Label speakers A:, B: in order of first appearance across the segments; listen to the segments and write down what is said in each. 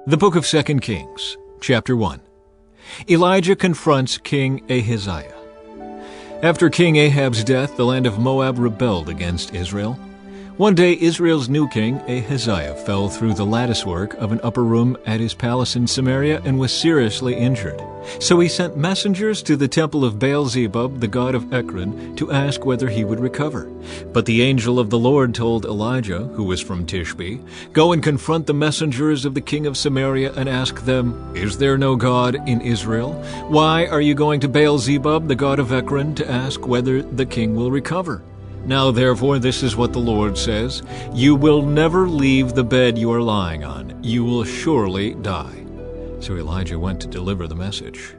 A: The book of 2 Kings, chapter 1. Elijah confronts King Ahaziah. After King Ahab's death, the land of Moab rebelled against Israel. One day Israel's new king, Ahaziah, fell through the latticework of an upper room at his palace in Samaria and was seriously injured. So he sent messengers to the temple of Baal-zebub, the god of Ekron, to ask whether he would recover. But the angel of the Lord told Elijah, who was from Tishbe, "Go and confront the messengers of the king of Samaria and ask them, 'Is there no God in Israel? Why are you going to Baal-zebub, the god of Ekron, to ask whether the king will recover?' Now therefore this is what the Lord says, 'You will never leave the bed you are lying on. You will surely die.'" So Elijah went to deliver the message.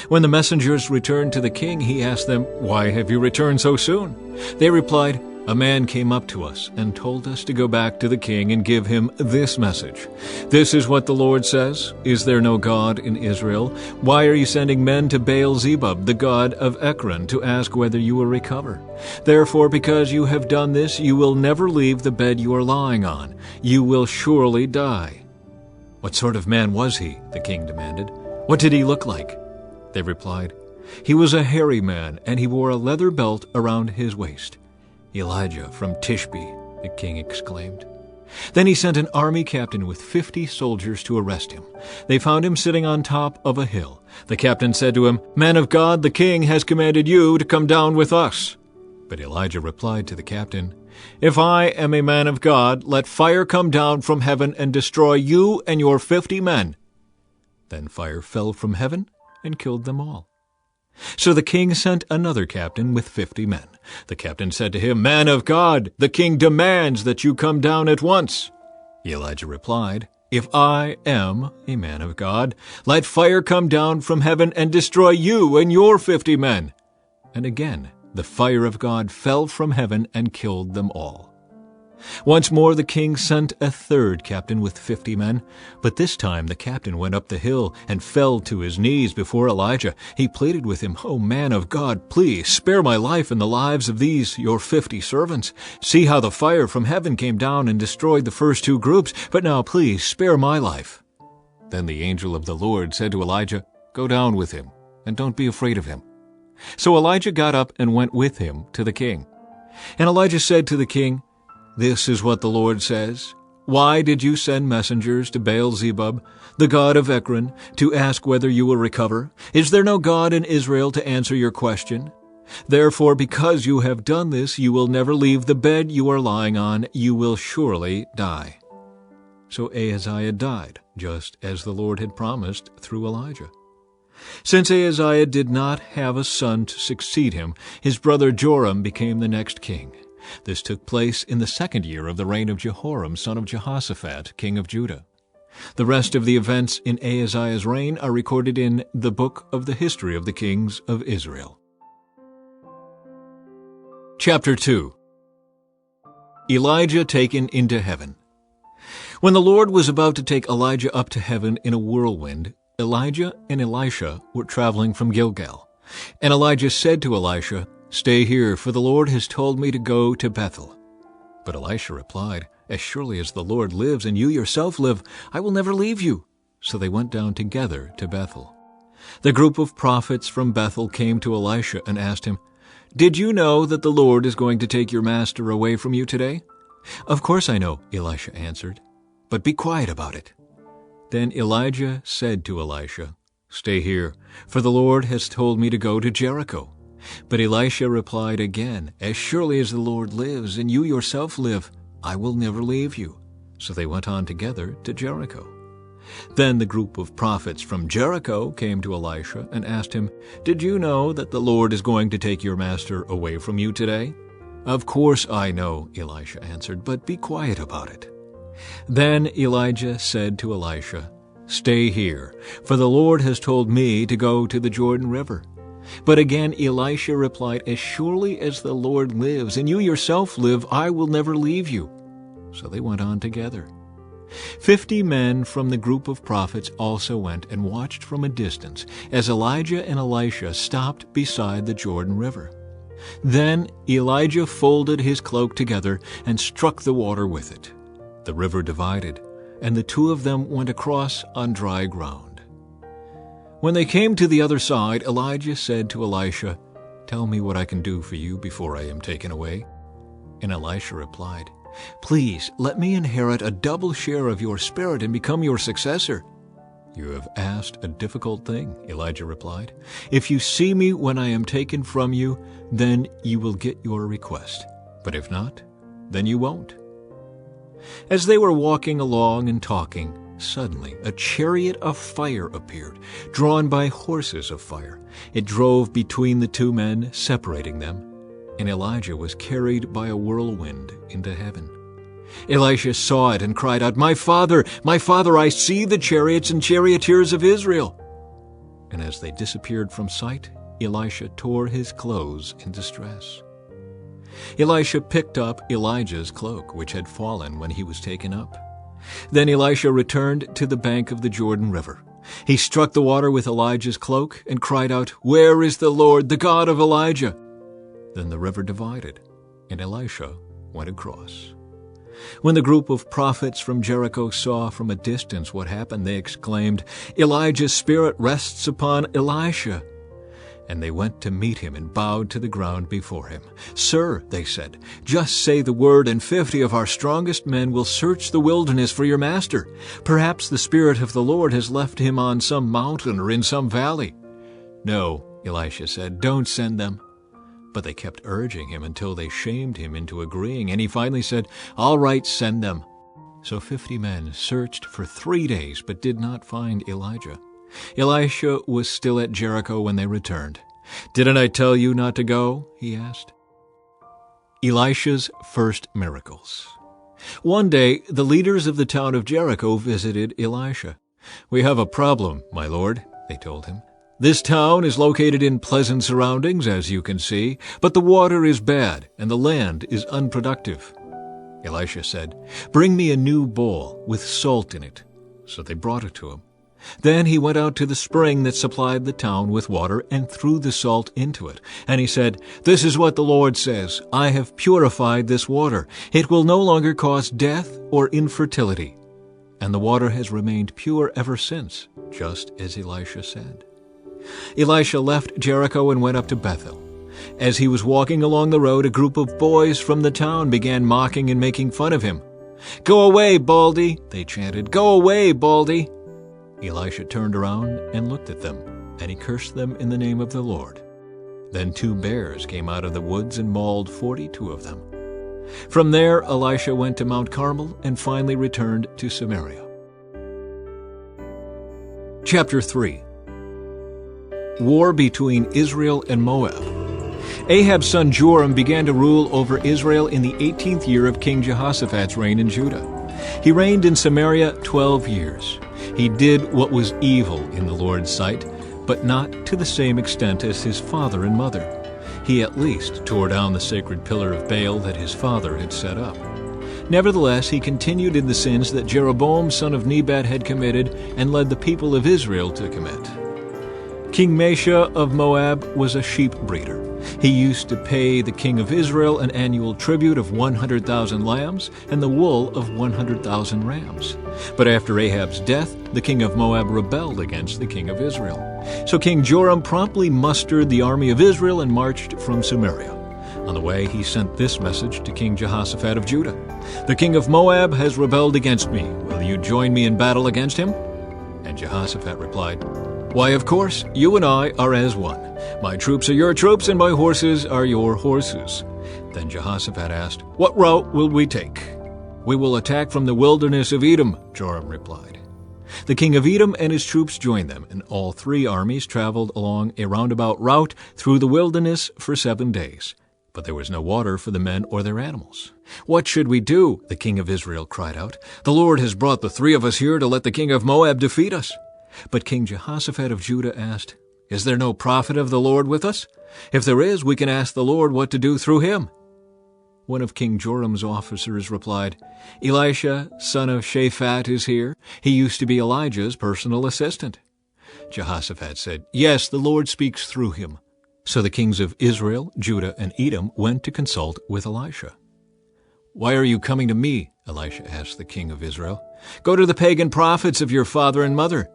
A: When the messengers returned to the king, he asked them, "Why have you returned so soon?" They replied, "A man came up to us and told us to go back to the king and give him this message. 'This is what the Lord says, Is there no God in Israel? Why are you sending men to Baal-zebub, the god of Ekron, to ask whether you will recover? Therefore, because you have done this, you will never leave the bed you are lying on. You will surely die.'" "What sort of man was he?" the king demanded. "What did he look like?" They replied, "He was a hairy man, and he wore a leather belt around his waist." "Elijah from Tishbe," the king exclaimed. Then he sent an army captain with 50 soldiers to arrest him. They found him sitting on top of a hill. The captain said to him, "Man of God, the king has commanded you to come down with us." But Elijah replied to the captain, "If I am a man of God, let fire come down from heaven and destroy you and your 50 men." Then fire fell from heaven and killed them all. So the king sent another captain with 50 men. The captain said to him, "Man of God, the king demands that you come down at once." Elijah replied, "If I am a man of God, let fire come down from heaven and destroy you and your 50 men." And again the fire of God fell from heaven and killed them all. Once more the king sent a third captain with 50 men, but this time the captain went up the hill and fell to his knees before Elijah. He pleaded with him, "O man of God, please spare my life and the lives of these your 50 servants. See how the fire from heaven came down and destroyed the first 2 groups, but now please spare my life." Then the angel of the Lord said to Elijah, "Go down with him, and don't be afraid of him." So Elijah got up and went with him to the king. And Elijah said to the king, "This is what the Lord says. Why did you send messengers to Baal-zebub, the god of Ekron, to ask whether you will recover? Is there no God in Israel to answer your question? Therefore, because you have done this, you will never leave the bed you are lying on. You will surely die." So Ahaziah died, just as the Lord had promised through Elijah. Since Ahaziah did not have a son to succeed him, his brother Joram became the next king. This took place in the 2nd year of the reign of Jehoram, son of Jehoshaphat, king of Judah. The rest of the events in Ahaziah's reign are recorded in the book of the history of the kings of Israel. Chapter 2. Elijah taken into heaven. When the Lord was about to take Elijah up to heaven in a whirlwind, Elijah and Elisha were traveling from Gilgal. And Elijah said to Elisha, "Stay here, for the Lord has told me to go to Bethel." But Elisha replied, "As surely as the Lord lives and you yourself live, I will never leave you." So they went down together to Bethel. The group of prophets from Bethel came to Elisha and asked him, "Did you know that the Lord is going to take your master away from you today?" "Of course I know," Elisha answered, "but be quiet about it." Then Elijah said to Elisha, "Stay here, for the Lord has told me to go to Jericho." But Elisha replied again, "As surely as the Lord lives and you yourself live, I will never leave you." So they went on together to Jericho. Then the group of prophets from Jericho came to Elisha and asked him, "Did you know that the Lord is going to take your master away from you today?" "Of course I know," Elisha answered, "but be quiet about it." Then Elijah said to Elisha, "Stay here, for the Lord has told me to go to the Jordan River." But again Elisha replied, "As surely as the Lord lives and you yourself live, I will never leave you." So they went on together. 50 men from the group of prophets also went and watched from a distance as Elijah and Elisha stopped beside the Jordan River. Then Elijah folded his cloak together and struck the water with it. The river divided, and the two of them went across on dry ground. When they came to the other side, Elijah said to Elisha, "Tell me what I can do for you before I am taken away." And Elisha replied, "Please, let me inherit a double share of your spirit and become your successor." "You have asked a difficult thing," Elijah replied. "If you see me when I am taken from you, then you will get your request. But if not, then you won't." As they were walking along and talking, suddenly a chariot of fire appeared, drawn by horses of fire. It drove between the two men, separating them, and Elijah was carried by a whirlwind into heaven. Elisha saw it and cried out, my father, I see the chariots and charioteers of Israel." And as they disappeared from sight, Elisha tore his clothes in distress. Elisha picked up Elijah's cloak, which had fallen when he was taken up. Then Elisha returned to the bank of the Jordan River. He struck the water with Elijah's cloak and cried out, "Where is the Lord, the God of Elijah?" Then the river divided, and Elisha went across. When the group of prophets from Jericho saw from a distance what happened, they exclaimed, "Elijah's spirit rests upon Elisha." And they went to meet him and bowed to the ground before him. "Sir," they said, "just say the word, and 50 of our strongest men will search the wilderness for your master. Perhaps the Spirit of the Lord has left him on some mountain or in some valley." "No," Elisha said, "don't send them." But they kept urging him until they shamed him into agreeing, and he finally said, "All right, send them." So 50 men searched for 3 days but did not find Elijah. Elisha was still at Jericho when they returned. "Didn't I tell you not to go?" he asked. Elisha's first miracles. One day, the leaders of the town of Jericho visited Elisha. "We have a problem, my lord," they told him. "This town is located in pleasant surroundings, as you can see, but the water is bad and the land is unproductive." Elisha said, "Bring me a new bowl with salt in it." So they brought it to him. Then he went out to the spring that supplied the town with water and threw the salt into it. And he said, "This is what the Lord says, I have purified this water. It will no longer cause death or infertility." And the water has remained pure ever since, just as Elisha said. Elisha left Jericho and went up to Bethel. As he was walking along the road, a group of boys from the town began mocking and making fun of him. "Go away, Baldy," they chanted. "Go away, Baldy." Elisha turned around and looked at them, and he cursed them in the name of the Lord. Then 2 bears came out of the woods and mauled 42 of them. From there, Elisha went to Mount Carmel and finally returned to Samaria. Chapter 3. War between Israel and Moab. Ahab's son Joram began to rule over Israel in the 18th year of King Jehoshaphat's reign in Judah. He reigned in Samaria 12 years. He did what was evil in the Lord's sight, but not to the same extent as his father and mother. He at least tore down the sacred pillar of Baal that his father had set up. Nevertheless, he continued in the sins that Jeroboam son of Nebat had committed and led the people of Israel to commit. King Mesha of Moab was a sheep breeder. He used to pay the king of Israel an annual tribute of 100,000 lambs and the wool of 100,000 rams. But after Ahab's death, the king of Moab rebelled against the king of Israel. So King Joram promptly mustered the army of Israel and marched from Samaria. On the way, he sent this message to King Jehoshaphat of Judah. "The king of Moab has rebelled against me. Will you join me in battle against him?" And Jehoshaphat replied, "Why, of course, you and I are as one. My troops are your troops, and my horses are your horses." Then Jehoshaphat asked, "What route will we take?" "We will attack from the wilderness of Edom," Joram replied. The king of Edom and his troops joined them, and all 3 armies traveled along a roundabout route through the wilderness for 7 days. But there was no water for the men or their animals. "What should we do?" the king of Israel cried out. "The Lord has brought the 3 of us here to let the king of Moab defeat us." But King Jehoshaphat of Judah asked, "Is there no prophet of the Lord with us? If there is, we can ask the Lord what to do through him." One of King Joram's officers replied, "Elisha, son of Shaphat, is here. He used to be Elijah's personal assistant." Jehoshaphat said, "Yes, the Lord speaks through him." So the kings of Israel, Judah, and Edom went to consult with Elisha. "Why are you coming to me?" Elisha asked the king of Israel. "Go to the pagan prophets of your father and mother."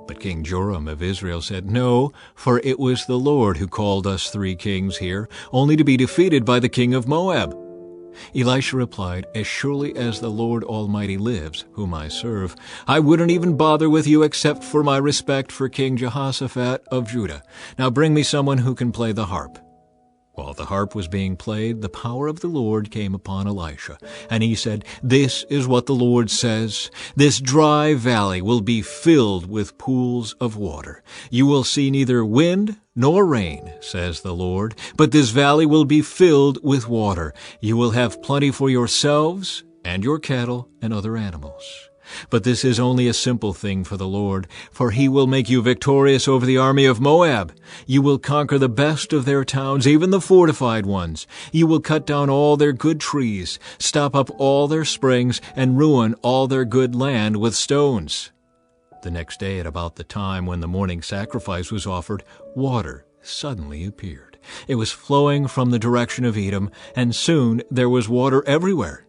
A: But King Joram of Israel said, "No, for it was the Lord who called us 3 kings here, only to be defeated by the king of Moab." Elisha replied, "As surely as the Lord Almighty lives, whom I serve, I wouldn't even bother with you except for my respect for King Jehoshaphat of Judah. Now bring me someone who can play the harp." While the harp was being played, the power of the Lord came upon Elisha, and he said, "This is what the Lord says. This dry valley will be filled with pools of water. You will see neither wind nor rain, says the Lord, but this valley will be filled with water. You will have plenty for yourselves and your cattle and other animals. But this is only a simple thing for the Lord, for he will make you victorious over the army of Moab. You will conquer the best of their towns, even the fortified ones. You will cut down all their good trees, stop up all their springs, and ruin all their good land with stones." The next day, at about the time when the morning sacrifice was offered, water suddenly appeared. It was flowing from the direction of Edom, and soon there was water everywhere.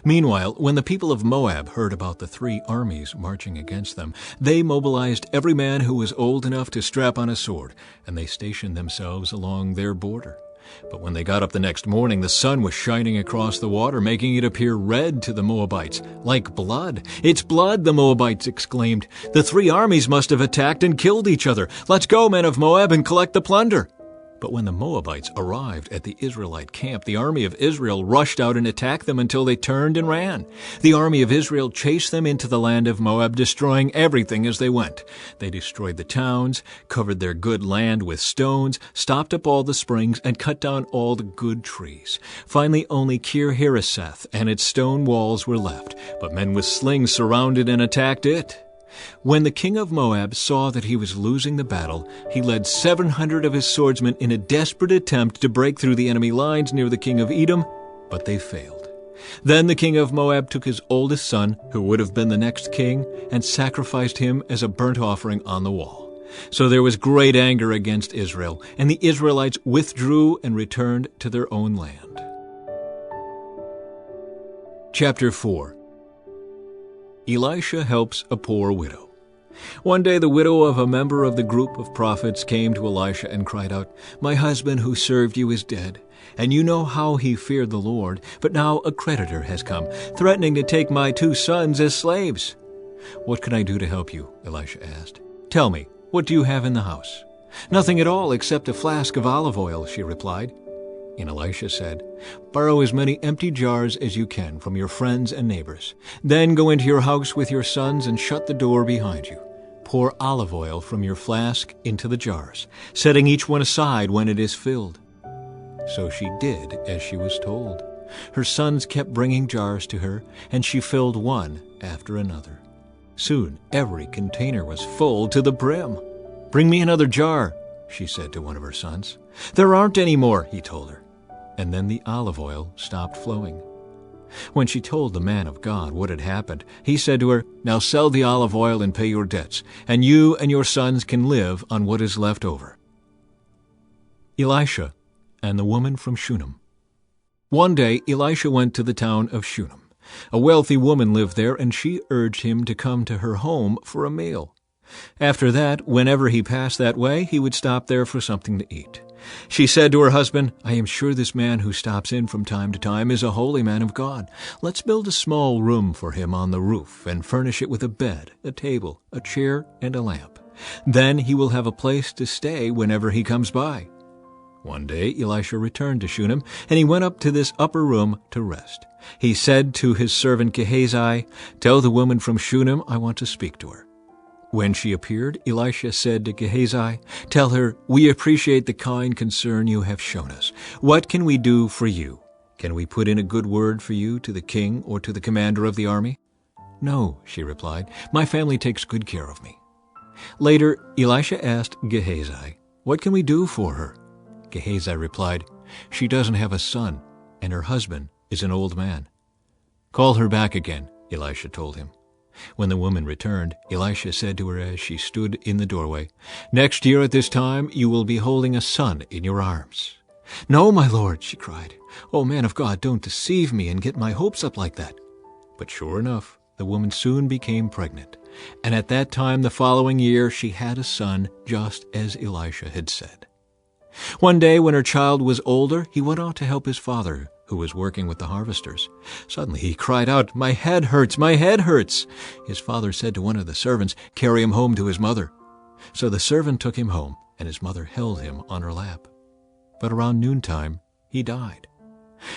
A: Meanwhile, when the people of Moab heard about the 3 armies marching against them, they mobilized every man who was old enough to strap on a sword, and they stationed themselves along their border. But when they got up the next morning, the sun was shining across the water, making it appear red to the Moabites, like blood. "It's blood," the Moabites exclaimed. "The 3 armies must have attacked and killed each other. Let's go, men of Moab, and collect the plunder." But when the Moabites arrived at the Israelite camp, the army of Israel rushed out and attacked them until they turned and ran. The army of Israel chased them into the land of Moab, destroying everything as they went. They destroyed the towns, covered their good land with stones, stopped up all the springs, and cut down all the good trees. Finally, only Kir-Hareseth and its stone walls were left, but men with slings surrounded and attacked it. When the king of Moab saw that he was losing the battle, he led 700 of his swordsmen in a desperate attempt to break through the enemy lines near the king of Edom, but they failed. Then the king of Moab took his oldest son, who would have been the next king, and sacrificed him as a burnt offering on the wall. So there was great anger against Israel, and the Israelites withdrew and returned to their own land. Chapter 4. Elisha helps a poor widow. One day the widow of a member of the group of prophets came to Elisha and cried out, "My husband who served you is dead, and you know how he feared the Lord, but now a creditor has come, threatening to take my 2 sons as slaves." "What can I do to help you?" Elisha asked. "Tell me, what do you have in the house?" "Nothing at all except a flask of olive oil," she replied. And Elisha said, "Borrow as many empty jars as you can from your friends and neighbors. Then go into your house with your sons and shut the door behind you. Pour olive oil from your flask into the jars, setting each one aside when it is filled." So she did as she was told. Her sons kept bringing jars to her, and she filled one after another. Soon every container was full to the brim. "Bring me another jar," she said to one of her sons. "There aren't any more," he told her. And then the olive oil stopped flowing. When she told the man of God what had happened, he said to her, "Now sell the olive oil and pay your debts, and you and your sons can live on what is left over." Elisha and the woman from Shunem. One day Elisha went to the town of Shunem. A wealthy woman lived there, and she urged him to come to her home for a meal. After that, whenever he passed that way, he would stop there for something to eat. She said to her husband, "I am sure this man who stops in from time to time is a holy man of God. Let's build a small room for him on the roof and furnish it with a bed, a table, a chair, and a lamp. Then he will have a place to stay whenever he comes by." One day Elisha returned to Shunem, and he went up to this upper room to rest. He said to his servant Gehazi, "Tell the woman from Shunem I want to speak to her." When she appeared, Elisha said to Gehazi, "Tell her, we appreciate the kind concern you have shown us. What can we do for you? Can we put in a good word for you to the king or to the commander of the army?" "No," she replied, "my family takes good care of me." Later, Elisha asked Gehazi, "What can we do for her?" Gehazi replied, "She doesn't have a son, and her husband is an old man." "Call her back again," Elisha told him. When the woman returned, Elisha said to her as she stood in the doorway, "Next year at this time you will be holding a son in your arms." "No, my lord," she cried, "Oh, man of God, don't deceive me and get my hopes up like that." But sure enough, the woman soon became pregnant, and at that time the following year she had a son, just as Elisha had said. One day when her child was older, he went out to help his father, who was working with the harvesters. Suddenly he cried out, "My head hurts, my head hurts!" His father said to one of the servants, "Carry him home to his mother." So the servant took him home, and his mother held him on her lap. But around noontime he died.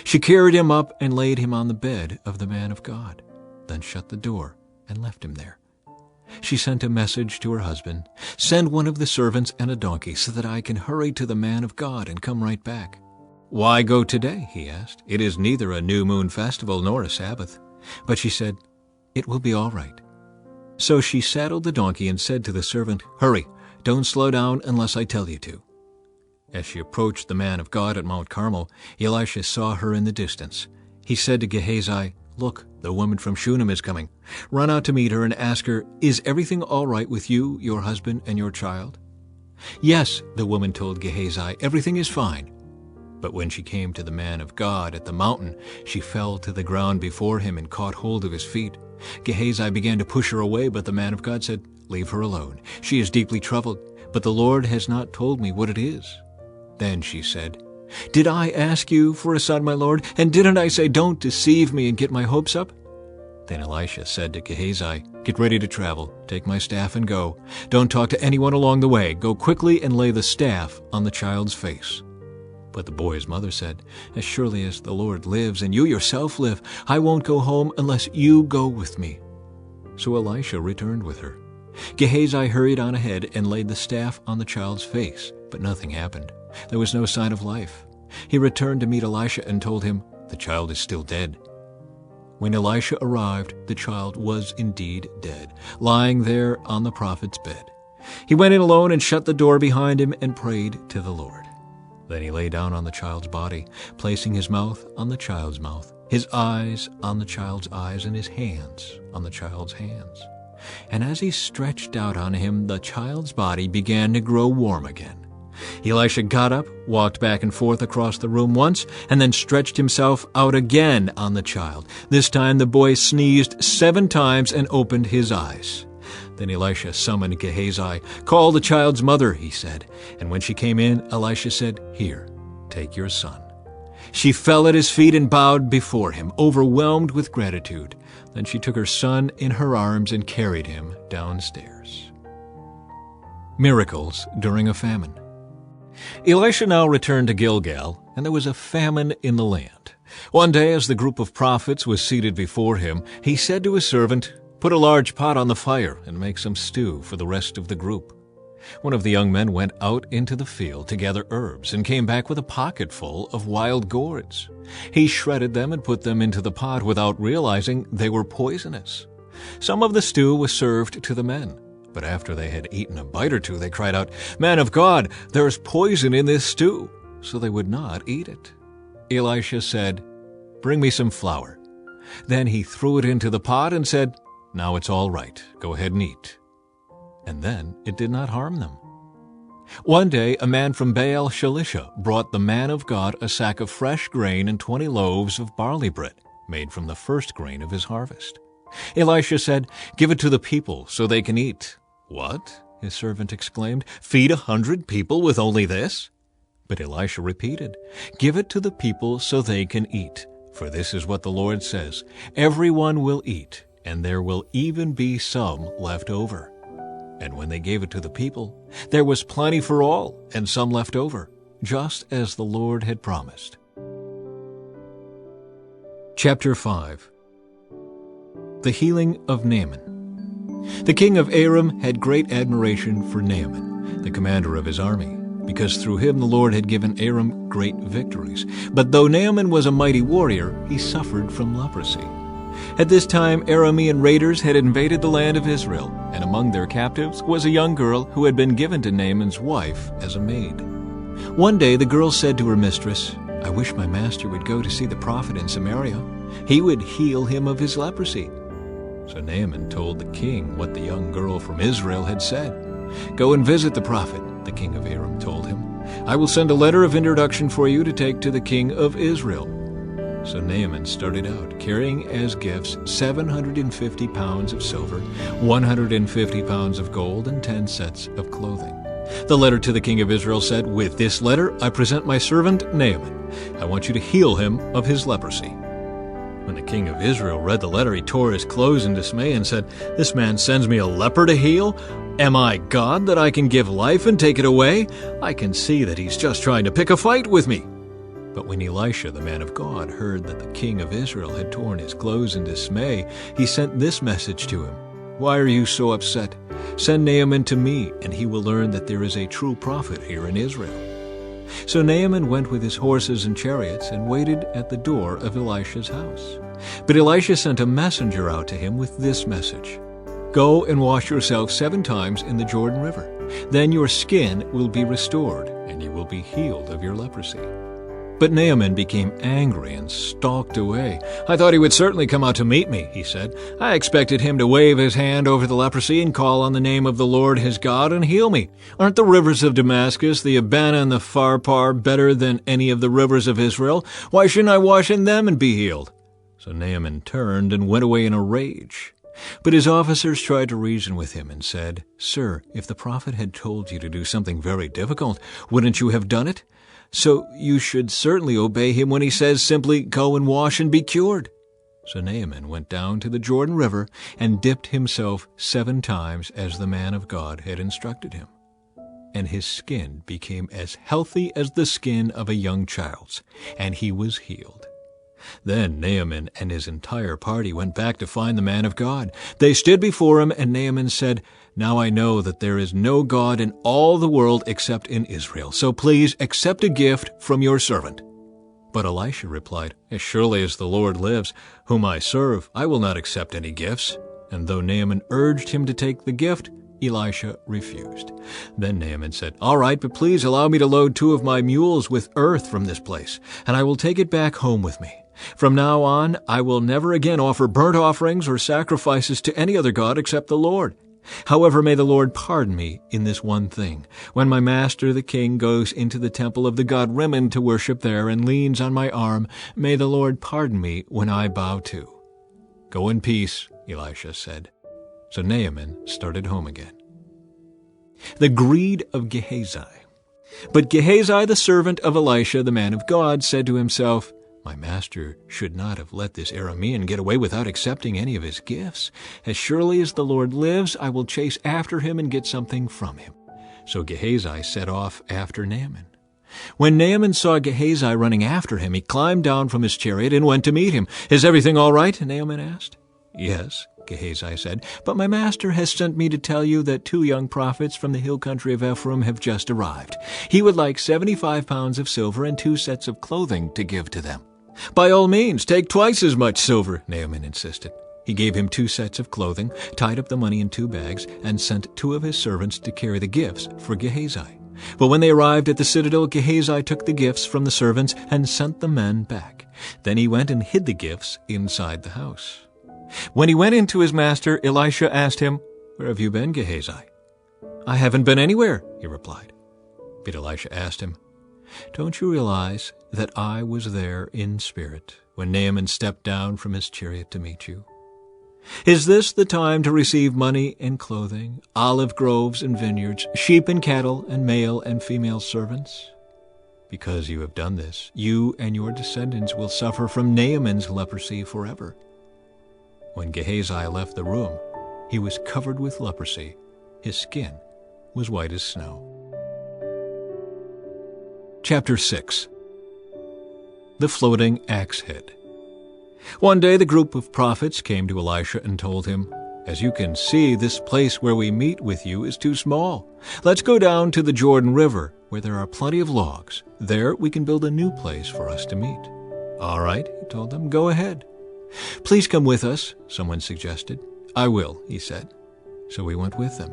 A: She carried him up and laid him on the bed of the man of God, then shut the door and left him there. She sent a message to her husband, "Send one of the servants and a donkey so that I can hurry to the man of God and come right back." "Why go today?" he asked. "It is neither a new moon festival nor a Sabbath." But she said, "It will be all right." So she saddled the donkey and said to the servant, "Hurry, don't slow down unless I tell you to." As she approached the man of God at Mount Carmel, Elisha saw her in the distance. He said to Gehazi, "Look, the woman from Shunem is coming. Run out to meet her and ask her, 'Is everything all right with you, your husband, and your child?'" "Yes," the woman told Gehazi, "everything is fine." But when she came to the man of God at the mountain, she fell to the ground before him and caught hold of his feet. Gehazi began to push her away, but the man of God said, "Leave her alone. She is deeply troubled, but the Lord has not told me what it is." Then she said, "Did I ask you for a son, my lord? And didn't I say, 'Don't deceive me and get my hopes up'?" Then Elisha said to Gehazi, "Get ready to travel. Take my staff and go. Don't talk to anyone along the way. Go quickly and lay the staff on the child's face." But the boy's mother said, "As surely as the Lord lives and you yourself live, I won't go home unless you go with me." So Elisha returned with her. Gehazi hurried on ahead and laid the staff on the child's face, but nothing happened. There was no sign of life. He returned to meet Elisha and told him, "The child is still dead." When Elisha arrived, the child was indeed dead, lying there on the prophet's bed. He went in alone and shut the door behind him and prayed to the Lord. Then he lay down on the child's body, placing his mouth on the child's mouth, his eyes on the child's eyes, and his hands on the child's hands. And as he stretched out on him, the child's body began to grow warm again. Elisha got up, walked back and forth across the room once, and then stretched himself out again on the child. This time the boy sneezed 7 times and opened his eyes. Then Elisha summoned Gehazi. "Call the child's mother," he said. And when she came in, Elisha said, "Here, take your son." She fell at his feet and bowed before him, overwhelmed with gratitude. Then she took her son in her arms and carried him downstairs. Miracles during a famine. Elisha now returned to Gilgal, and there was a famine in the land. One day, as the group of prophets was seated before him, he said to his servant, "Put a large pot on the fire and make some stew for the rest of the group." One of the young men went out into the field to gather herbs and came back with a pocketful of wild gourds. He shredded them and put them into the pot without realizing they were poisonous. Some of the stew was served to the men, but after they had eaten a bite or two, they cried out, "Man of God, there is poison in this stew," so they would not eat it. Elisha said, "Bring me some flour." Then he threw it into the pot and said, "Now it's all right. Go ahead and eat." And then it did not harm them. One day a man from Baal Shalisha brought the man of God a sack of fresh grain and 20 loaves of barley bread, made from the first grain of his harvest. Elisha said, "Give it to the people so they can eat." "What?" his servant exclaimed. "Feed 100 people with only this?" But Elisha repeated, "Give it to the people so they can eat. For this is what the Lord says, everyone will eat, and there will even be some left over." And when they gave it to the people, there was plenty for all, and some left over, just as the Lord had promised. Chapter 5. The healing of Naaman. The king of Aram had great admiration for Naaman, the commander of his army, because through him the Lord had given Aram great victories. But though Naaman was a mighty warrior, he suffered from leprosy. At this time, Aramean raiders had invaded the land of Israel, and among their captives was a young girl who had been given to Naaman's wife as a maid. One day the girl said to her mistress, "I wish my master would go to see the prophet in Samaria. He would heal him of his leprosy." So Naaman told the king what the young girl from Israel had said. "Go and visit the prophet. the king of Aram told him. "I will send a letter of introduction for you to take to the king of Israel." So Naaman started out, carrying as gifts 750 pounds of silver, 150 pounds of gold, and 10 sets of clothing. The letter to the king of Israel said, "With this letter I present my servant Naaman. I want you to heal him of his leprosy." When the king of Israel read the letter, he tore his clothes in dismay and said, "This man sends me a leper to heal? Am I God that I can give life and take it away? I can see that he's just trying to pick a fight with me." But when Elisha, the man of God, heard that the king of Israel had torn his clothes in dismay, he sent this message to him, "Why are you so upset? Send Naaman to me, and he will learn that there is a true prophet here in Israel." So Naaman went with his horses and chariots and waited at the door of Elisha's house. But Elisha sent a messenger out to him with this message, "Go and wash yourself 7 times in the Jordan River. Then your skin will be restored, and you will be healed of your leprosy." But Naaman became angry and stalked away. "I thought he would certainly come out to meet me," he said. "I expected him to wave his hand over the leprosy and call on the name of the Lord his God and heal me. Aren't the rivers of Damascus, the Abana and the Pharpar, better than any of the rivers of Israel? Why shouldn't I wash in them and be healed?" So Naaman turned and went away in a rage. But his officers tried to reason with him and said, "Sir, if the prophet had told you to do something very difficult, wouldn't you have done it? So you should certainly obey him when he says simply, 'Go and wash and be cured.'" So Naaman went down to the Jordan River and dipped himself 7 times as the man of God had instructed him. And his skin became as healthy as the skin of a young child's, and he was healed. Then Naaman and his entire party went back to find the man of God. They stood before him, and Naaman said, "Now I know that there is no God in all the world except in Israel. So please accept a gift from your servant." But Elisha replied, "As surely as the Lord lives, whom I serve, I will not accept any gifts." And though Naaman urged him to take the gift, Elisha refused. Then Naaman said, "All right, but please allow me to load 2 of my mules with earth from this place, and I will take it back home with me. From now on, I will never again offer burnt offerings or sacrifices to any other god except the Lord. However, may the Lord pardon me in this one thing. When my master the king goes into the temple of the god Rimmon to worship there and leans on my arm, may the Lord pardon me when I bow too." "Go in peace," Elisha said. So Naaman started home again. The greed of Gehazi. But Gehazi, the servant of Elisha, the man of God, said to himself, "My master should not have let this Aramean get away without accepting any of his gifts. As surely as the Lord lives, I will chase after him and get something from him." So Gehazi set off after Naaman. When Naaman saw Gehazi running after him, he climbed down from his chariot and went to meet him. "Is everything all right?" Naaman asked. "Yes," Gehazi said, "but my master has sent me to tell you that 2 young prophets from the hill country of Ephraim have just arrived. He would like 75 pounds of silver and 2 sets of clothing to give to them." "By all means, take twice as much silver," Naaman insisted. He gave him 2 sets of clothing, tied up the money in 2 bags, and sent 2 of his servants to carry the gifts for Gehazi. But when they arrived at the citadel, Gehazi took the gifts from the servants and sent the men back. Then he went and hid the gifts inside the house. When he went in to his master, Elisha asked him, "Where have you been, Gehazi?" "I haven't been anywhere," he replied. But Elisha asked him, "Don't you realize that I was there in spirit when Naaman stepped down from his chariot to meet you? Is this the time to receive money and clothing, olive groves and vineyards, sheep and cattle, and male and female servants? Because you have done this, you and your descendants will suffer from Naaman's leprosy forever." When Gehazi left the room, he was covered with leprosy. His skin was white as snow. Chapter 6. The Floating Axe Head. One day the group of prophets came to Elisha and told him, "As you can see, this place where we meet with you is too small. Let's go down to the Jordan River, where there are plenty of logs. There we can build a new place for us to meet." "All right," he told them, "go ahead." "Please come with us," someone suggested. "I will," he said. So we went with them.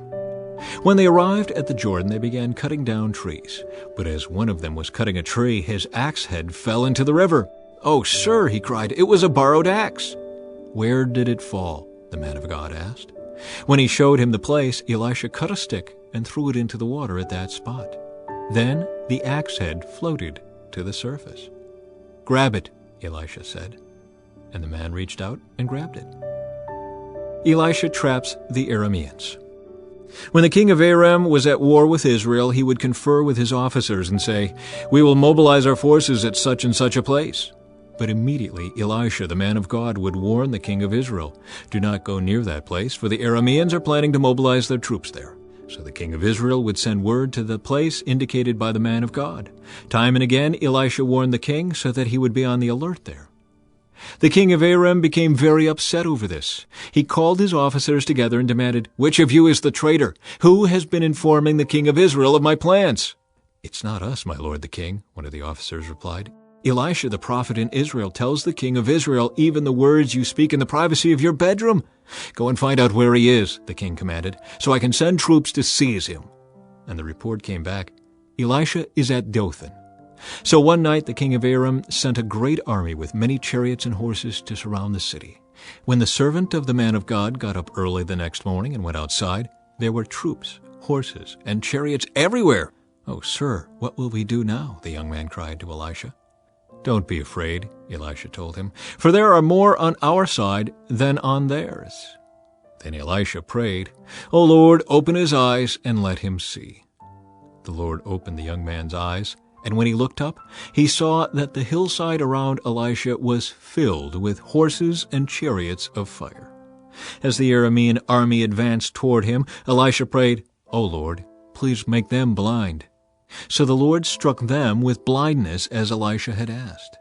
A: When they arrived at the Jordan, they began cutting down trees. But as one of them was cutting a tree, his axe head fell into the river. "Oh, sir," he cried, "it was a borrowed axe." "Where did it fall?" the man of God asked. When he showed him the place, Elisha cut a stick and threw it into the water at that spot. Then the axe head floated to the surface. "Grab it," Elisha said. And the man reached out and grabbed it. Elisha traps the Arameans. When the king of Aram was at war with Israel, he would confer with his officers and say, "We will mobilize our forces at such and such a place." But immediately Elisha, the man of God, would warn the king of Israel, "Do not go near that place, for the Arameans are planning to mobilize their troops there." So the king of Israel would send word to the place indicated by the man of God. Time and again Elisha warned the king so that he would be on the alert there. The king of Aram became very upset over this. He called his officers together and demanded, "Which of you is the traitor? Who has been informing the king of Israel of my plans?" "It's not us, my lord the king," one of the officers replied. "Elisha the prophet in Israel tells the king of Israel even the words you speak in the privacy of your bedroom. Go and find out where he is," the king commanded, "so I can send troops to seize him." And the report came back, "Elisha is at Dothan." So one night the king of Aram sent a great army with many chariots and horses to surround the city. When the servant of the man of God got up early the next morning and went outside, there were troops, horses, and chariots everywhere. "Oh, sir, what will we do now?" the young man cried to Elisha. "Don't be afraid," Elisha told him, "for there are more on our side than on theirs." Then Elisha prayed, "O Lord, open his eyes and let him see." The Lord opened the young man's eyes, and when he looked up, he saw that the hillside around Elisha was filled with horses and chariots of fire. As the Aramean army advanced toward him, Elisha prayed, "O Lord, please make them blind." So the Lord struck them with blindness as Elisha had asked.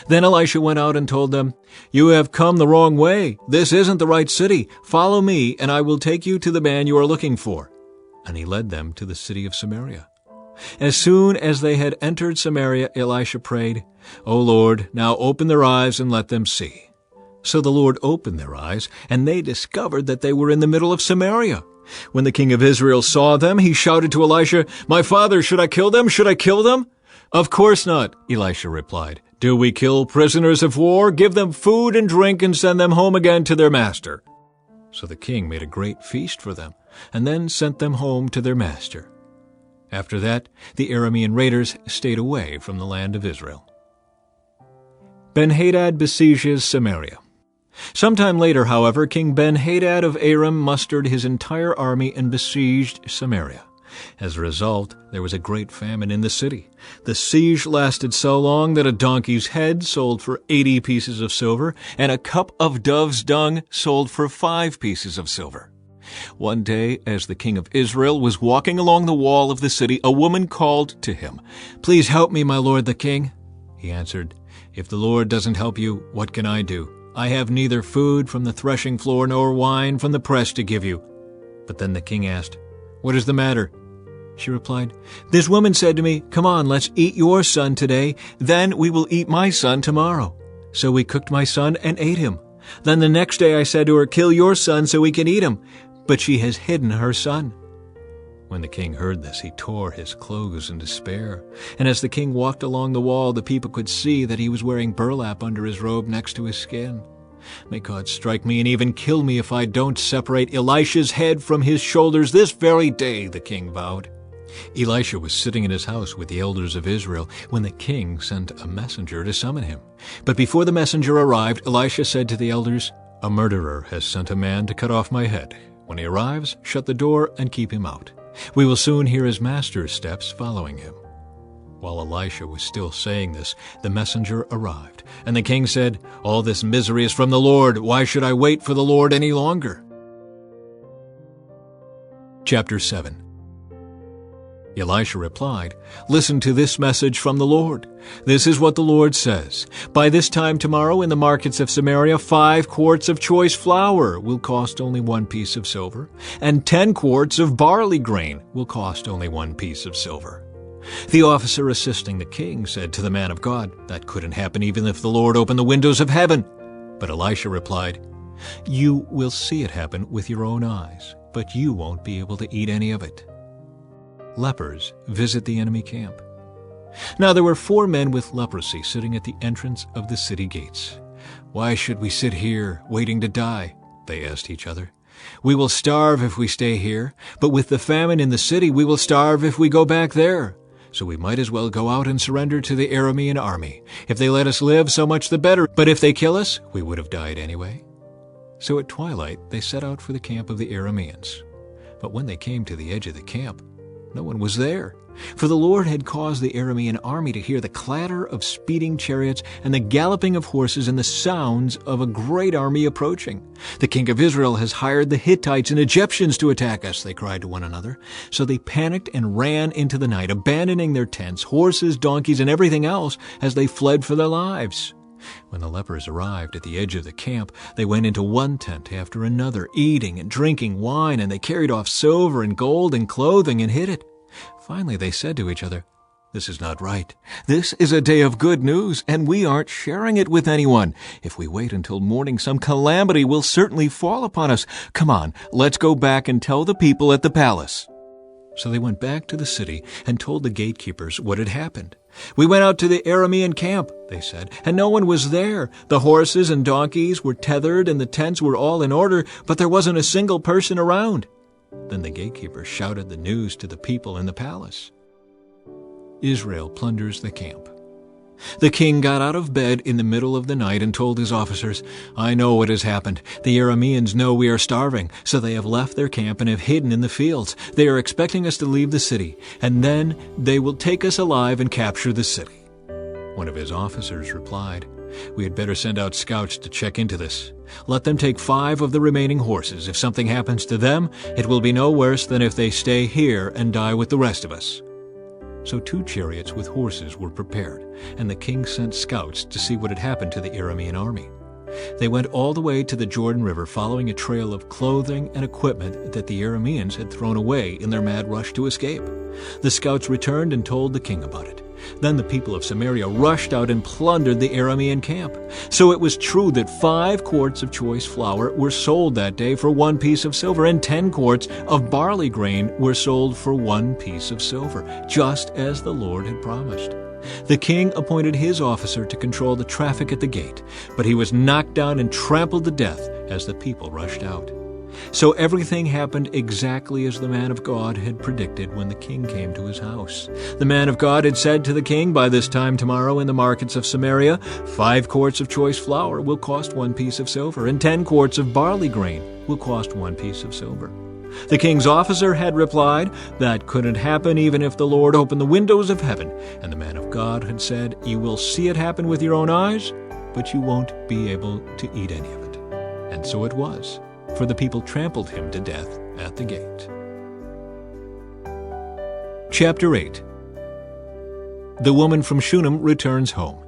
A: Then Elisha went out and told them, "You have come the wrong way. This isn't the right city. Follow me, and I will take you to the man you are looking for." And he led them to the city of Samaria. As soon as they had entered Samaria, Elisha prayed, "O Lord, now open their eyes and let them see." So the Lord opened their eyes, and they discovered that they were in the middle of Samaria. When the king of Israel saw them, he shouted to Elisha, "My father, should I kill them? Should I kill them?" "Of course not," Elisha replied. "Do we kill prisoners of war? Give them food and drink and send them home again to their master." So the king made a great feast for them, and then sent them home to their master. After that, the Aramean raiders stayed away from the land of Israel. Ben-Hadad besieges Samaria. Sometime later, however, King Ben-Hadad of Aram mustered his entire army and besieged Samaria. As a result, there was a great famine in the city. The siege lasted so long that a donkey's head sold for 80 pieces of silver, and a cup of dove's dung sold for 5 pieces of silver. One day, as the king of Israel was walking along the wall of the city, a woman called to him, "Please help me, my lord the king." He answered, "If the Lord doesn't help you, what can I do? I have neither food from the threshing floor nor wine from the press to give you." But then the king asked, "What is the matter?" She replied, "This woman said to me, 'Come on, let's eat your son today, then we will eat my son tomorrow.' So we cooked my son and ate him. Then the next day I said to her, 'Kill your son so we can eat him.' But she has hidden her son." When the king heard this, he tore his clothes in despair. And as the king walked along the wall, the people could see that he was wearing burlap under his robe next to his skin. "May God strike me and even kill me if I don't separate Elisha's head from his shoulders this very day," the king vowed. Elisha was sitting in his house with the elders of Israel when the king sent a messenger to summon him. But before the messenger arrived, Elisha said to the elders, "A murderer has sent a man to cut off my head. When he arrives, shut the door and keep him out. We will soon hear his master's steps following him." While Elisha was still saying this, the messenger arrived, and the king said, "All this misery is from the Lord. Why should I wait for the Lord any longer?" Chapter 7. Elisha replied, "Listen to this message from the Lord. This is what the Lord says. By this time tomorrow in the markets of Samaria, 5 quarts of choice flour will cost only 1 piece of silver, and 10 quarts of barley grain will cost only 1 piece of silver." The officer assisting the king said to the man of God, "That couldn't happen even if the Lord opened the windows of heaven." But Elisha replied, "You will see it happen with your own eyes, but you won't be able to eat any of it." Lepers visit the enemy camp. Now there were 4 men with leprosy sitting at the entrance of the city gates. "Why should we sit here waiting to die?" they asked each other. "We will starve if we stay here, but with the famine in the city we will starve if we go back there. So we might as well go out and surrender to the Aramean army. If they let us live, so much the better, but if they kill us, we would have died anyway." So at twilight they set out for the camp of the Arameans. But when they came to the edge of the camp, no one was there. For the Lord had caused the Aramean army to hear the clatter of speeding chariots and the galloping of horses and the sounds of a great army approaching. "The king of Israel has hired the Hittites and Egyptians to attack us," they cried to one another. So they panicked and ran into the night, abandoning their tents, horses, donkeys, and everything else as they fled for their lives. When the lepers arrived at the edge of the camp, they went into one tent after another, eating and drinking wine, and they carried off silver and gold and clothing and hid it. Finally they said to each other, "This is not right. This is a day of good news, and we aren't sharing it with anyone. If we wait until morning, some calamity will certainly fall upon us. Come on, let's go back and tell the people at the palace." So they went back to the city and told the gatekeepers what had happened. "We went out to the Aramean camp," they said, "and no one was there. The horses and donkeys were tethered and the tents were all in order, but there wasn't a single person around." Then the gatekeeper shouted the news to the people in the palace. Israel plunders the camp. The king got out of bed in the middle of the night and told his officers, "I know what has happened. The Arameans know we are starving, so they have left their camp and have hidden in the fields. They are expecting us to leave the city, and then they will take us alive and capture the city." One of his officers replied, "We had better send out scouts to check into this. Let them take 5 of the remaining horses. If something happens to them, it will be no worse than if they stay here and die with the rest of us." So 2 chariots with horses were prepared, and the king sent scouts to see what had happened to the Aramean army. They went all the way to the Jordan River, following a trail of clothing and equipment that the Arameans had thrown away in their mad rush to escape. The scouts returned and told the king about it. Then the people of Samaria rushed out and plundered the Aramean camp. So it was true that 5 quarts of choice flour were sold that day for 1 piece of silver, and 10 quarts of barley grain were sold for 1 piece of silver, just as the Lord had promised. The king appointed his officer to control the traffic at the gate, but he was knocked down and trampled to death as the people rushed out. So everything happened exactly as the man of God had predicted when the king came to his house. The man of God had said to the king, "By this time tomorrow in the markets of Samaria, 5 quarts of choice flour will cost 1 piece of silver, and 10 quarts of barley grain will cost 1 piece of silver." The king's officer had replied, "That couldn't happen even if the Lord opened the windows of heaven." And the man of God had said, "You will see it happen with your own eyes, but you won't be able to eat any of it." And so it was, for the people trampled him to death at the gate. Chapter 8. The woman from Shunem returns home.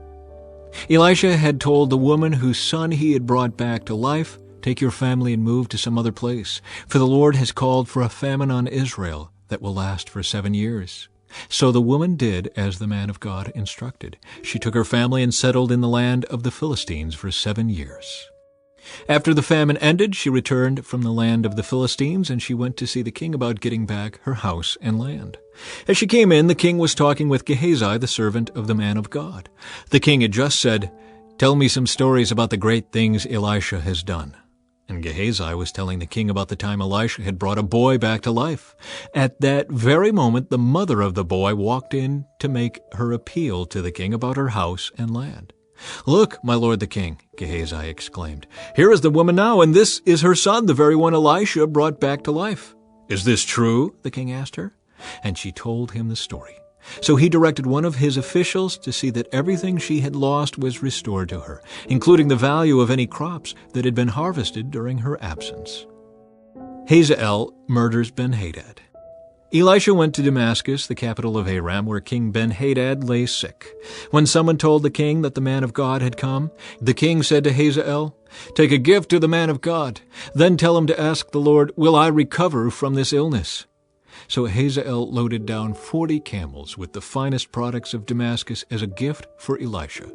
A: Elisha had told the woman whose son he had brought back to life, "Take your family and move to some other place, for the Lord has called for a famine on Israel that will last for 7 years." So the woman did as the man of God instructed. She took her family and settled in the land of the Philistines for 7 years. After the famine ended, she returned from the land of the Philistines, and she went to see the king about getting back her house and land. As she came in, the king was talking with Gehazi, the servant of the man of God. The king had just said, "Tell me some stories about the great things Elisha has done." And Gehazi was telling the king about the time Elisha had brought a boy back to life. At that very moment, the mother of the boy walked in to make her appeal to the king about her house and land. "Look, my lord the king," Gehazi exclaimed. "Here is the woman now, and this is her son, the very one Elisha brought back to life." "Is this true?" the king asked her. And she told him the story. So he directed one of his officials to see that everything she had lost was restored to her, including the value of any crops that had been harvested during her absence. Hazael murders Ben-Hadad. Elisha went to Damascus, the capital of Aram, where King Ben-Hadad lay sick. When someone told the king that the man of God had come, the king said to Hazael, "Take a gift to the man of God. Then tell him to ask the Lord, 'Will I recover from this illness?'" So Hazael loaded down 40 camels with the finest products of Damascus as a gift for Elisha.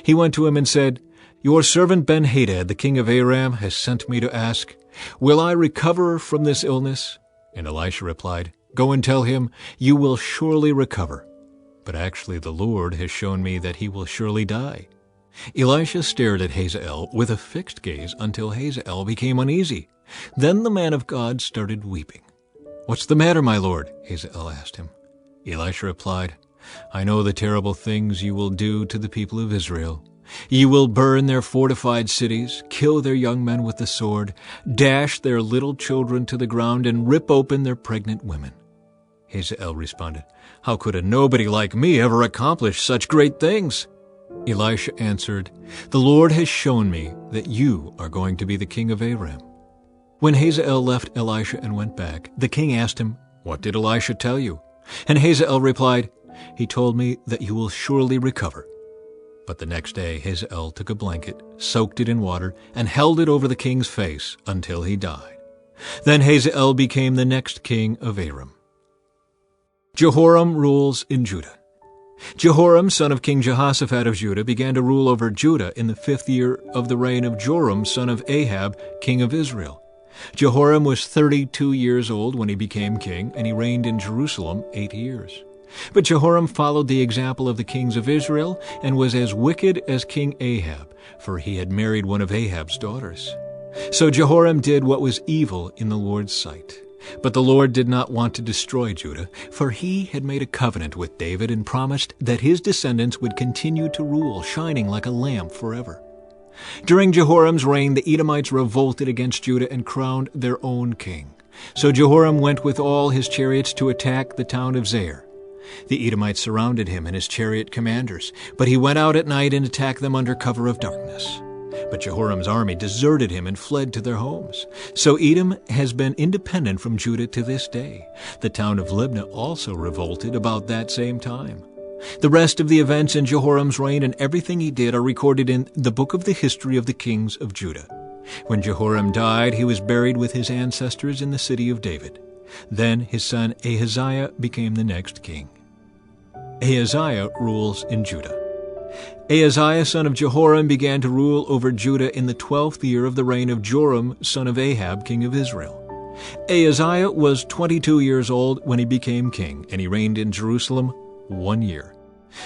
A: He went to him and said, "Your servant Ben-Hadad, the king of Aram, has sent me to ask, 'Will I recover from this illness?'" And Elisha replied, "Go and tell him, 'You will surely recover.' But actually the Lord has shown me that he will surely die." Elisha stared at Hazael with a fixed gaze until Hazael became uneasy. Then the man of God started weeping. "What's the matter, my lord?" Hazael asked him. Elisha replied, "I know the terrible things you will do to the people of Israel. You will burn their fortified cities, kill their young men with the sword, dash their little children to the ground, and rip open their pregnant women." Hazael responded, "How could a nobody like me ever accomplish such great things?" Elisha answered, "The Lord has shown me that you are going to be the king of Aram." When Hazael left Elisha and went back, the king asked him, "What did Elisha tell you?" And Hazael replied, "He told me that you will surely recover." But the next day Hazael took a blanket, soaked it in water, and held it over the king's face until he died. Then Hazael became the next king of Aram. Jehoram rules in Judah. Jehoram, son of King Jehoshaphat of Judah, began to rule over Judah in the 5th year of the reign of Joram, son of Ahab, king of Israel. Jehoram was 32 years old when he became king, and he reigned in Jerusalem 8 years. But Jehoram followed the example of the kings of Israel and was as wicked as King Ahab, for he had married one of Ahab's daughters. So Jehoram did what was evil in the Lord's sight. But the Lord did not want to destroy Judah, for he had made a covenant with David and promised that his descendants would continue to rule, shining like a lamp forever. During Jehoram's reign, the Edomites revolted against Judah and crowned their own king. So Jehoram went with all his chariots to attack the town of Zair. The Edomites surrounded him and his chariot commanders, but he went out at night and attacked them under cover of darkness. But Jehoram's army deserted him and fled to their homes. So Edom has been independent from Judah to this day. The town of Libnah also revolted about that same time. The rest of the events in Jehoram's reign and everything he did are recorded in the book of the history of the kings of Judah. When Jehoram died, he was buried with his ancestors in the city of David. Then his son Ahaziah became the next king. Ahaziah rules in Judah. Ahaziah, son of Jehoram, began to rule over Judah in the 12th year of the reign of Joram, son of Ahab, king of Israel. Ahaziah was 22 years old when he became king, and he reigned in Jerusalem 1 year.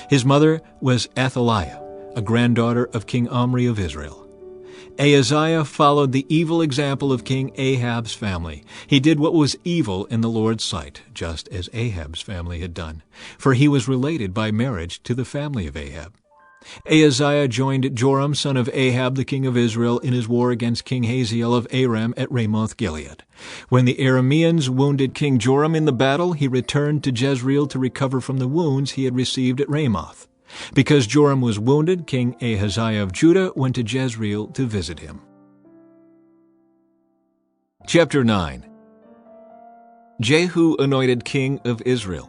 A: His mother was Athaliah, a granddaughter of King Omri of Israel. Ahaziah followed the evil example of King Ahab's family. He did what was evil in the Lord's sight, just as Ahab's family had done, for he was related by marriage to the family of Ahab. Ahaziah joined Joram, son of Ahab, the king of Israel, in his war against King Hazael of Aram at Ramoth-Gilead. When the Arameans wounded King Joram in the battle, he returned to Jezreel to recover from the wounds he had received at Ramoth. Because Joram was wounded, King Ahaziah of Judah went to Jezreel to visit him. Chapter 9. Jehu anointed king of Israel.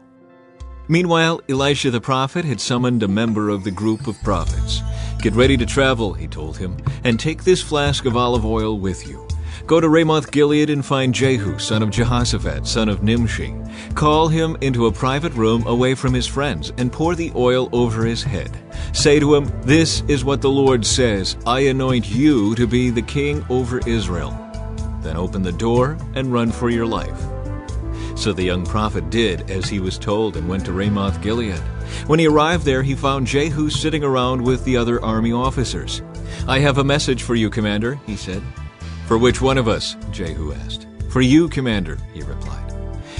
A: Meanwhile, Elisha the prophet had summoned a member of the group of prophets. "Get ready to travel," he told him, "and take this flask of olive oil with you. Go to Ramoth-Gilead and find Jehu, son of Jehoshaphat, son of Nimshi. Call him into a private room away from his friends and pour the oil over his head. Say to him, 'This is what the Lord says, I anoint you to be the king over Israel.' Then open the door and run for your life." So the young prophet did as he was told and went to Ramoth-Gilead. When he arrived there, he found Jehu sitting around with the other army officers. "I have a message for you, Commander," he said. "For which one of us?" Jehu asked. "For you, Commander," he replied.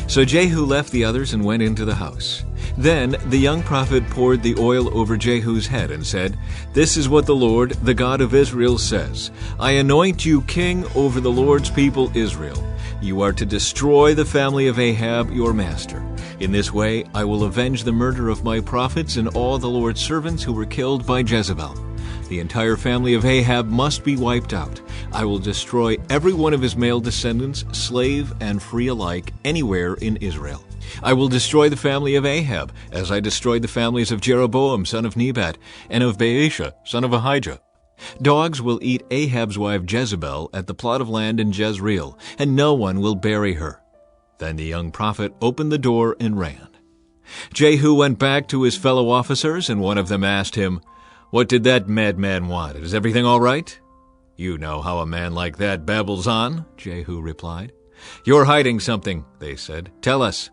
A: So Jehu left the others and went into the house. Then the young prophet poured the oil over Jehu's head and said, "This is what the Lord, the God of Israel, says. I anoint you king over the Lord's people Israel. You are to destroy the family of Ahab, your master. In this way I will avenge the murder of my prophets and all the Lord's servants who were killed by Jezebel. The entire family of Ahab must be wiped out. I will destroy every one of his male descendants, slave and free alike, anywhere in Israel. I will destroy the family of Ahab, as I destroyed the families of Jeroboam, son of Nebat, and of Baasha, son of Ahijah. Dogs will eat Ahab's wife Jezebel at the plot of land in Jezreel, and no one will bury her." Then the young prophet opened the door and ran. Jehu went back to his fellow officers, and one of them asked him, "What did that madman want? Is everything all right?" "You know how a man like that babbles on," Jehu replied. "You're hiding something," they said. "Tell us."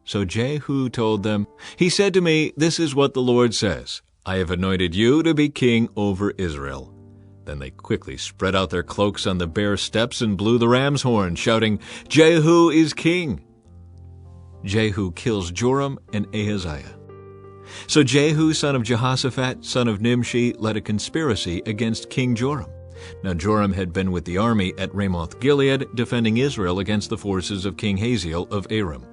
A: So Jehu told them, "He said to me, 'This is what the Lord says. I have anointed you to be king over Israel.'" Then they quickly spread out their cloaks on the bare steps and blew the ram's horn, shouting, "Jehu is king!" Jehu kills Joram and Ahaziah. So Jehu, son of Jehoshaphat, son of Nimshi, led a conspiracy against King Joram. Now Joram had been with the army at Ramoth-Gilead, defending Israel against the forces of King Hazael of Aram.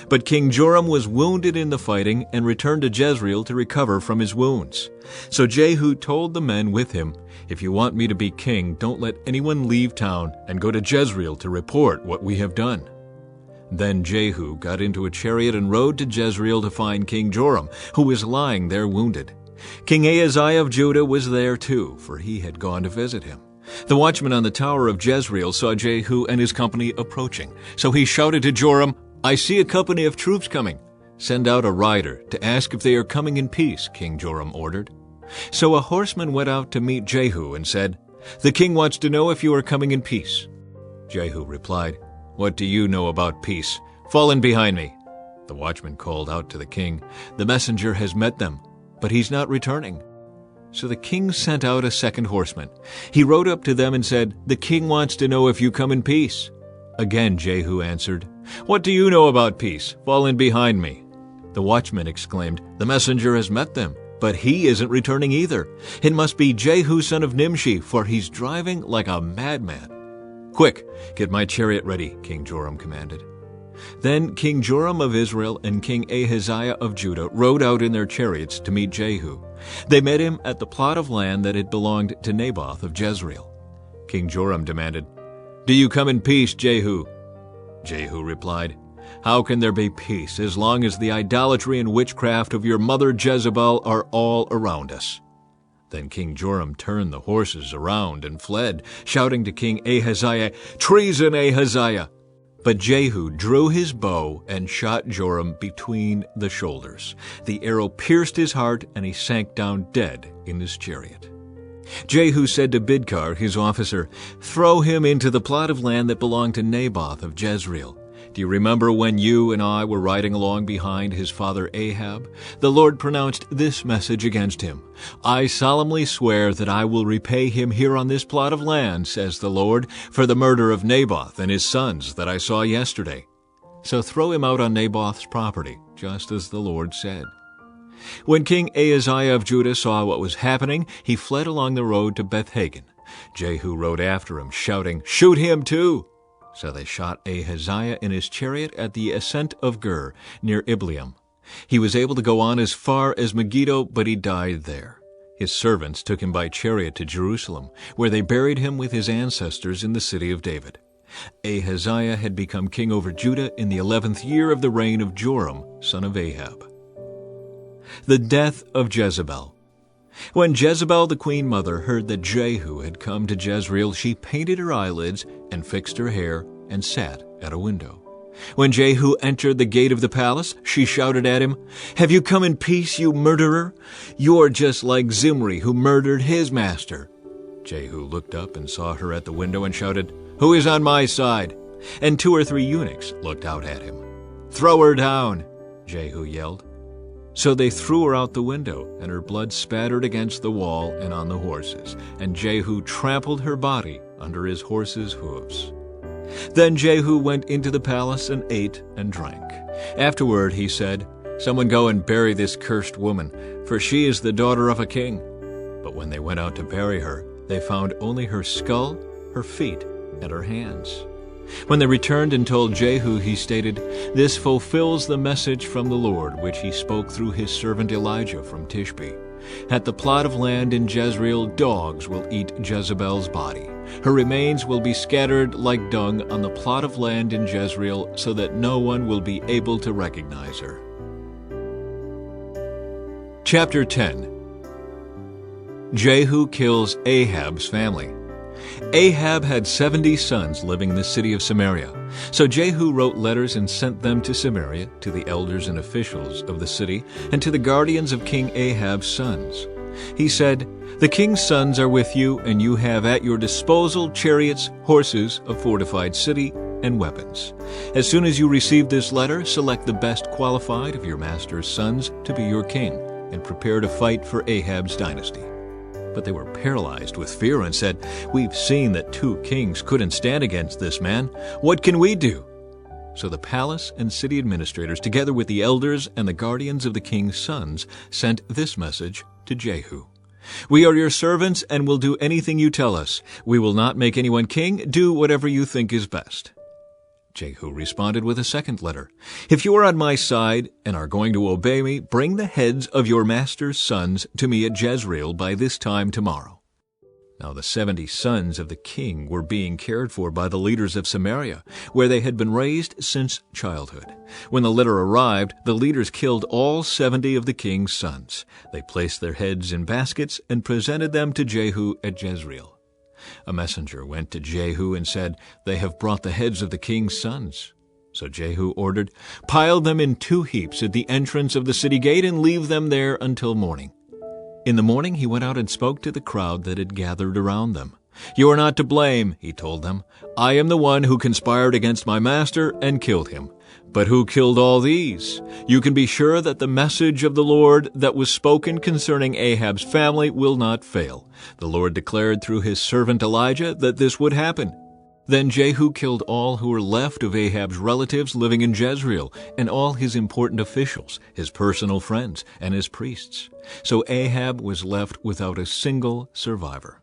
A: But King Joram was wounded in the fighting and returned to Jezreel to recover from his wounds. So Jehu told the men with him, "If you want me to be king, don't let anyone leave town and go to Jezreel to report what we have done." Then Jehu got into a chariot and rode to Jezreel to find King Joram, who was lying there wounded. King Ahaziah of Judah was there too, for he had gone to visit him. The watchman on the tower of Jezreel saw Jehu and his company approaching. So he shouted to Joram, "I see a company of troops coming. Send out a rider to ask if they are coming in peace," King Joram ordered. So a horseman went out to meet Jehu and said, "The king wants to know if you are coming in peace." Jehu replied, "What do you know about peace? Fall in behind me." The watchman called out to the king, "The messenger has met them, but he's not returning." So the king sent out a second horseman. He rode up to them and said, "The king wants to know if you come in peace." Again Jehu answered, "What do you know about peace? Fall in behind me." The watchman exclaimed, "The messenger has met them, but he isn't returning either. It must be Jehu son of Nimshi, for he's driving like a madman." "Quick, get my chariot ready," King Joram commanded. Then King Joram of Israel and King Ahaziah of Judah rode out in their chariots to meet Jehu. They met him at the plot of land that had belonged to Naboth of Jezreel. King Joram demanded, "Do you come in peace, Jehu?" Jehu replied, "How can there be peace as long as the idolatry and witchcraft of your mother Jezebel are all around us?" Then King Joram turned the horses around and fled, shouting to King Ahaziah, "Treason, Ahaziah!" But Jehu drew his bow and shot Joram between the shoulders. The arrow pierced his heart, and he sank down dead in his chariot. Jehu said to Bidkar, his officer, "Throw him into the plot of land that belonged to Naboth of Jezreel. Do you remember when you and I were riding along behind his father Ahab? The Lord pronounced this message against him. 'I solemnly swear that I will repay him here on this plot of land, says the Lord, for the murder of Naboth and his sons that I saw yesterday.' So throw him out on Naboth's property, just as the Lord said." When King Ahaziah of Judah saw what was happening, he fled along the road to Beth-Hagan. Jehu rode after him, shouting, "Shoot him too!" So they shot Ahaziah in his chariot at the ascent of Gur, near Ibleam. He was able to go on as far as Megiddo, but he died there. His servants took him by chariot to Jerusalem, where they buried him with his ancestors in the city of David. Ahaziah had become king over Judah in the 11th year of the reign of Joram, son of Ahab. The death of Jezebel. When Jezebel the queen mother heard that Jehu had come to Jezreel, she painted her eyelids and fixed her hair and sat at a window. When Jehu entered the gate of the palace, she shouted at him, "Have you come in peace, you murderer? You're just like Zimri, who murdered his master." Jehu looked up and saw her at the window and shouted, "Who is on my side?" And 2 or 3 eunuchs looked out at him. "Throw her down," Jehu yelled. So they threw her out the window, and her blood spattered against the wall and on the horses, and Jehu trampled her body under his horses' hooves. Then Jehu went into the palace and ate and drank. Afterward he said, "Someone go and bury this cursed woman, for she is the daughter of a king." But when they went out to bury her, they found only her skull, her feet, and her hands. When they returned and told Jehu, he stated, "This fulfills the message from the Lord, which he spoke through his servant Elijah from Tishbe. At the plot of land in Jezreel, dogs will eat Jezebel's body. Her remains will be scattered like dung on the plot of land in Jezreel, so that no one will be able to recognize her." Chapter 10. Jehu kills Ahab's family. Ahab had 70 sons living in the city of Samaria. So Jehu wrote letters and sent them to Samaria, to the elders and officials of the city, and to the guardians of King Ahab's sons. He said, "The king's sons are with you, and you have at your disposal chariots, horses, a fortified city, and weapons. As soon as you receive this letter, select the best qualified of your master's sons to be your king, and prepare to fight for Ahab's dynasty." But they were paralyzed with fear and said, "We've seen that 2 kings couldn't stand against this man. What can we do?" So the palace and city administrators, together with the elders and the guardians of the king's sons, sent this message to Jehu. "We are your servants and will do anything you tell us. We will not make anyone king. Do whatever you think is best." Jehu responded with a second letter. "If you are on my side and are going to obey me, bring the heads of your master's sons to me at Jezreel by this time tomorrow." Now the 70 sons of the king were being cared for by the leaders of Samaria, where they had been raised since childhood. When the letter arrived, the leaders killed all 70 of the king's sons. They placed their heads in baskets and presented them to Jehu at Jezreel. A messenger went to Jehu and said, "They have brought the heads of the king's sons." So Jehu ordered, "Pile them in 2 heaps at the entrance of the city gate and leave them there until morning." In the morning he went out and spoke to the crowd that had gathered around them. "You are not to blame," he told them. "I am the one who conspired against my master and killed him. But who killed all these? You can be sure that the message of the Lord that was spoken concerning Ahab's family will not fail. The Lord declared through his servant Elijah that this would happen." Then Jehu killed all who were left of Ahab's relatives living in Jezreel, and all his important officials, his personal friends, and his priests. So Ahab was left without a single survivor.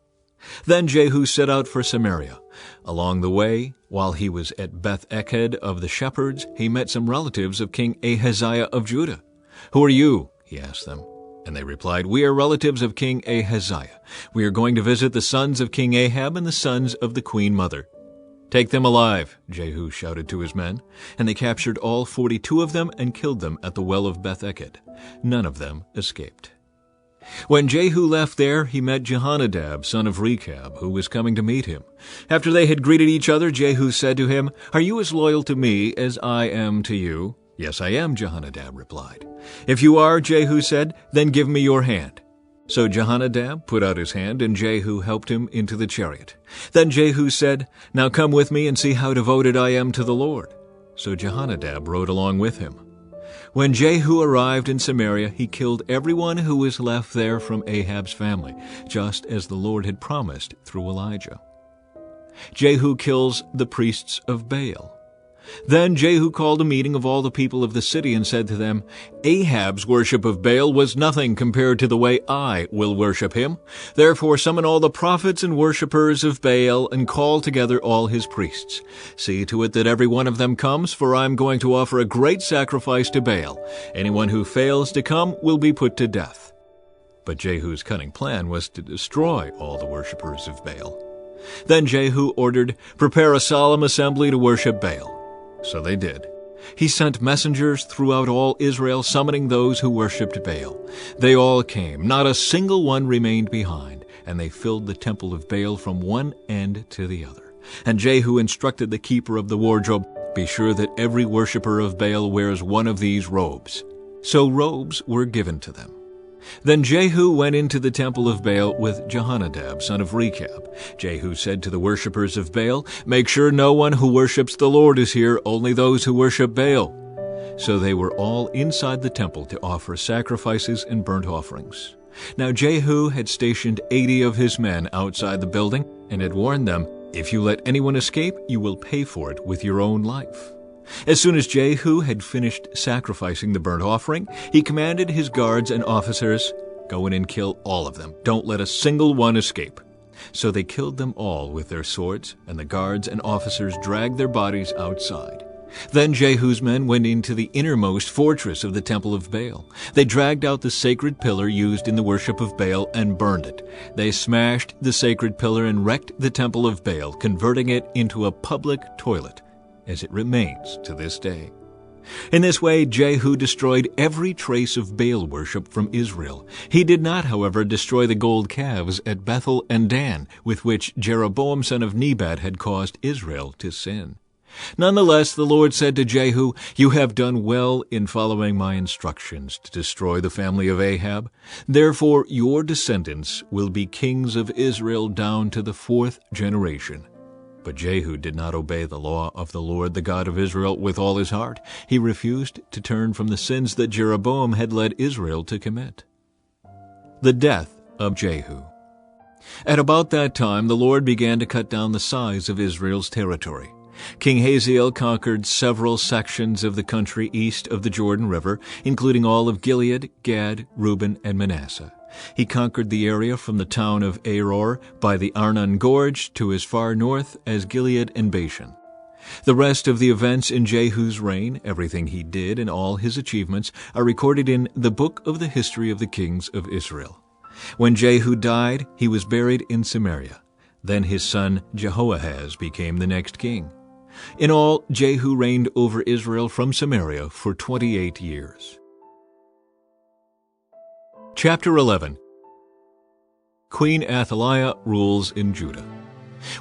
A: Then Jehu set out for Samaria. Along the way, while he was at Beth-Eked of the shepherds, he met some relatives of King Ahaziah of Judah. "Who are you?" he asked them. And they replied, "We are relatives of King Ahaziah. We are going to visit the sons of King Ahab and the sons of the queen mother." "Take them alive," Jehu shouted to his men. And they captured all 42 of them and killed them at the well of Beth-Eked. None of them escaped. When Jehu left there, he met Jehonadab, son of Rechab, who was coming to meet him. After they had greeted each other, Jehu said to him, "Are you as loyal to me as I am to you?" "Yes, I am," Jehonadab replied. "If you are," Jehu said, "then give me your hand." So Jehonadab put out his hand, and Jehu helped him into the chariot. Then Jehu said, "Now come with me and see how devoted I am to the Lord." So Jehonadab rode along with him. When Jehu arrived in Samaria, he killed everyone who was left there from Ahab's family, just as the Lord had promised through Elijah. Jehu kills the priests of Baal. Then Jehu called a meeting of all the people of the city and said to them, "Ahab's worship of Baal was nothing compared to the way I will worship him. Therefore summon all the prophets and worshippers of Baal and call together all his priests. See to it that every one of them comes, for I am going to offer a great sacrifice to Baal. Anyone who fails to come will be put to death." But Jehu's cunning plan was to destroy all the worshippers of Baal. Then Jehu ordered, "Prepare a solemn assembly to worship Baal." So they did. He sent messengers throughout all Israel, summoning those who worshipped Baal. They all came, not a single one remained behind, and they filled the temple of Baal from one end to the other. And Jehu instructed the keeper of the wardrobe, "Be sure that every worshipper of Baal wears one of these robes." So robes were given to them. Then Jehu went into the temple of Baal with Jehonadab, son of Rechab. Jehu said to the worshippers of Baal, "Make sure no one who worships the Lord is here, only those who worship Baal." So they were all inside the temple to offer sacrifices and burnt offerings. Now Jehu had stationed 80 of his men outside the building and had warned them, "If you let anyone escape, you will pay for it with your own life." As soon as Jehu had finished sacrificing the burnt offering, he commanded his guards and officers, "Go in and kill all of them. Don't let a single one escape." So they killed them all with their swords, and the guards and officers dragged their bodies outside. Then Jehu's men went into the innermost fortress of the temple of Baal. They dragged out the sacred pillar used in the worship of Baal and burned it. They smashed the sacred pillar and wrecked the temple of Baal, converting it into a public toilet, as it remains to this day. In this way, Jehu destroyed every trace of Baal worship from Israel. He did not, however, destroy the gold calves at Bethel and Dan, with which Jeroboam son of Nebat had caused Israel to sin. Nonetheless, the Lord said to Jehu, "You have done well in following my instructions to destroy the family of Ahab. Therefore your descendants will be kings of Israel down to the 4th generation." But Jehu did not obey the law of the Lord, the God of Israel, with all his heart. He refused to turn from the sins that Jeroboam had led Israel to commit. The death of Jehu. At about that time the Lord began to cut down the size of Israel's territory. King Hazael conquered several sections of the country east of the Jordan River, including all of Gilead, Gad, Reuben, and Manasseh. He conquered the area from the town of Aror by the Arnon Gorge to as far north as Gilead and Bashan. The rest of the events in Jehu's reign, everything he did and all his achievements, are recorded in the book of the history of the kings of Israel. When Jehu died, he was buried in Samaria. Then his son Jehoahaz became the next king. In all, Jehu reigned over Israel from Samaria for 28 years. Chapter 11. Queen Athaliah rules in Judah.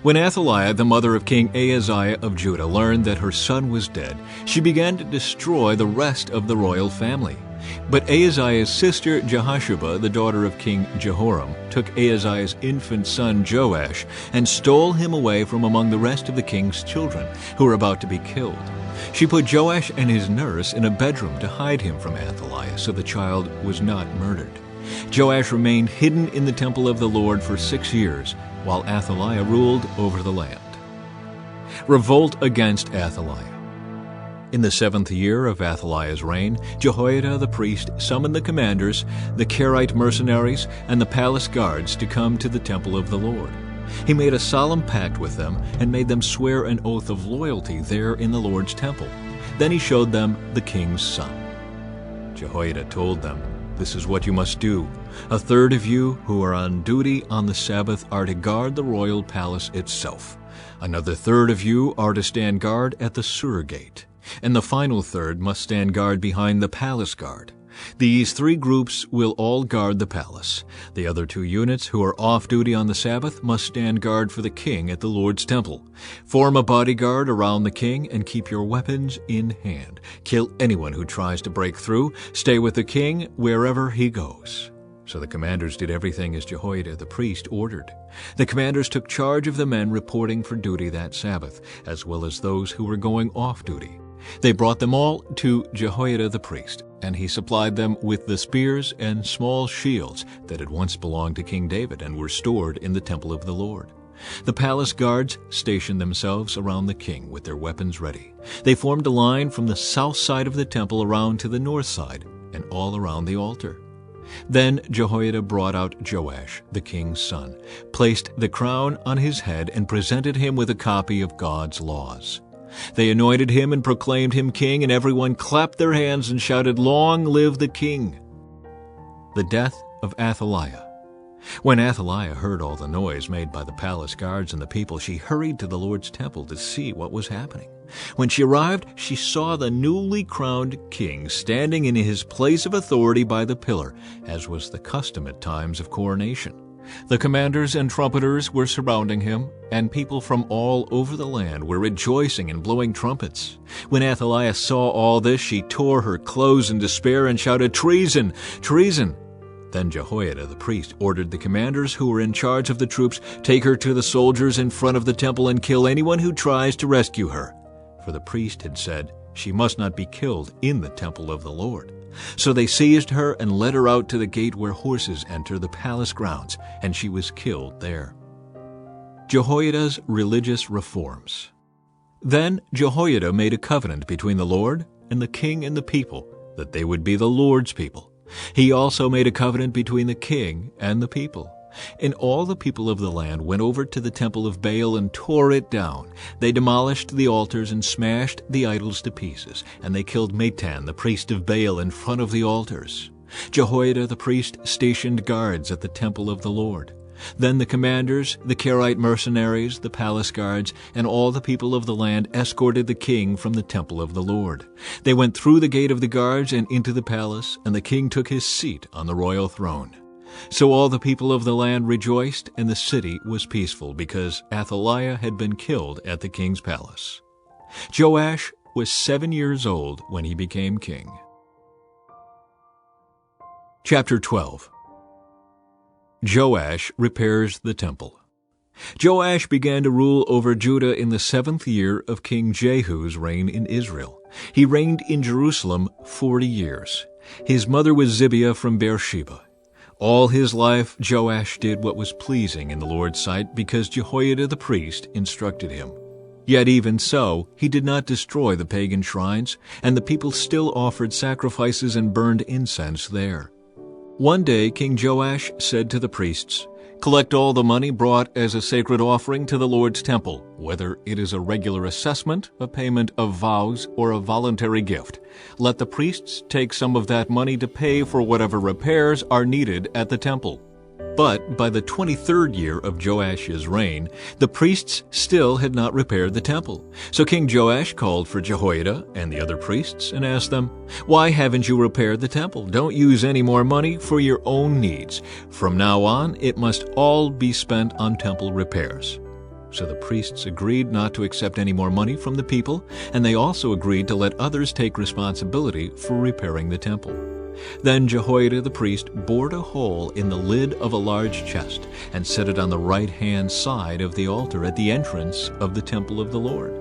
A: When Athaliah, the mother of King Ahaziah of Judah, learned that her son was dead, she began to destroy the rest of the royal family. But Ahaziah's sister Jehosheba, the daughter of King Jehoram, took Ahaziah's infant son Joash and stole him away from among the rest of the king's children, who were about to be killed. She put Joash and his nurse in a bedroom to hide him from Athaliah, so the child was not murdered. Joash remained hidden in the temple of the Lord for 6 years, while Athaliah ruled over the land. Revolt against Athaliah. In the 7th year of Athaliah's reign, Jehoiada the priest summoned the commanders, the Kerite mercenaries, and the palace guards to come to the temple of the Lord. He made a solemn pact with them and made them swear an oath of loyalty there in the Lord's temple. Then he showed them the king's son. Jehoiada told them, "This is what you must do. A third of you who are on duty on the Sabbath are to guard the royal palace itself. Another third of you are to stand guard at the Sur gate. And the final third must stand guard behind the palace guard. These 3 groups will all guard the palace. The other 2 units who are off duty on the Sabbath must stand guard for the king at the Lord's temple. Form a bodyguard around the king and keep your weapons in hand. Kill anyone who tries to break through. Stay with the king wherever he goes." So the commanders did everything as Jehoiada the priest ordered. The commanders took charge of the men reporting for duty that Sabbath, as well as those who were going off duty. They brought them all to Jehoiada the priest, and he supplied them with the spears and small shields that had once belonged to King David and were stored in the temple of the Lord. The palace guards stationed themselves around the king with their weapons ready. They formed a line from the south side of the temple around to the north side, and all around the altar. Then Jehoiada brought out Joash, the king's son, placed the crown on his head, and presented him with a copy of God's laws. They anointed him and proclaimed him king, and everyone clapped their hands and shouted, "Long live the king!" The death of Athaliah. When Athaliah heard all the noise made by the palace guards and the people, she hurried to the Lord's temple to see what was happening. When she arrived, she saw the newly crowned king standing in his place of authority by the pillar, as was the custom at times of coronation. The commanders and trumpeters were surrounding him, and people from all over the land were rejoicing and blowing trumpets. When Athaliah saw all this, she tore her clothes in despair and shouted, "Treason! Treason!" Then Jehoiada the priest ordered the commanders who were in charge of the troops, "Take her to the soldiers in front of the temple and kill anyone who tries to rescue her." For the priest had said, "She must not be killed in the temple of the Lord." So they seized her and led her out to the gate where horses enter the palace grounds, and she was killed there. Jehoiada's religious reforms. Then Jehoiada made a covenant between the Lord and the king and the people, that they would be the Lord's people. He also made a covenant between the king and the people. And all the people of the land went over to the temple of Baal and tore it down. They demolished the altars and smashed the idols to pieces, and they killed Matan, the priest of Baal, in front of the altars. Jehoiada the priest stationed guards at the temple of the Lord. Then the commanders, the Kerite mercenaries, the palace guards, and all the people of the land escorted the king from the temple of the Lord. They went through the gate of the guards and into the palace, and the king took his seat on the royal throne. So all the people of the land rejoiced, and the city was peaceful, because Athaliah had been killed at the king's palace. Joash was 7 years old when he became king. Chapter 12. Joash repairs the temple. Joash began to rule over Judah in the 7th year of King Jehu's reign in Israel. He reigned in Jerusalem 40 years. His mother was Zibiah from Beersheba. All his life Joash did what was pleasing in the Lord's sight because Jehoiada the priest instructed him. Yet even so, he did not destroy the pagan shrines, and the people still offered sacrifices and burned incense there. One day King Joash said to the priests, "Collect all the money brought as a sacred offering to the Lord's temple, whether it is a regular assessment, a payment of vows, or a voluntary gift. Let the priests take some of that money to pay for whatever repairs are needed at the temple." But by the 23rd year of Joash's reign, the priests still had not repaired the temple. So King Joash called for Jehoiada and the other priests and asked them, "Why haven't you repaired the temple? Don't use any more money for your own needs. From now on, it must all be spent on temple repairs." So the priests agreed not to accept any more money from the people, and they also agreed to let others take responsibility for repairing the temple. Then Jehoiada the priest bored a hole in the lid of a large chest and set it on the right-hand side of the altar at the entrance of the temple of the Lord.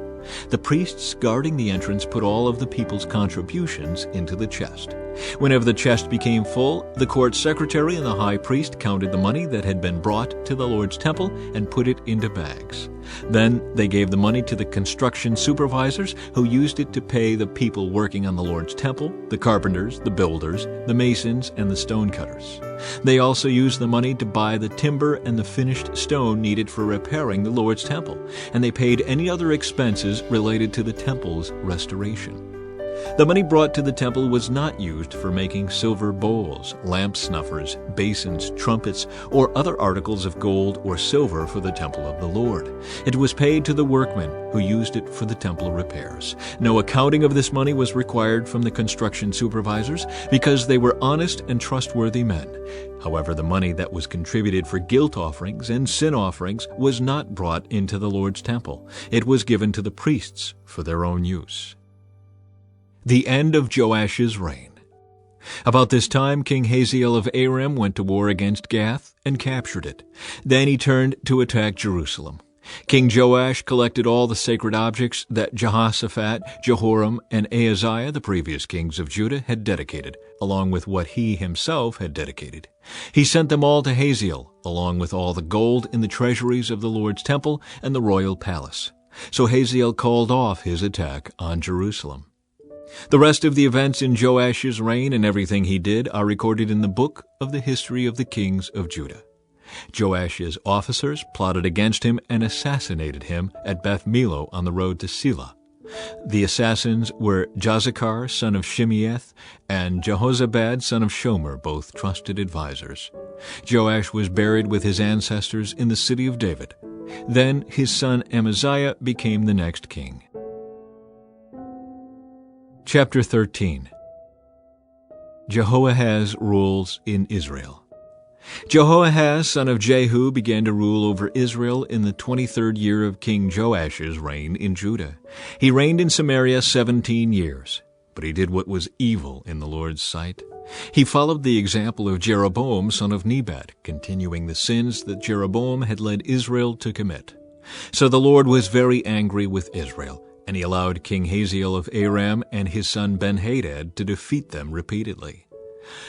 A: The priests guarding the entrance put all of the people's contributions into the chest. Whenever the chest became full, the court secretary and the high priest counted the money that had been brought to the Lord's temple and put it into bags. Then they gave the money to the construction supervisors, who used it to pay the people working on the Lord's temple, the carpenters, the builders, the masons, and the stonecutters. They also used the money to buy the timber and the finished stone needed for repairing the Lord's temple, and they paid any other expenses related to the temple's restoration. The money brought to the temple was not used for making silver bowls, lamp snuffers, basins, trumpets, or other articles of gold or silver for the temple of the Lord. It was paid to the workmen who used it for the temple repairs. No accounting of this money was required from the construction supervisors because they were honest and trustworthy men. However, the money that was contributed for guilt offerings and sin offerings was not brought into the Lord's temple. It was given to the priests for their own use. The end of Joash's reign. About this time, King Hazael of Aram went to war against Gath and captured it. Then he turned to attack Jerusalem. King Joash collected all the sacred objects that Jehoshaphat, Jehoram, and Ahaziah, the previous kings of Judah, had dedicated, along with what he himself had dedicated. He sent them all to Hazael, along with all the gold in the treasuries of the Lord's temple and the royal palace. So Hazael called off his attack on Jerusalem. The rest of the events in Joash's reign and everything he did are recorded in the book of the history of the kings of Judah. Joash's officers plotted against him and assassinated him at Beth Millo on the road to Selah. The assassins were Jozachar, son of Shimeath, and Jehozabad, son of Shomer, both trusted advisors. Joash was buried with his ancestors in the city of David. Then his son Amaziah became the next king. Chapter 13. Jehoahaz rules in Israel. Jehoahaz, son of Jehu, began to rule over Israel in the 23rd year of King Joash's reign in Judah. He reigned in Samaria 17 years, but he did what was evil in the Lord's sight. He followed the example of Jeroboam, son of Nebat, continuing the sins that Jeroboam had led Israel to commit. So the Lord was very angry with Israel, and he allowed King Hazael of Aram and his son Ben-Hadad to defeat them repeatedly.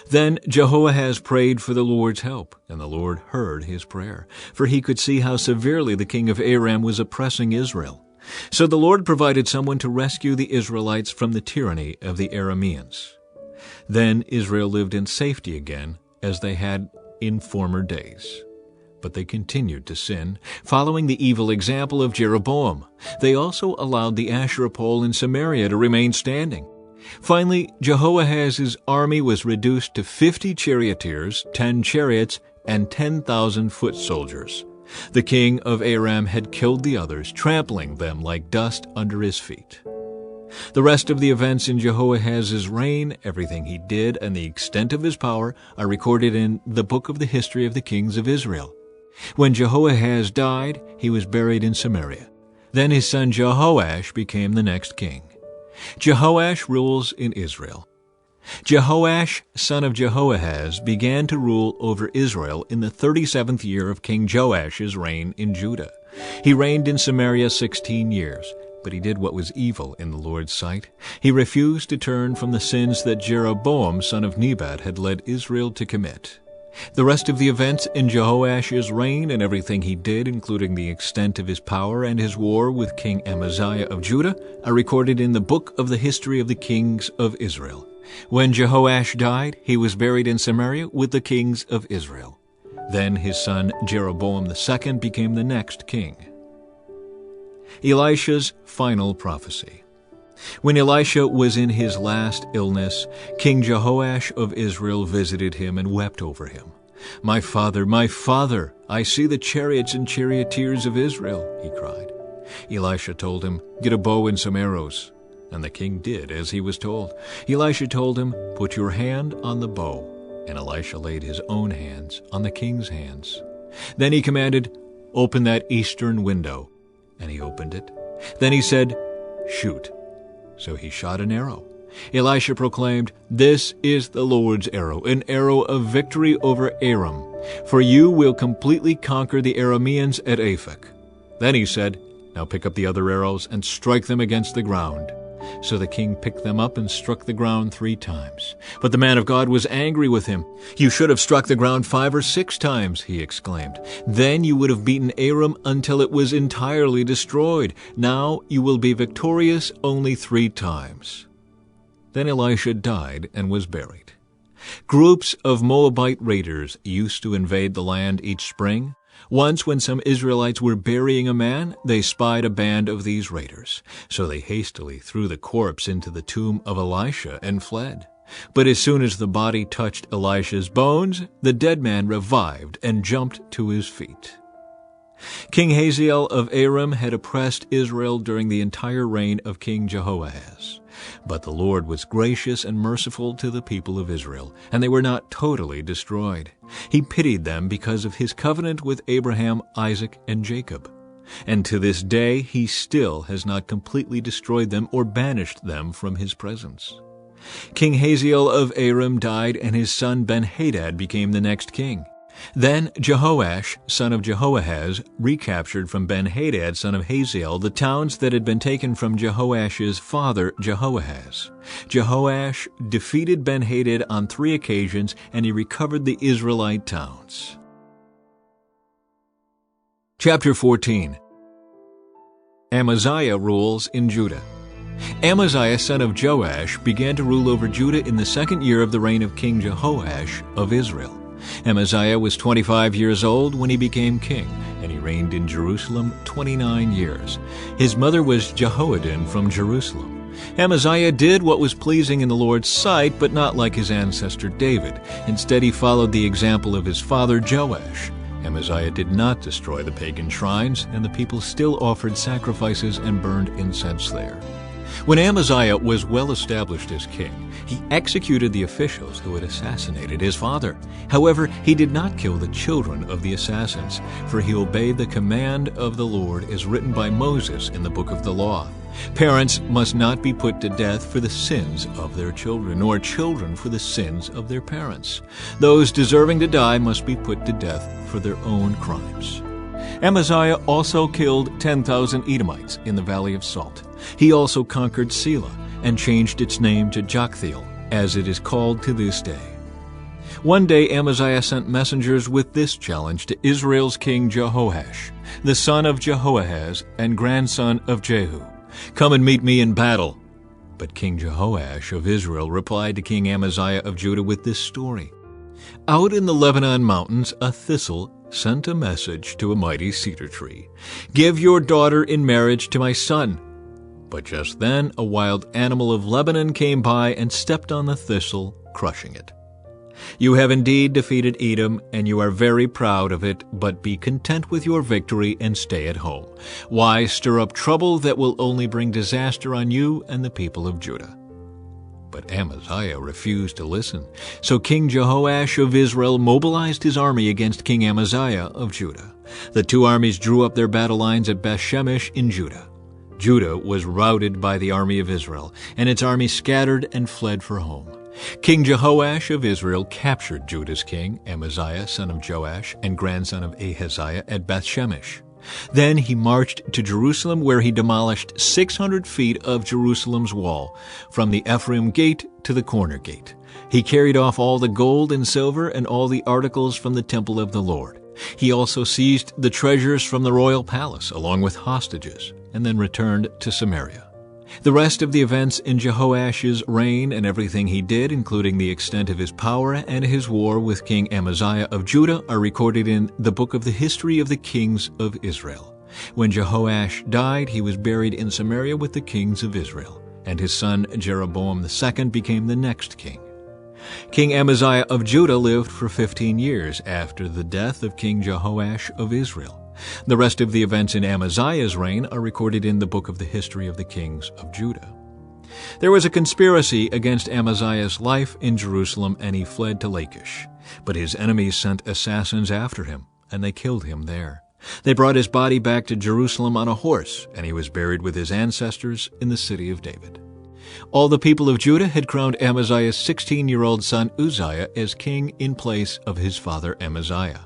A: Then Jehoahaz prayed for the Lord's help, and the Lord heard his prayer, for he could see how severely the king of Aram was oppressing Israel. So the Lord provided someone to rescue the Israelites from the tyranny of the Arameans. Then Israel lived in safety again, as they had in former days. But they continued to sin, following the evil example of Jeroboam. They also allowed the Asherah pole in Samaria to remain standing. Finally, Jehoahaz's army was reduced to 50 charioteers, 10 chariots, and 10,000 foot soldiers. The king of Aram had killed the others, trampling them like dust under his feet. The rest of the events in Jehoahaz's reign, everything he did, and the extent of his power are recorded in the book of the history of the kings of Israel. When Jehoahaz died, he was buried in Samaria. Then his son Jehoash became the next king. Jehoash rules in Israel. Jehoash, son of Jehoahaz, began to rule over Israel in the 37th year of King Joash's reign in Judah. He reigned in Samaria 16 years, but he did what was evil in the Lord's sight. He refused to turn from the sins that Jeroboam, son of Nebat, had led Israel to commit. The rest of the events in Jehoash's reign and everything he did, including the extent of his power and his war with King Amaziah of Judah, are recorded in the book of the history of the kings of Israel. When Jehoash died, he was buried in Samaria with the kings of Israel. Then his son Jeroboam II became the next king. Elisha's final prophecy. When Elisha was in his last illness, King Jehoash of Israel visited him and wept over him. My father, I see the chariots and charioteers of Israel," he cried. Elisha told him, "Get a bow and some arrows." And the king did as he was told. Elisha told him, "Put your hand on the bow." And Elisha laid his own hands on the king's hands. Then he commanded, "Open that eastern window." And he opened it. Then he said, "Shoot." So he shot an arrow. Elisha proclaimed, "This is the Lord's arrow, an arrow of victory over Aram. For you will completely conquer the Arameans at Aphek." Then he said, "Now pick up the other arrows and strike them against the ground." So the king picked them up and struck the ground 3 times. But the man of God was angry with him. "You should have struck the ground 5 or 6 times, he exclaimed. "Then you would have beaten Aram until it was entirely destroyed. Now you will be victorious only 3 times. Then Elisha died and was buried. Groups of Moabite raiders used to invade the land each spring. Once, when some Israelites were burying a man, they spied a band of these raiders. So they hastily threw the corpse into the tomb of Elisha and fled. But as soon as the body touched Elisha's bones, the dead man revived and jumped to his feet. King Hazael of Aram had oppressed Israel during the entire reign of King Jehoahaz. But the Lord was gracious and merciful to the people of Israel, and they were not totally destroyed. He pitied them because of his covenant with Abraham, Isaac, and Jacob. And to this day he still has not completely destroyed them or banished them from his presence. King Hazael of Aram died, and his son Ben-Hadad became the next king. Then Jehoash, son of Jehoahaz, recaptured from Ben-Hadad, son of Hazael, the towns that had been taken from Jehoash's father, Jehoahaz. Jehoash defeated Ben-Hadad on 3 occasions, and he recovered the Israelite towns. Chapter 14. Amaziah rules in Judah. Amaziah, son of Joash, began to rule over Judah in the 2nd year of the reign of King Jehoash of Israel. Amaziah was 25 years old when he became king, and he reigned in Jerusalem 29 years. His mother was Jehoaddin from Jerusalem. Amaziah did what was pleasing in the Lord's sight, but not like his ancestor David. Instead, he followed the example of his father Joash. Amaziah did not destroy the pagan shrines, and the people still offered sacrifices and burned incense there. When Amaziah was well established as king, he executed the officials who had assassinated his father. However, he did not kill the children of the assassins, for he obeyed the command of the Lord as written by Moses in the book of the law. Parents must not be put to death for the sins of their children, nor children for the sins of their parents. Those deserving to die must be put to death for their own crimes. Amaziah also killed 10,000 Edomites in the Valley of Salt. He also conquered Selah and changed its name to Joktheel, as it is called to this day. One day Amaziah sent messengers with this challenge to Israel's king Jehoash, the son of Jehoahaz and grandson of Jehu. "Come and meet me in battle." But King Jehoash of Israel replied to King Amaziah of Judah with this story. Out in the Lebanon mountains, a thistle sent a message to a mighty cedar tree. "Give your daughter in marriage to my son." But just then a wild animal of Lebanon came by and stepped on the thistle, crushing it. "You have indeed defeated Edom, and you are very proud of it, but be content with your victory and stay at home. Why stir up trouble that will only bring disaster on you and the people of Judah?" But Amaziah refused to listen. So King Jehoash of Israel mobilized his army against King Amaziah of Judah. The 2 armies drew up their battle lines at Beth-Shemesh in Judah. Judah was routed by the army of Israel, and its army scattered and fled for home. King Jehoash of Israel captured Judah's king, Amaziah, son of Joash, and grandson of Ahaziah, at Beth-Shemesh. Then he marched to Jerusalem, where he demolished 600 feet of Jerusalem's wall, from the Ephraim gate to the corner gate. He carried off all the gold and silver and all the articles from the temple of the Lord. He also seized the treasures from the royal palace, along with hostages, and then returned to Samaria. The rest of the events in Jehoash's reign and everything he did, including the extent of his power and his war with King Amaziah of Judah, are recorded in the book of the history of the kings of Israel. When Jehoash died, he was buried in Samaria with the kings of Israel, and his son Jeroboam II became the next king. King Amaziah of Judah lived for 15 years after the death of King Jehoash of Israel. The rest of the events in Amaziah's reign are recorded in the book of the history of the kings of Judah. There was a conspiracy against Amaziah's life in Jerusalem, and he fled to Lachish. But his enemies sent assassins after him, and they killed him there. They brought his body back to Jerusalem on a horse, and he was buried with his ancestors in the city of David. All the people of Judah had crowned Amaziah's 16-year-old son Uzziah as king in place of his father Amaziah.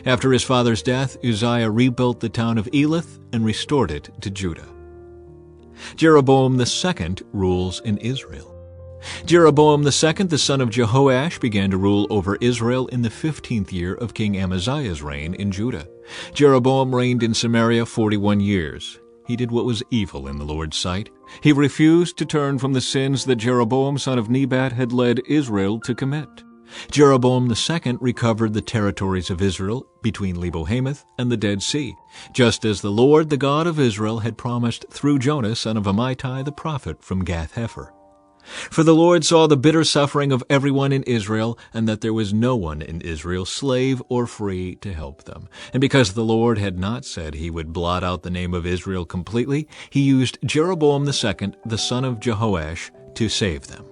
A: After his father's death, Uzziah rebuilt the town of Elath and restored it to Judah. Jeroboam II rules in Israel. Jeroboam II, the son of Jehoash, began to rule over Israel in the 15th year of King Amaziah's reign in Judah. Jeroboam reigned in Samaria 41 years. He did what was evil in the Lord's sight. He refused to turn from the sins that Jeroboam, son of Nebat, had led Israel to commit. Jeroboam II recovered the territories of Israel between Lebo-Hamath and the Dead Sea, just as the Lord, the God of Israel, had promised through Jonah, son of Amittai, the prophet from Gath-Hepher. For the Lord saw the bitter suffering of everyone in Israel, and that there was no one in Israel, slave or free, to help them. And because the Lord had not said he would blot out the name of Israel completely, he used Jeroboam II, the son of Jehoash, to save them.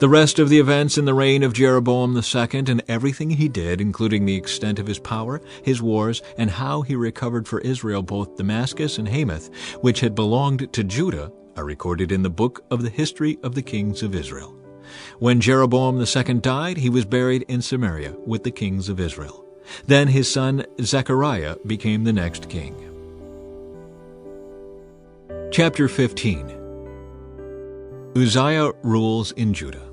A: The rest of the events in the reign of Jeroboam II and everything he did, including the extent of his power, his wars, and how he recovered for Israel both Damascus and Hamath, which had belonged to Judah, are recorded in the book of the history of the kings of Israel. When Jeroboam II died, he was buried in Samaria with the kings of Israel. Then his son Zechariah became the next king. Chapter 15. Uzziah rules in Judah.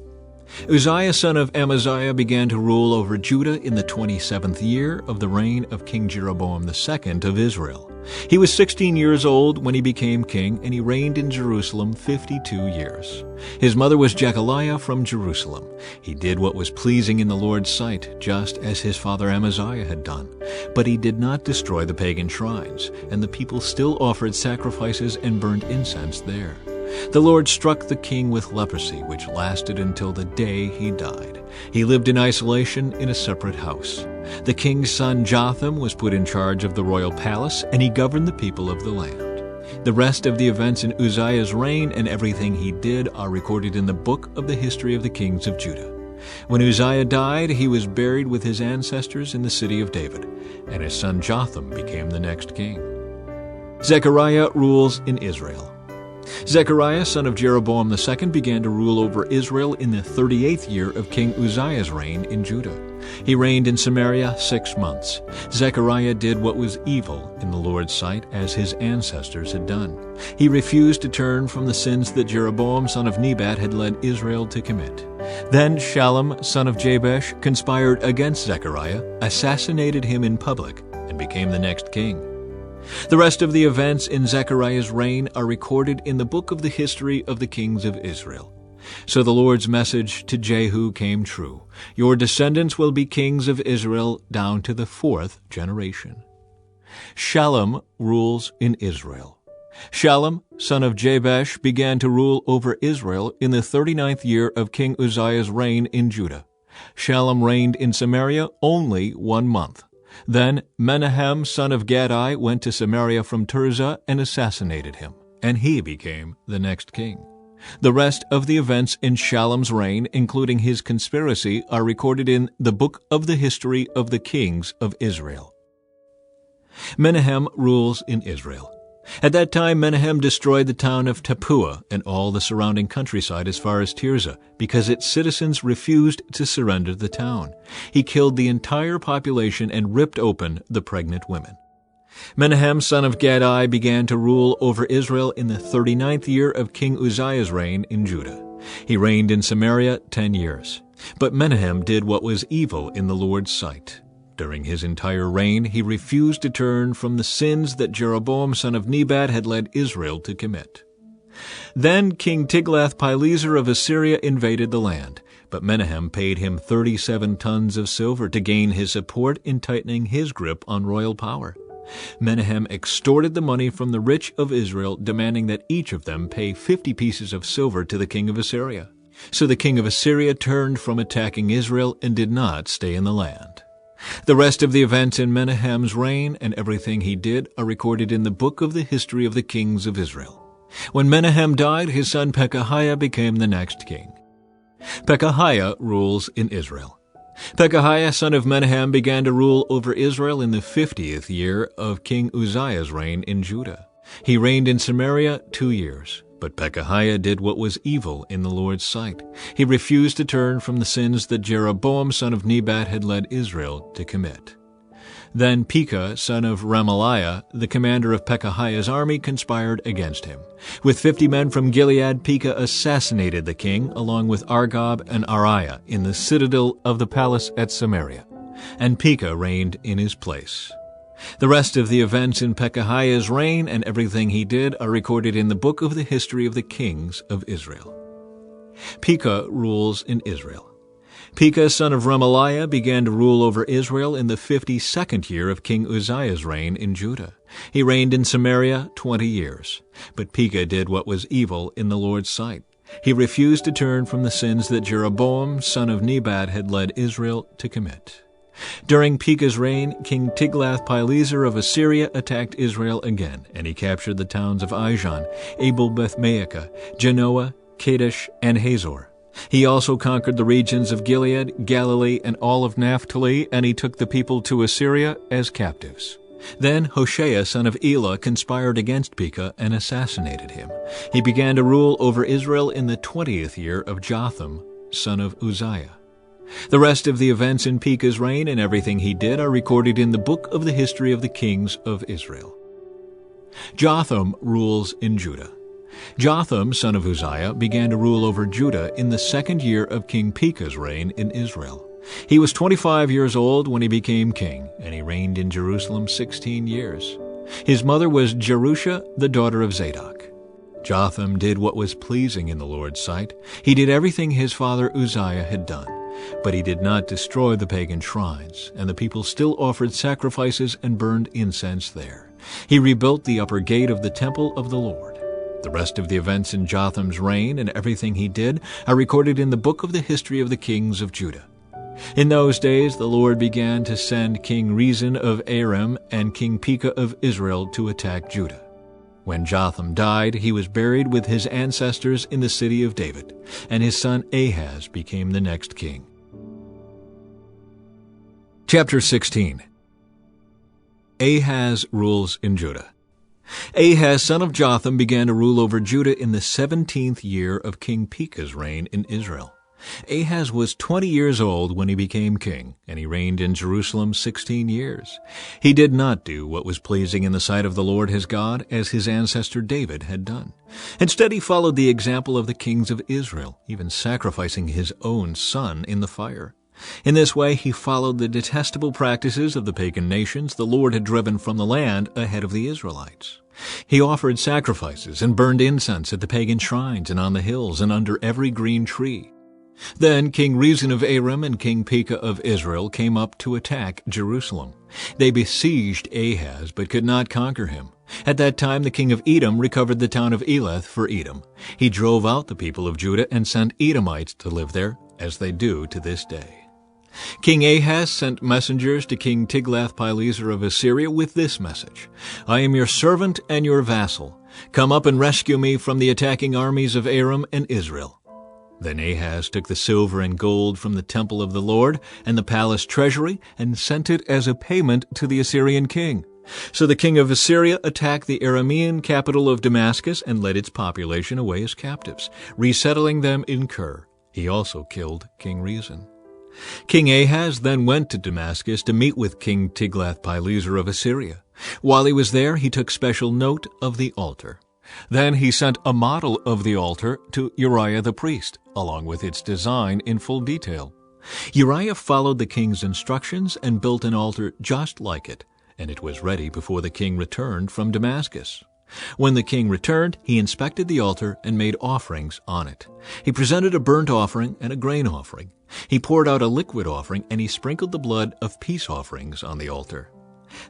A: Uzziah, son of Amaziah, began to rule over Judah in the 27th year of the reign of King Jeroboam II of Israel. He was 16 years old when he became king, and he reigned in Jerusalem 52 years. His mother was Jechaliah from Jerusalem. He did what was pleasing in the Lord's sight, just as his father Amaziah had done. But he did not destroy the pagan shrines, and the people still offered sacrifices and burned incense there. The Lord struck the king with leprosy, which lasted until the day he died. He lived in isolation in a separate house. The king's son Jotham was put in charge of the royal palace, and he governed the people of the land. The rest of the events in Uzziah's reign and everything he did are recorded in the book of the history of the kings of Judah. When Uzziah died, he was buried with his ancestors in the city of David, and his son Jotham became the next king. Zechariah rules in Israel. Zechariah, son of Jeroboam II, began to rule over Israel in the 38th year of King Uzziah's reign in Judah. He reigned in Samaria 6 months. Zechariah did what was evil in the Lord's sight, as his ancestors had done. He refused to turn from the sins that Jeroboam, son of Nebat, had led Israel to commit. Then Shallum, son of Jabesh, conspired against Zechariah, assassinated him in public, and became the next king. The rest of the events in Zechariah's reign are recorded in the book of the history of the kings of Israel. So the Lord's message to Jehu came true. Your descendants will be kings of Israel down to the 4th generation. Shallum rules in Israel. Shallum, son of Jabesh, began to rule over Israel in the 39th year of King Uzziah's reign in Judah. Shallum reigned in Samaria only 1 month. Then Menahem, son of Gadi, went to Samaria from Tirzah and assassinated him, and he became the next king. The rest of the events in Shallum's reign, including his conspiracy, are recorded in the book of the history of the kings of Israel. Menahem rules in Israel. At that time Menahem destroyed the town of Tappuah and all the surrounding countryside as far as Tirzah, because its citizens refused to surrender the town. He killed the entire population and ripped open the pregnant women. Menahem, son of Gadi, began to rule over Israel in the 39th year of King Uzziah's reign in Judah. He reigned in Samaria 10 years. But Menahem did what was evil in the Lord's sight. During his entire reign, he refused to turn from the sins that Jeroboam son of Nebat had led Israel to commit. Then King Tiglath-Pileser of Assyria invaded the land, but Menahem paid him 37 tons of silver to gain his support in tightening his grip on royal power. Menahem extorted the money from the rich of Israel, demanding that each of them pay 50 pieces of silver to the king of Assyria. So the king of Assyria turned from attacking Israel and did not stay in the land. The rest of the events in Menahem's reign and everything he did are recorded in the book of the history of the kings of Israel. When Menahem died, his son Pekahiah became the next king. Pekahiah rules in Israel. Pekahiah, son of Menahem, began to rule over Israel in the 50th year of King Uzziah's reign in Judah. He reigned in Samaria 2 years. But Pekahiah did what was evil in the Lord's sight. He refused to turn from the sins that Jeroboam son of Nebat had led Israel to commit. Then Pekah, son of Remaliah, the commander of Pekahiah's army, conspired against him. With 50 men from Gilead, Pekah assassinated the king, along with Argob and Ariah, in the citadel of the palace at Samaria. And Pekah reigned in his place. The rest of the events in Pekahiah's reign and everything he did are recorded in the book of the history of the kings of Israel. Pekah rules in Israel. Pekah, son of Remaliah, began to rule over Israel in the 52nd year of King Uzziah's reign in Judah. He reigned in Samaria 20 years. But Pekah did what was evil in the Lord's sight. He refused to turn from the sins that Jeroboam, son of Nebat, had led Israel to commit. During Pekah's reign, King Tiglath-Pileser of Assyria attacked Israel again, and he captured the towns of Ijon, Abel-Beth-Maachah, Genoa, Kadesh, and Hazor. He also conquered the regions of Gilead, Galilee, and all of Naphtali, and he took the people to Assyria as captives. Then Hoshea, son of Elah, conspired against Pekah and assassinated him. He began to rule over Israel in the 20th year of Jotham, son of Uzziah. The rest of the events in Pekah's reign and everything he did are recorded in the book of the history of the kings of Israel. Jotham rules in Judah. Jotham, son of Uzziah, began to rule over Judah in the 2nd year of King Pekah's reign in Israel. He was 25 years old when he became king, and he reigned in Jerusalem 16 years. His mother was Jerusha, the daughter of Zadok. Jotham did what was pleasing in the Lord's sight. He did everything his father Uzziah had done. But he did not destroy the pagan shrines, and the people still offered sacrifices and burned incense there. He rebuilt the upper gate of the temple of the Lord. The rest of the events in Jotham's reign and everything he did are recorded in the book of the history of the kings of Judah. In those days the Lord began to send King Rezin of Aram and King Pekah of Israel to attack Judah. When Jotham died, he was buried with his ancestors in the city of David, and his son Ahaz became the next king. Chapter 16. Ahaz rules in Judah. Ahaz, son of Jotham, began to rule over Judah in the 17th year of King Pekah's reign in Israel. Ahaz was 20 years old when he became king, and he reigned in Jerusalem 16 years. He did not do what was pleasing in the sight of the Lord his God, as his ancestor David had done. Instead, he followed the example of the kings of Israel, even sacrificing his own son in the fire. In this way, he followed the detestable practices of the pagan nations the Lord had driven from the land ahead of the Israelites. He offered sacrifices and burned incense at the pagan shrines and on the hills and under every green tree. Then King Rezin of Aram and King Pekah of Israel came up to attack Jerusalem. They besieged Ahaz, but could not conquer him. At that time the king of Edom recovered the town of Elath for Edom. He drove out the people of Judah and sent Edomites to live there, as they do to this day. King Ahaz sent messengers to King Tiglath-Pileser of Assyria with this message: "I am your servant and your vassal. Come up and rescue me from the attacking armies of Aram and Israel." Then Ahaz took the silver and gold from the temple of the Lord and the palace treasury and sent it as a payment to the Assyrian king. So the king of Assyria attacked the Aramean capital of Damascus and led its population away as captives, resettling them in Kir. He also killed King Rezin. King Ahaz then went to Damascus to meet with King Tiglath-Pileser of Assyria. While he was there, he took special note of the altar. Then he sent a model of the altar to Uriah the priest, along with its design in full detail. Uriah followed the king's instructions and built an altar just like it, and it was ready before the king returned from Damascus. When the king returned, he inspected the altar and made offerings on it. He presented a burnt offering and a grain offering. He poured out a liquid offering, and he sprinkled the blood of peace offerings on the altar.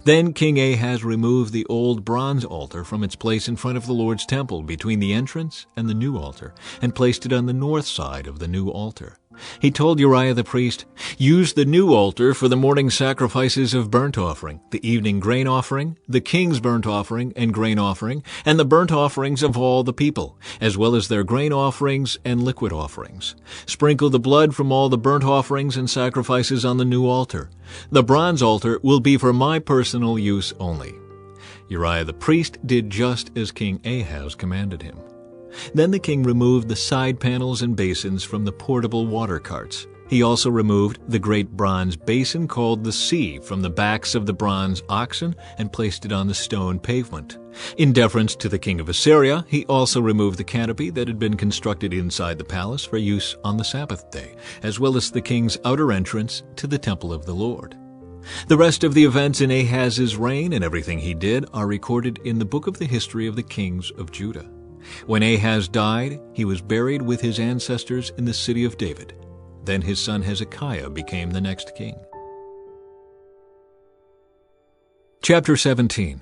A: Then King Ahaz removed the old bronze altar from its place in front of the Lord's temple between the entrance and the new altar, and placed it on the north side of the new altar. He told Uriah the priest, "Use the new altar for the morning sacrifices of burnt offering, the evening grain offering, the king's burnt offering and grain offering, and the burnt offerings of all the people, as well as their grain offerings and liquid offerings. Sprinkle the blood from all the burnt offerings and sacrifices on the new altar. The bronze altar will be for my personal use only." Uriah the priest did just as King Ahaz commanded him. Then the king removed the side panels and basins from the portable water carts. He also removed the great bronze basin called the sea from the backs of the bronze oxen and placed it on the stone pavement. In deference to the king of Assyria, he also removed the canopy that had been constructed inside the palace for use on the Sabbath day, as well as the king's outer entrance to the temple of the Lord. The rest of the events in Ahaz's reign and everything he did are recorded in the book of the history of the kings of Judah. When Ahaz died, he was buried with his ancestors in the city of David. Then his son Hezekiah became the next king. Chapter 17.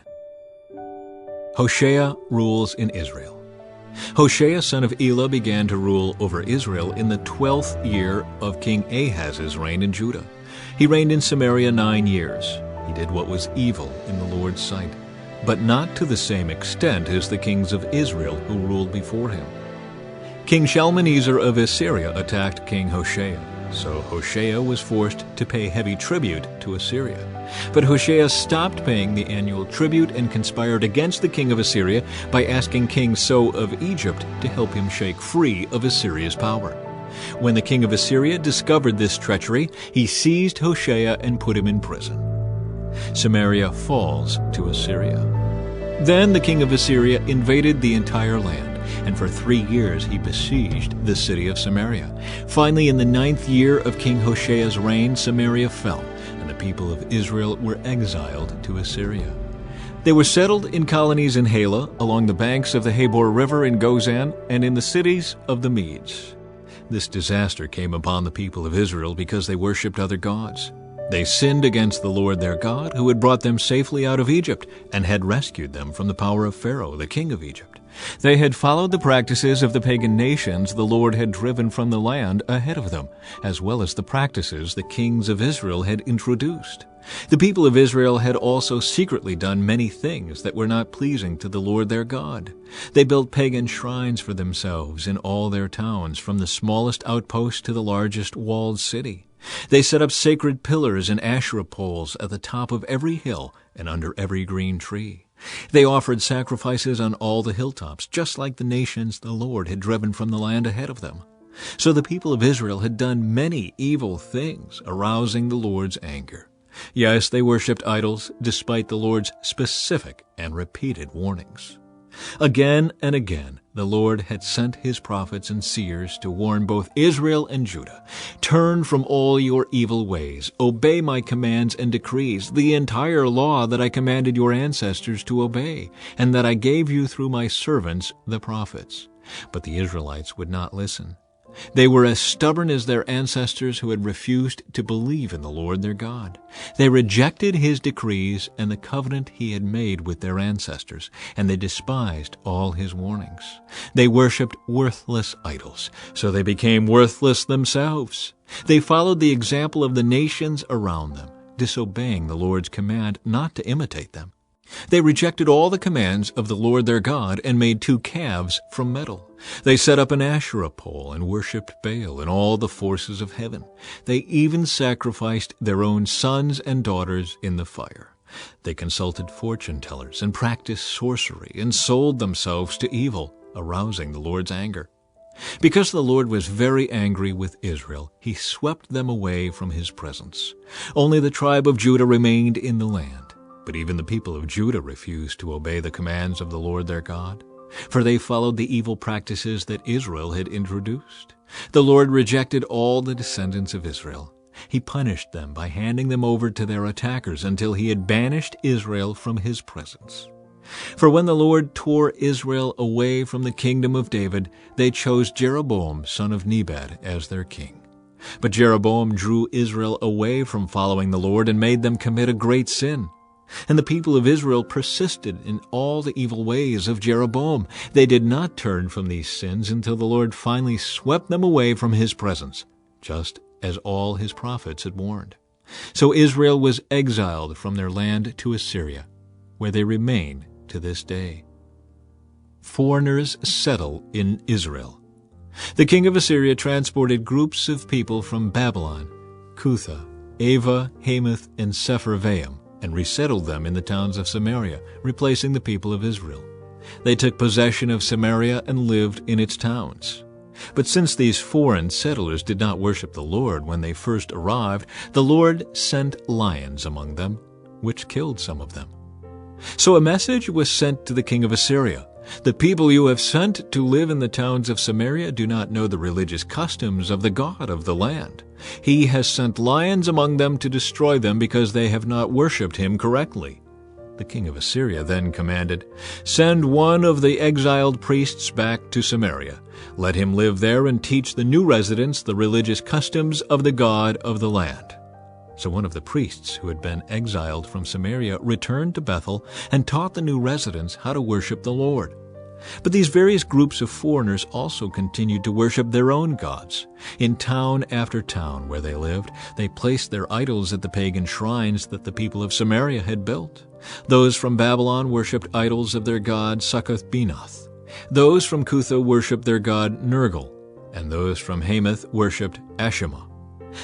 A: Hoshea rules in Israel. Hoshea son of Elah began to rule over Israel in the 12th year of King Ahaz's reign in Judah. He reigned in Samaria 9 years. He did what was evil in the Lord's sight, but not to the same extent as the kings of Israel who ruled before him. King Shalmaneser of Assyria attacked King Hoshea, so Hoshea was forced to pay heavy tribute to Assyria. But Hoshea stopped paying the annual tribute and conspired against the king of Assyria by asking King So of Egypt to help him shake free of Assyria's power. When the king of Assyria discovered this treachery, he seized Hoshea and put him in prison. Samaria falls to Assyria. Then the king of Assyria invaded the entire land, and for 3 years he besieged the city of Samaria. Finally, in the 9th year of King Hoshea's reign, Samaria fell, and the people of Israel were exiled to Assyria. They were settled in colonies in Halah, along the banks of the Habor River in Gozan, and in the cities of the Medes. This disaster came upon the people of Israel because they worshipped other gods. They sinned against the Lord their God, who had brought them safely out of Egypt and had rescued them from the power of Pharaoh, the king of Egypt. They had followed the practices of the pagan nations the Lord had driven from the land ahead of them, as well as the practices the kings of Israel had introduced. The people of Israel had also secretly done many things that were not pleasing to the Lord their God. They built pagan shrines for themselves in all their towns, from the smallest outpost to the largest walled city. They set up sacred pillars and Asherah poles at the top of every hill and under every green tree. They offered sacrifices on all the hilltops, just like the nations the Lord had driven from the land ahead of them. So the people of Israel had done many evil things, arousing the Lord's anger. Yes, they worshipped idols, despite the Lord's specific and repeated warnings. Again and again, the Lord had sent his prophets and seers to warn both Israel and Judah. Turn from all your evil ways. Obey my commands and decrees, the entire law that I commanded your ancestors to obey, and that I gave you through my servants, the prophets. But the Israelites would not listen. They were as stubborn as their ancestors who had refused to believe in the Lord their God. They rejected his decrees and the covenant he had made with their ancestors, and they despised all his warnings. They worshipped worthless idols, so they became worthless themselves. They followed the example of the nations around them, disobeying the Lord's command not to imitate them. They rejected all the commands of the Lord their God and made 2 calves from metal. They set up an Asherah pole and worshipped Baal and all the forces of heaven. They even sacrificed their own sons and daughters in the fire. They consulted fortune tellers and practiced sorcery and sold themselves to evil, arousing the Lord's anger. Because the Lord was very angry with Israel, he swept them away from his presence. Only the tribe of Judah remained in the land. But even the people of Judah refused to obey the commands of the Lord their God. for they followed the evil practices that Israel had introduced. The Lord rejected all the descendants of Israel. He punished them by handing them over to their attackers until he had banished Israel from his presence. For when the Lord tore Israel away from the kingdom of David, they chose Jeroboam, son of Nebat, as their king. But Jeroboam drew Israel away from following the Lord and made them commit a great sin. And the people of Israel persisted in all the evil ways of Jeroboam. They did not turn from these sins until the Lord finally swept them away from his presence, just as all his prophets had warned. So Israel was exiled from their land to Assyria, where they remain to this day. Foreigners settle in Israel. The king of Assyria transported groups of people from Babylon, Cutha, Ava, Hamath, and Sepharvaim, and resettled them in the towns of Samaria, replacing the people of Israel. They took possession of Samaria and lived in its towns. But since these foreign settlers did not worship the Lord when they first arrived, the Lord sent lions among them, which killed some of them. So a message was sent to the king of Assyria. The people you have sent to live in the towns of Samaria do not know the religious customs of the God of the land. He has sent lions among them to destroy them because they have not worshipped him correctly. The king of Assyria then commanded, "Send one of the exiled priests back to Samaria. Let him live there and teach the new residents the religious customs of the God of the land." So one of the priests who had been exiled from Samaria returned to Bethel and taught the new residents how to worship the Lord. But these various groups of foreigners also continued to worship their own gods. In town after town where they lived, they placed their idols at the pagan shrines that the people of Samaria had built. Those from Babylon worshipped idols of their god Succoth-Benoth. Those from Cutha worshipped their god Nergal, and those from Hamath worshipped Ashima.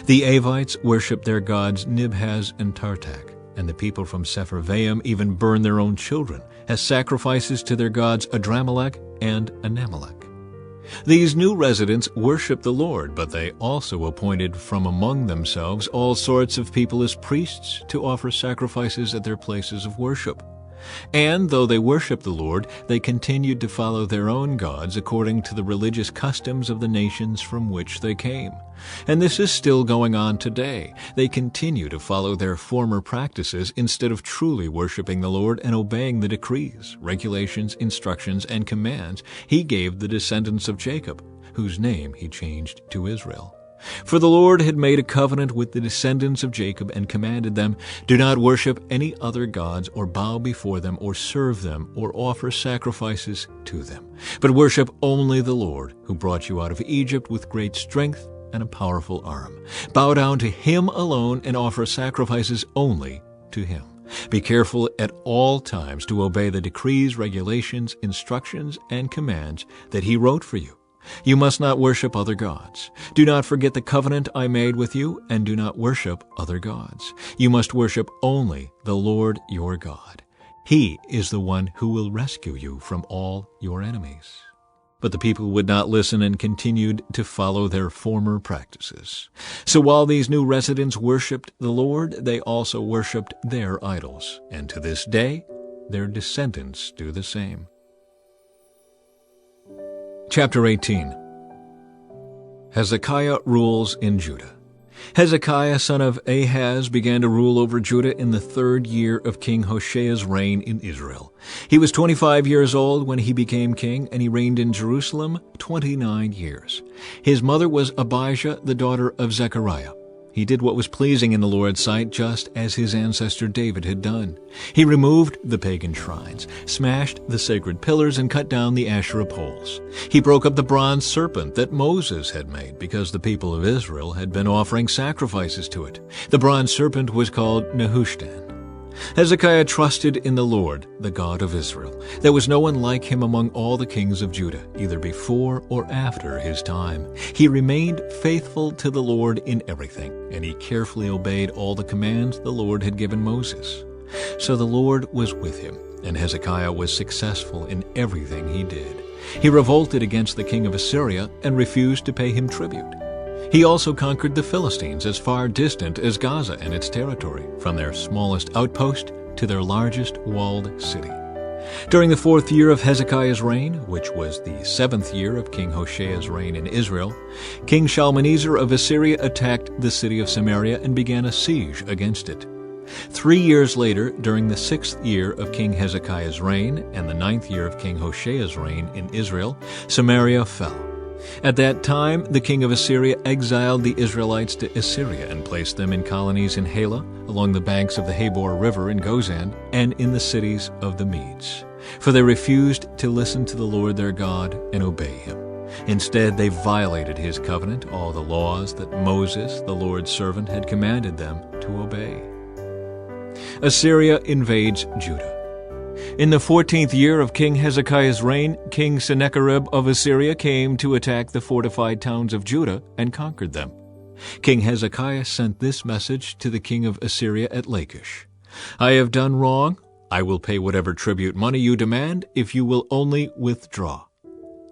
A: The Avites worshipped their gods Nibhaz and Tartak, and the people from Sepharvaim even burned their own children as sacrifices to their gods Adramelech and Anamelech. These new residents worshiped the Lord, but they also appointed from among themselves all sorts of people as priests to offer sacrifices at their places of worship. And though they worshiped the Lord, they continued to follow their own gods according to the religious customs of the nations from which they came. And this is still going on today. They continue to follow their former practices instead of truly worshiping the Lord and obeying the decrees, regulations, instructions, and commands he gave the descendants of Jacob, whose name he changed to Israel. For the Lord had made a covenant with the descendants of Jacob and commanded them, "Do not worship any other gods or bow before them or serve them or offer sacrifices to them, but worship only the Lord, who brought you out of Egypt with great strength and a powerful arm. Bow down to him alone and offer sacrifices only to him. Be careful at all times to obey the decrees, regulations, instructions, and commands that he wrote for you. You must not worship other gods. Do not forget the covenant I made with you, and do not worship other gods. You must worship only the Lord your God. He is the one who will rescue you from all your enemies." But the people would not listen and continued to follow their former practices. So while these new residents worshipped the Lord, they also worshipped their idols, and to this day their descendants do the same. Chapter 18. Hezekiah rules in Judah. Hezekiah, son of Ahaz, began to rule over Judah in the 3rd year of King Hoshea's reign in Israel. He was 25 years old when he became king, and he reigned in Jerusalem 29 years. His mother was Abijah, the daughter of Zechariah. He did what was pleasing in the Lord's sight, just as his ancestor David had done. He removed the pagan shrines, smashed the sacred pillars, and cut down the Asherah poles. He broke up the bronze serpent that Moses had made because the people of Israel had been offering sacrifices to it. The bronze serpent was called Nehushtan. Hezekiah trusted in the Lord, the God of Israel. There was no one like him among all the kings of Judah, either before or after his time. He remained faithful to the Lord in everything, and he carefully obeyed all the commands the Lord had given Moses. So the Lord was with him, and Hezekiah was successful in everything he did. He revolted against the king of Assyria and refused to pay him tribute. He also conquered the Philistines as far distant as Gaza and its territory, from their smallest outpost to their largest walled city. During the 4th year of Hezekiah's reign, which was the 7th year of King Hosea's reign in Israel, King Shalmaneser of Assyria attacked the city of Samaria and began a siege against it. 3 years later, during the 6th year of King Hezekiah's reign and the 9th year of King Hosea's reign in Israel, Samaria fell. At that time, the king of Assyria exiled the Israelites to Assyria and placed them in colonies in Halah, along the banks of the Habor River in Gozan, and in the cities of the Medes. For they refused to listen to the Lord their God and obey him. Instead, they violated his covenant, all the laws that Moses, the Lord's servant, had commanded them to obey. Assyria invades Judah. In the 14th year of King Hezekiah's reign, King Sennacherib of Assyria came to attack the fortified towns of Judah and conquered them. King Hezekiah sent this message to the king of Assyria at Lachish: "I have done wrong. I will pay whatever tribute money you demand if you will only withdraw."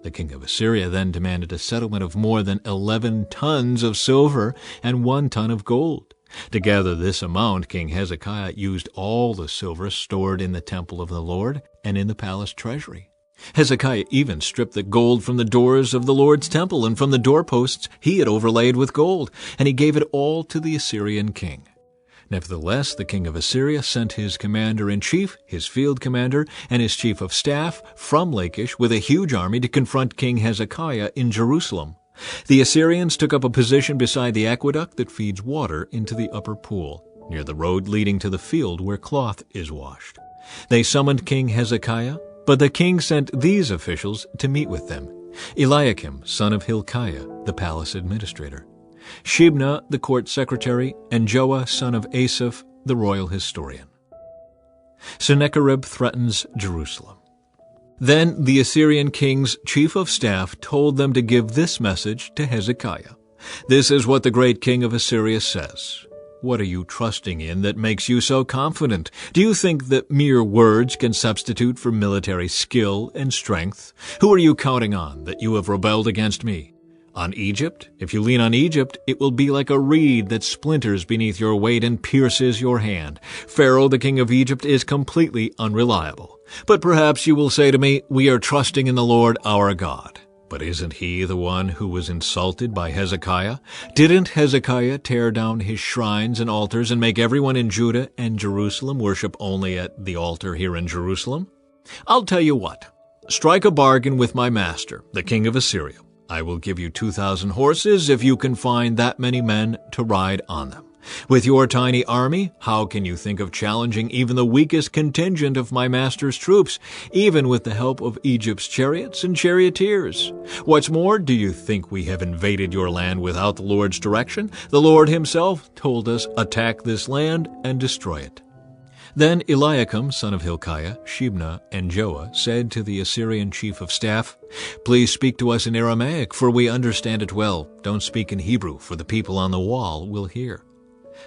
A: The king of Assyria then demanded a settlement of more than 11 tons of silver and 1 ton of gold. To gather this amount, King Hezekiah used all the silver stored in the temple of the Lord and in the palace treasury. Hezekiah even stripped the gold from the doors of the Lord's temple, and from the doorposts he had overlaid with gold, and he gave it all to the Assyrian king. Nevertheless, the king of Assyria sent his commander-in-chief, his field commander, and his chief of staff from Lachish with a huge army to confront King Hezekiah in Jerusalem. The Assyrians took up a position beside the aqueduct that feeds water into the upper pool, near the road leading to the field where cloth is washed. They summoned King Hezekiah, but the king sent these officials to meet with them: Eliakim, son of Hilkiah, the palace administrator; Shebna, the court secretary; and Joah, son of Asaph, the royal historian. Sennacherib threatens Jerusalem. Then the Assyrian king's chief of staff told them to give this message to Hezekiah: "This is what the great king of Assyria says. What are you trusting in that makes you so confident? Do you think that mere words can substitute for military skill and strength? Who are you counting on that you have rebelled against me? On Egypt? If you lean on Egypt, it will be like a reed that splinters beneath your weight and pierces your hand. Pharaoh, the king of Egypt, is completely unreliable. But perhaps you will say to me, 'We are trusting in the Lord our God.' But isn't he the one who was insulted by Hezekiah? Didn't Hezekiah tear down his shrines and altars and make everyone in Judah and Jerusalem worship only at the altar here in Jerusalem? I'll tell you what. Strike a bargain with my master, the king of Assyria. I will give you 2,000 horses if you can find that many men to ride on them. With your tiny army, how can you think of challenging even the weakest contingent of my master's troops, even with the help of Egypt's chariots and charioteers? What's more, do you think we have invaded your land without the Lord's direction? The Lord himself told us, 'Attack this land and destroy it.'" Then Eliakim, son of Hilkiah, Shebna, and Joah said to the Assyrian chief of staff, "Please speak to us in Aramaic, for we understand it well. Don't speak in Hebrew, for the people on the wall will hear."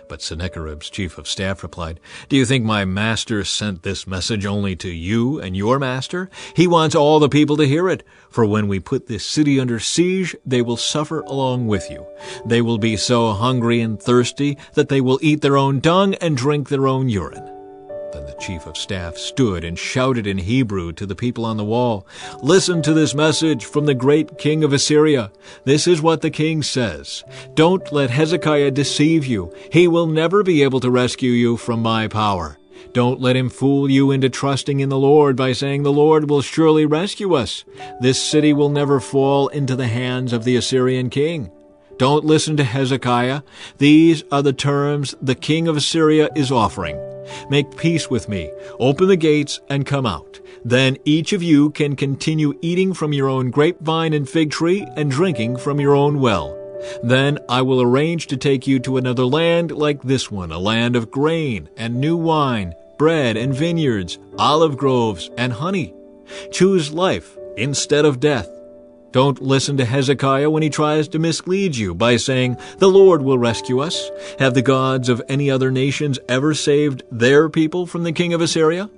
A: But Sennacherib's chief of staff replied, "Do you think my master sent this message only to you and your master? He wants all the people to hear it. For when we put this city under siege, they will suffer along with you. They will be so hungry and thirsty that they will eat their own dung and drink their own urine." Then the chief of staff stood and shouted in Hebrew to the people on the wall, "Listen to this message from the great king of Assyria. This is what the king says. Don't let Hezekiah deceive you. He will never be able to rescue you from my power. Don't let him fool you into trusting in the Lord by saying the Lord will surely rescue us. This city will never fall into the hands of the Assyrian king. Don't listen to Hezekiah. These are the terms the king of Assyria is offering. Make peace with me. Open the gates and come out. Then each of you can continue eating from your own grapevine and fig tree and drinking from your own well. Then I will arrange to take you to another land like this one, a land of grain and new wine, bread and vineyards, olive groves and honey. Choose life instead of death. Don't listen to Hezekiah when he tries to mislead you by saying, 'The Lord will rescue us.' Have the gods of any other nations ever saved their people from the king of Assyria?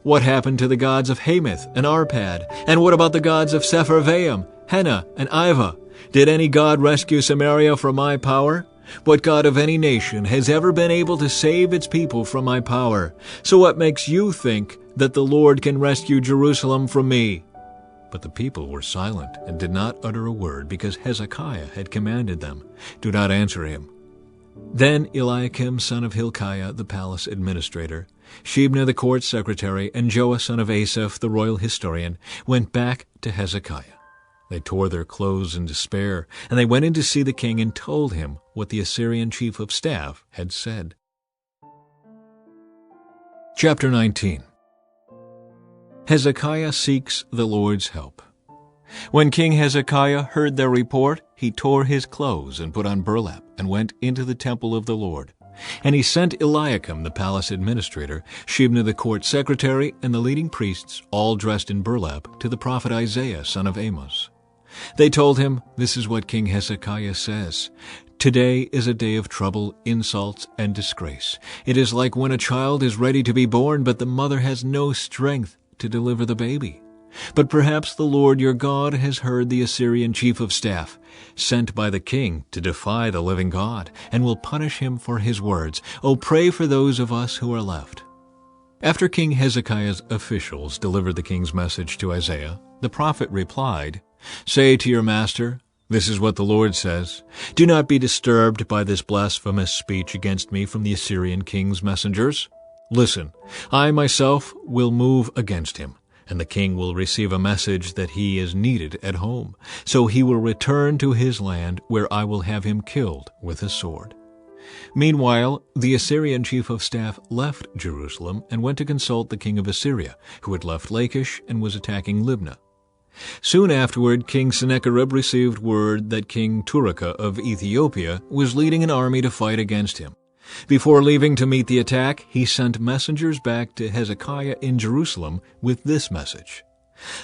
A: What happened to the gods of Hamath and Arpad? And what about the gods of Sepharvaim, Hena, and Ivah? Did any god rescue Samaria from my power? What God of any nation has ever been able to save its people from my power? So what makes you think that the Lord can rescue Jerusalem from me?" But the people were silent and did not utter a word, because Hezekiah had commanded them, "Do not answer him." Then Eliakim son of Hilkiah the palace administrator, Shebna the court secretary, and Joah son of Asaph the royal historian went back to Hezekiah. They tore their clothes in despair, and they went in to see the king and told him what the Assyrian chief of staff had said. Chapter 19. Hezekiah seeks the Lord's help. When King Hezekiah heard their report, he tore his clothes and put on burlap and went into the temple of the Lord. And he sent Eliakim the palace administrator, Shebna the court secretary, and the leading priests, all dressed in burlap, to the prophet Isaiah son of Amos. They told him, "This is what King Hezekiah says. Today is a day of trouble, insults, and disgrace. It is like when a child is ready to be born, but the mother has no strength to deliver the baby. But perhaps the Lord your God has heard the Assyrian chief of staff, sent by the king to defy the living God, and will punish him for his words. Oh, pray for those of us who are left." After King Hezekiah's officials delivered the king's message to Isaiah, the prophet replied, "Say to your master, 'This is what the Lord says. Do not be disturbed by this blasphemous speech against me from the Assyrian king's messengers. Listen, I myself will move against him, and the king will receive a message that he is needed at home. So he will return to his land, where I will have him killed with a sword.'" Meanwhile, the Assyrian chief of staff left Jerusalem and went to consult the king of Assyria, who had left Lachish and was attacking Libnah. Soon afterward, King Sennacherib received word that King Turaka of Ethiopia was leading an army to fight against him. Before leaving to meet the attack, he sent messengers back to Hezekiah in Jerusalem with this message.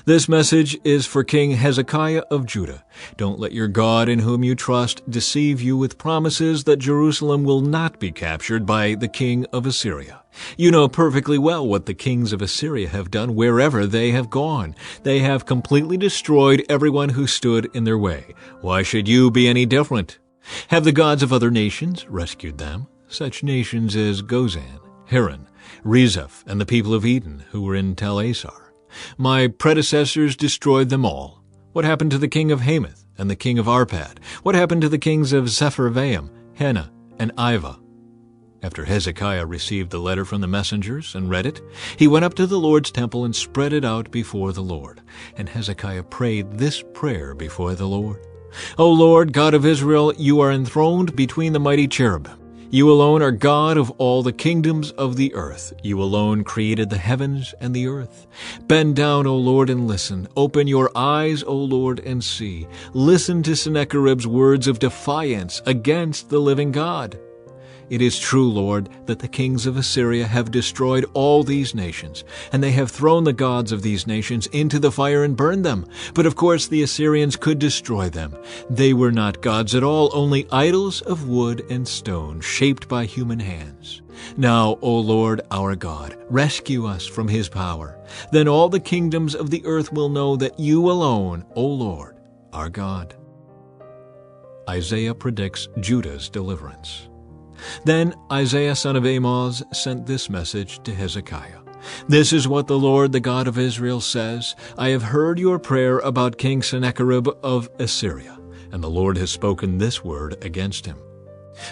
A: "This message is for King Hezekiah of Judah. Don't let your God in whom you trust deceive you with promises that Jerusalem will not be captured by the king of Assyria. You know perfectly well what the kings of Assyria have done wherever they have gone. They have completely destroyed everyone who stood in their way. Why should you be any different? Have the gods of other nations rescued them? Such nations as Gozan, Haran, Rezeph, and the people of Eden who were in Tel Assar. My predecessors destroyed them all. What happened to the king of Hamath and the king of Arpad? What happened to the kings of Sepharvaim, Hena, and Ivah?" After Hezekiah received the letter from the messengers and read it, he went up to the Lord's temple and spread it out before the Lord. And Hezekiah prayed this prayer before the Lord. "O Lord, God of Israel, you are enthroned between the mighty cherubim. You alone are God of all the kingdoms of the earth. You alone created the heavens and the earth. Bend down, O Lord, and listen. Open your eyes, O Lord, and see. Listen to Sennacherib's words of defiance against the living God. It is true, Lord, that the kings of Assyria have destroyed all these nations, and they have thrown the gods of these nations into the fire and burned them. But of course the Assyrians could destroy them. They were not gods at all, only idols of wood and stone, shaped by human hands. Now, O Lord our God, rescue us from his power. Then all the kingdoms of the earth will know that you alone, O Lord, are God." Isaiah predicts Judah's deliverance. Then Isaiah son of Amoz sent this message to Hezekiah. "This is what the Lord, the God of Israel, says. I have heard your prayer about King Sennacherib of Assyria, and the Lord has spoken this word against him.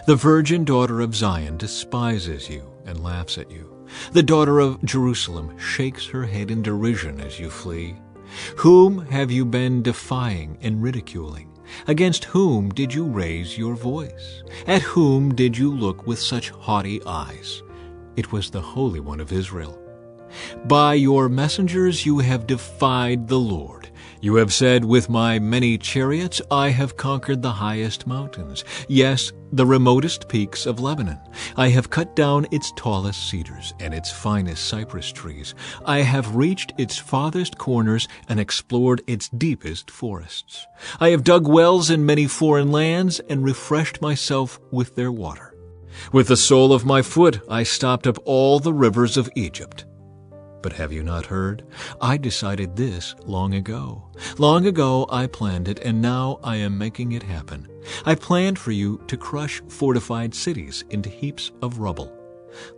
A: The virgin daughter of Zion despises you and laughs at you. The daughter of Jerusalem shakes her head in derision as you flee. Whom have you been defying and ridiculing? Against whom did you raise your voice? At whom did you look with such haughty eyes? It was the Holy One of Israel. By your messengers you have defied the Lord. You have said, with my many chariots I have conquered the highest mountains, yes, the remotest peaks of Lebanon. I have cut down its tallest cedars and its finest cypress trees. I have reached its farthest corners and explored its deepest forests. I have dug wells in many foreign lands and refreshed myself with their water. With the sole of my foot I stopped up all the rivers of Egypt. But have you not heard? I decided this long ago. Long ago I planned it, and now I am making it happen. I planned for you to crush fortified cities into heaps of rubble.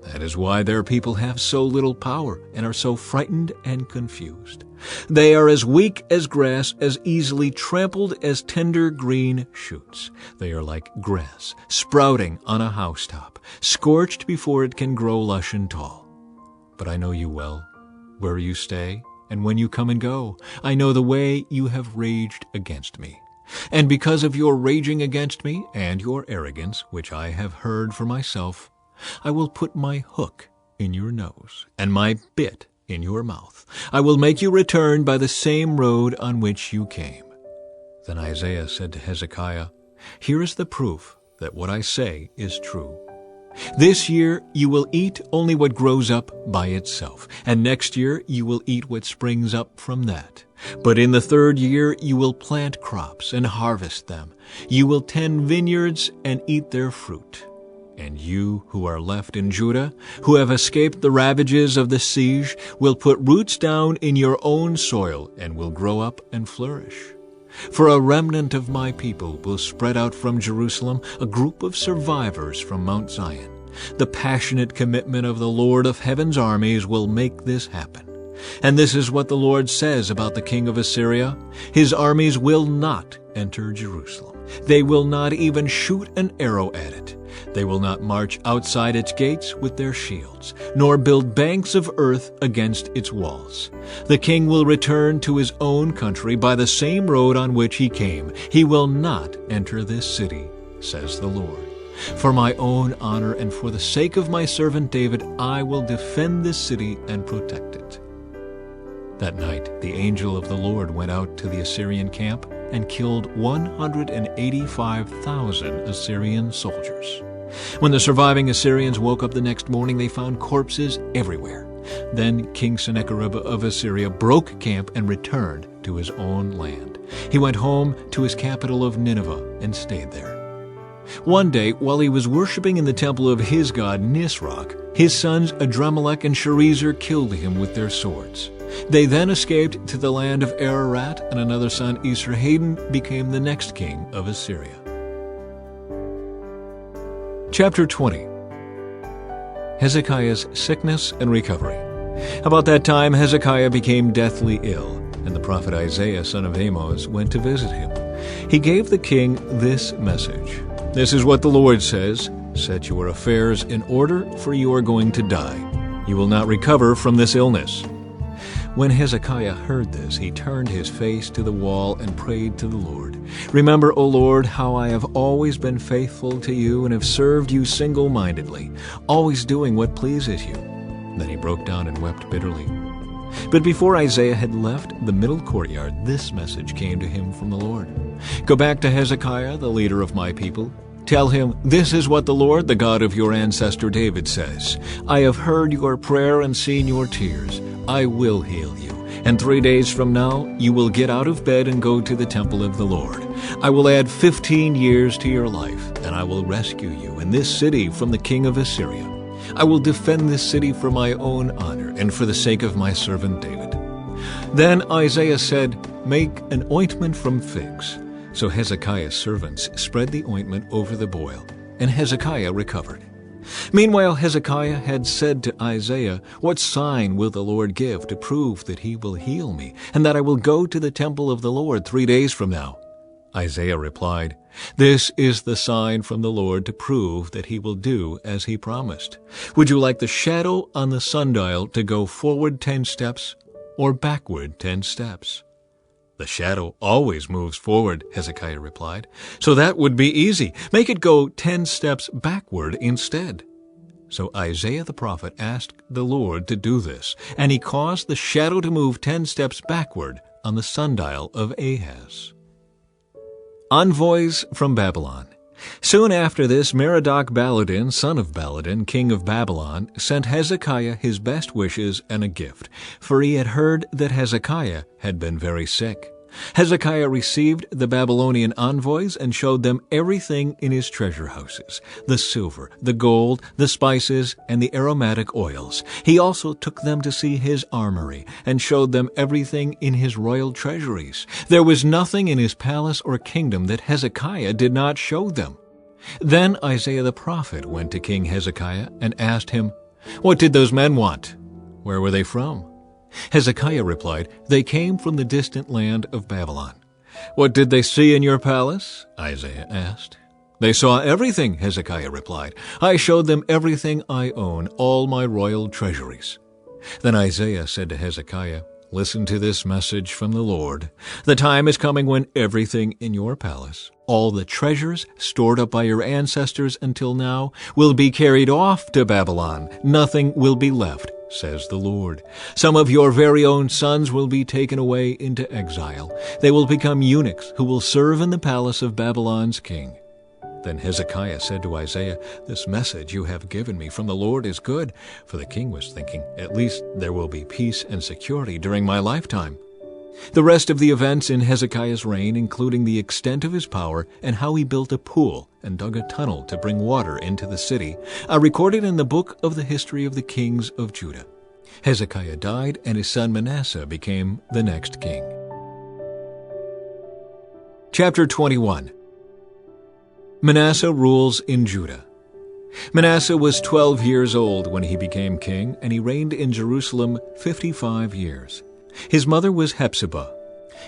A: That is why their people have so little power and are so frightened and confused. They are as weak as grass, as easily trampled as tender green shoots. They are like grass sprouting on a housetop, scorched before it can grow lush and tall. But I know you well, where you stay and when you come and go. I know the way you have raged against me. And because of your raging against me and your arrogance, which I have heard for myself, I will put my hook in your nose and my bit in your mouth. I will make you return by the same road on which you came. Then Isaiah said to Hezekiah, Here is the proof that what I say is true. This year you will eat only what grows up by itself, and next year you will eat what springs up from that. But in the third year you will plant crops and harvest them. You will tend vineyards and eat their fruit. And you who are left in Judah, who have escaped the ravages of the siege, will put roots down in your own soil and will grow up and flourish. For a remnant of my people will spread out from Jerusalem, a group of survivors from Mount Zion. The passionate commitment of the Lord of heaven's armies will make this happen. And this is what the Lord says about the king of Assyria. His armies will not enter Jerusalem. They will not even shoot an arrow at it. They will not march outside its gates with their shields, nor build banks of earth against its walls. The king will return to his own country by the same road on which he came. He will not enter this city, says the Lord. For my own honor and for the sake of my servant David, I will defend this city and protect it. That night the angel of the Lord went out to the Assyrian camp and killed 185,000 Assyrian soldiers. When the surviving Assyrians woke up the next morning, they found corpses everywhere. Then King Sennacherib of Assyria broke camp and returned to his own land. He went home to his capital of Nineveh and stayed there. One day, while he was worshiping in the temple of his god Nisroch, his sons Adrammelech and Sharezer killed him with their swords. They then escaped to the land of Ararat, and another son, Esarhaddon, became the next king of Assyria. Chapter 20. Hezekiah's sickness and recovery. About that time Hezekiah became deathly ill, and the prophet Isaiah, son of Amoz, went to visit him. He gave the king this message. This is what the Lord says, Set your affairs in order, for you are going to die. You will not recover from this illness. When Hezekiah heard this, he turned his face to the wall and prayed to the Lord. Remember, O Lord, how I have always been faithful to you and have served you single-mindedly, always doing what pleases you. Then he broke down and wept bitterly. But before Isaiah had left the middle courtyard, this message came to him from the Lord. Go back to Hezekiah, the leader of my people. Tell him, This is what the Lord, the God of your ancestor David, says. I have heard your prayer and seen your tears. I will heal you. And 3 days from now, you will get out of bed and go to the temple of the Lord. I will add 15 years to your life, and I will rescue you in this city from the king of Assyria. I will defend this city for my own honor and for the sake of my servant David. Then Isaiah said, Make an ointment from figs. So Hezekiah's servants spread the ointment over the boil, and Hezekiah recovered. Meanwhile Hezekiah had said to Isaiah, What sign will the Lord give to prove that he will heal me, and that I will go to the temple of the Lord 3 days from now? Isaiah replied, This is the sign from the Lord to prove that he will do as he promised. Would you like the shadow on the sundial to go forward 10 steps or backward 10 steps? The shadow always moves forward, Hezekiah replied. So that would be easy. Make it go 10 steps backward instead. So Isaiah the prophet asked the Lord to do this, and he caused the shadow to move 10 steps backward on the sundial of Ahaz. Envoys from Babylon. Soon after this, Merodach-Baladan, son of Baladan, king of Babylon, sent Hezekiah his best wishes and a gift, for he had heard that Hezekiah had been very sick. Hezekiah received the Babylonian envoys and showed them everything in his treasure houses, the silver, the gold, the spices, and the aromatic oils. He also took them to see his armory and showed them everything in his royal treasuries. There was nothing in his palace or kingdom that Hezekiah did not show them. Then Isaiah the prophet went to King Hezekiah and asked him, "What did those men want? Where were they from?" Hezekiah replied, "They came from the distant land of Babylon." "What did they see in your palace?" Isaiah asked. "They saw everything," Hezekiah replied. "I showed them everything I own, all my royal treasuries." Then Isaiah said to Hezekiah, "Listen to this message from the Lord. The time is coming when everything in your palace, all the treasures stored up by your ancestors until now, will be carried off to Babylon. Nothing will be left, says the Lord. Some of your very own sons will be taken away into exile. They will become eunuchs who will serve in the palace of Babylon's king." Then Hezekiah said to Isaiah, "This message you have given me from the Lord is good." For the king was thinking, "At least there will be peace and security during my lifetime." The rest of the events in Hezekiah's reign, including the extent of his power and how he built a pool and dug a tunnel to bring water into the city, are recorded in the book of the history of the kings of Judah. Hezekiah died, and his son Manasseh became the next king. Chapter 21. Manasseh rules in Judah. Manasseh was 12 years old when he became king, and he reigned in Jerusalem 55 years. His mother was Hephzibah.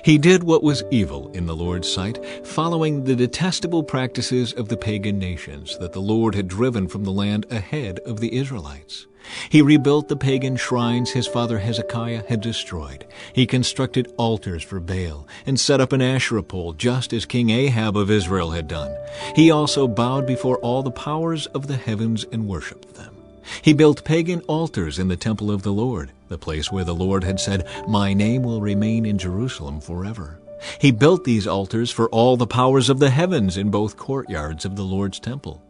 A: He did what was evil in the Lord's sight, following the detestable practices of the pagan nations that the Lord had driven from the land ahead of the Israelites. He rebuilt the pagan shrines his father Hezekiah had destroyed. He constructed altars for Baal and set up an Asherah pole, just as King Ahab of Israel had done. He also bowed before all the powers of the heavens and worshipped them. He built pagan altars in the temple of the Lord, the place where the Lord had said, "My name will remain in Jerusalem forever." He built these altars for all the powers of the heavens in both courtyards of the Lord's temple.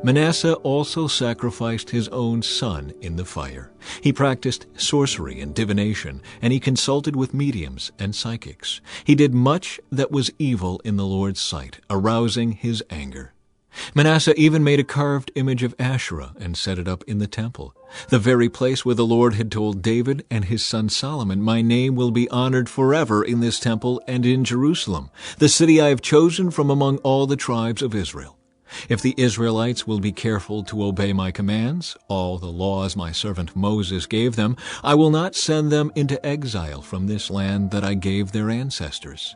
A: Manasseh also sacrificed his own son in the fire. He practiced sorcery and divination, and he consulted with mediums and psychics. He did much that was evil in the Lord's sight, arousing his anger. Manasseh even made a carved image of Asherah and set it up in the temple, the very place where the Lord had told David and his son Solomon, "My name will be honored forever in this temple and in Jerusalem, the city I have chosen from among all the tribes of Israel. If the Israelites will be careful to obey my commands, all the laws my servant Moses gave them, I will not send them into exile from this land that I gave their ancestors."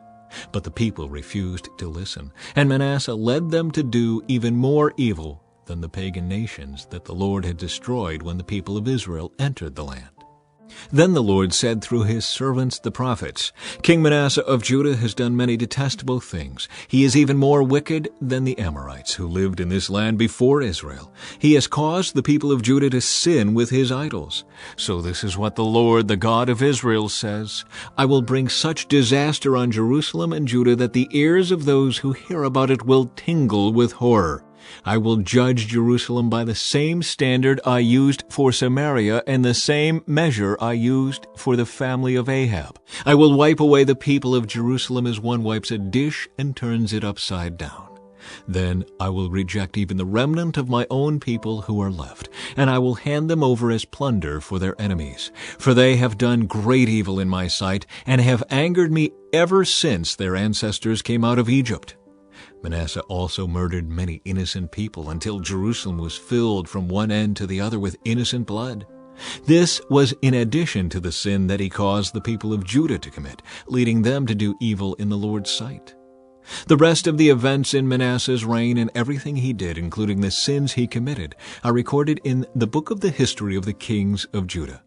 A: But the people refused to listen, and Manasseh led them to do even more evil than the pagan nations that the Lord had destroyed when the people of Israel entered the land. Then the Lord said through his servants the prophets, "King Manasseh of Judah has done many detestable things. He is even more wicked than the Amorites who lived in this land before Israel. He has caused the people of Judah to sin with his idols. So this is what the Lord, the God of Israel, says, I will bring such disaster on Jerusalem and Judah that the ears of those who hear about it will tingle with horror. I will judge Jerusalem by the same standard I used for Samaria and the same measure I used for the family of Ahab. I will wipe away the people of Jerusalem as one wipes a dish and turns it upside down. Then I will reject even the remnant of my own people who are left, and I will hand them over as plunder for their enemies. For they have done great evil in my sight and have angered me ever since their ancestors came out of Egypt." Manasseh also murdered many innocent people until Jerusalem was filled from one end to the other with innocent blood. This was in addition to the sin that he caused the people of Judah to commit, leading them to do evil in the Lord's sight. The rest of the events in Manasseh's reign and everything he did, including the sins he committed, are recorded in the book of the history of the kings of Judah.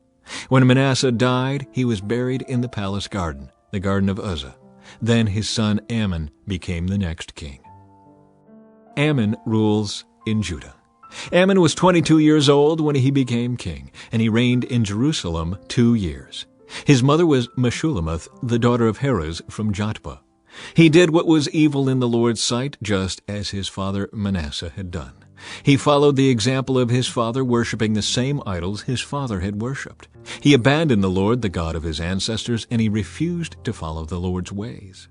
A: When Manasseh died, he was buried in the palace garden, the garden of Uzzah. Then his son Amon became the next king. Amon rules in Judah. Amon was 22 years old when he became king, and he reigned in Jerusalem 2 years. His mother was Meshullemeth, the daughter of Haruz from Jotbah. He did what was evil in the Lord's sight, just as his father Manasseh had done. He followed the example of his father, worshiping the same idols his father had worshipped. He abandoned the Lord, the God of his ancestors, and he refused to follow the Lord's ways.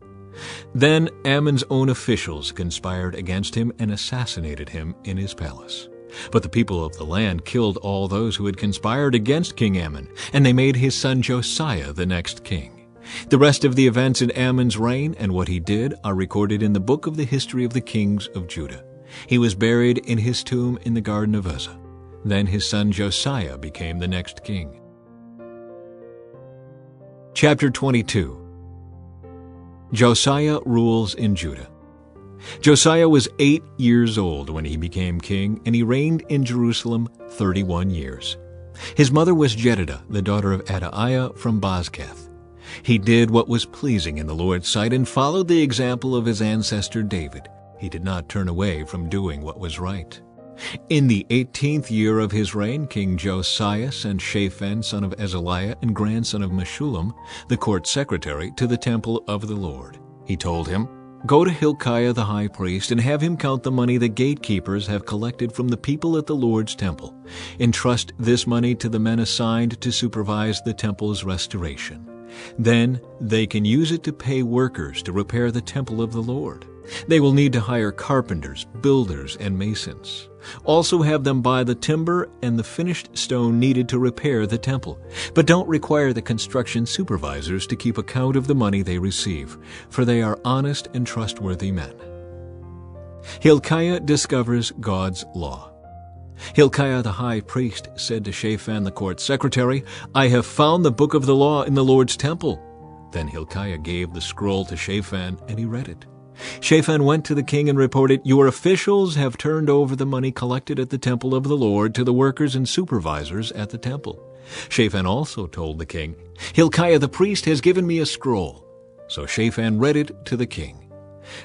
A: Then Ammon's own officials conspired against him and assassinated him in his palace. But the people of the land killed all those who had conspired against King Ammon, and they made his son Josiah the next king. The rest of the events in Ammon's reign and what he did are recorded in the book of the history of the kings of Judah. He was buried in his tomb in the garden of Uzzah. Then his son Josiah became the next king. Chapter 22. Josiah rules in Judah. Josiah was 8 years old when he became king, and he reigned in Jerusalem 31 years. His mother was Jedidah, the daughter of Adaiah from Bozkath. He did what was pleasing in the Lord's sight and followed the example of his ancestor David. He did not turn away from doing what was right. In the 18th year of his reign, King Josiah sent Shaphan, son of Azaliah and grandson of Meshullam, the court secretary, to the temple of the Lord. He told him, "Go to Hilkiah the high priest and have him count the money the gatekeepers have collected from the people at the Lord's temple. Entrust this money to the men assigned to supervise the temple's restoration. Then they can use it to pay workers to repair the temple of the Lord. They will need to hire carpenters, builders, and masons. Also have them buy the timber and the finished stone needed to repair the temple. But don't require the construction supervisors to keep account of the money they receive, for they are honest and trustworthy men." Hilkiah discovers God's law. Hilkiah the high priest said to Shaphan the court secretary, "I have found the book of the law in the Lord's temple." Then Hilkiah gave the scroll to Shaphan, and he read it. Shaphan went to the king and reported, "Your officials have turned over the money collected at the temple of the Lord to the workers and supervisors at the temple." Shaphan also told the king, "Hilkiah the priest has given me a scroll." So Shaphan read it to the king.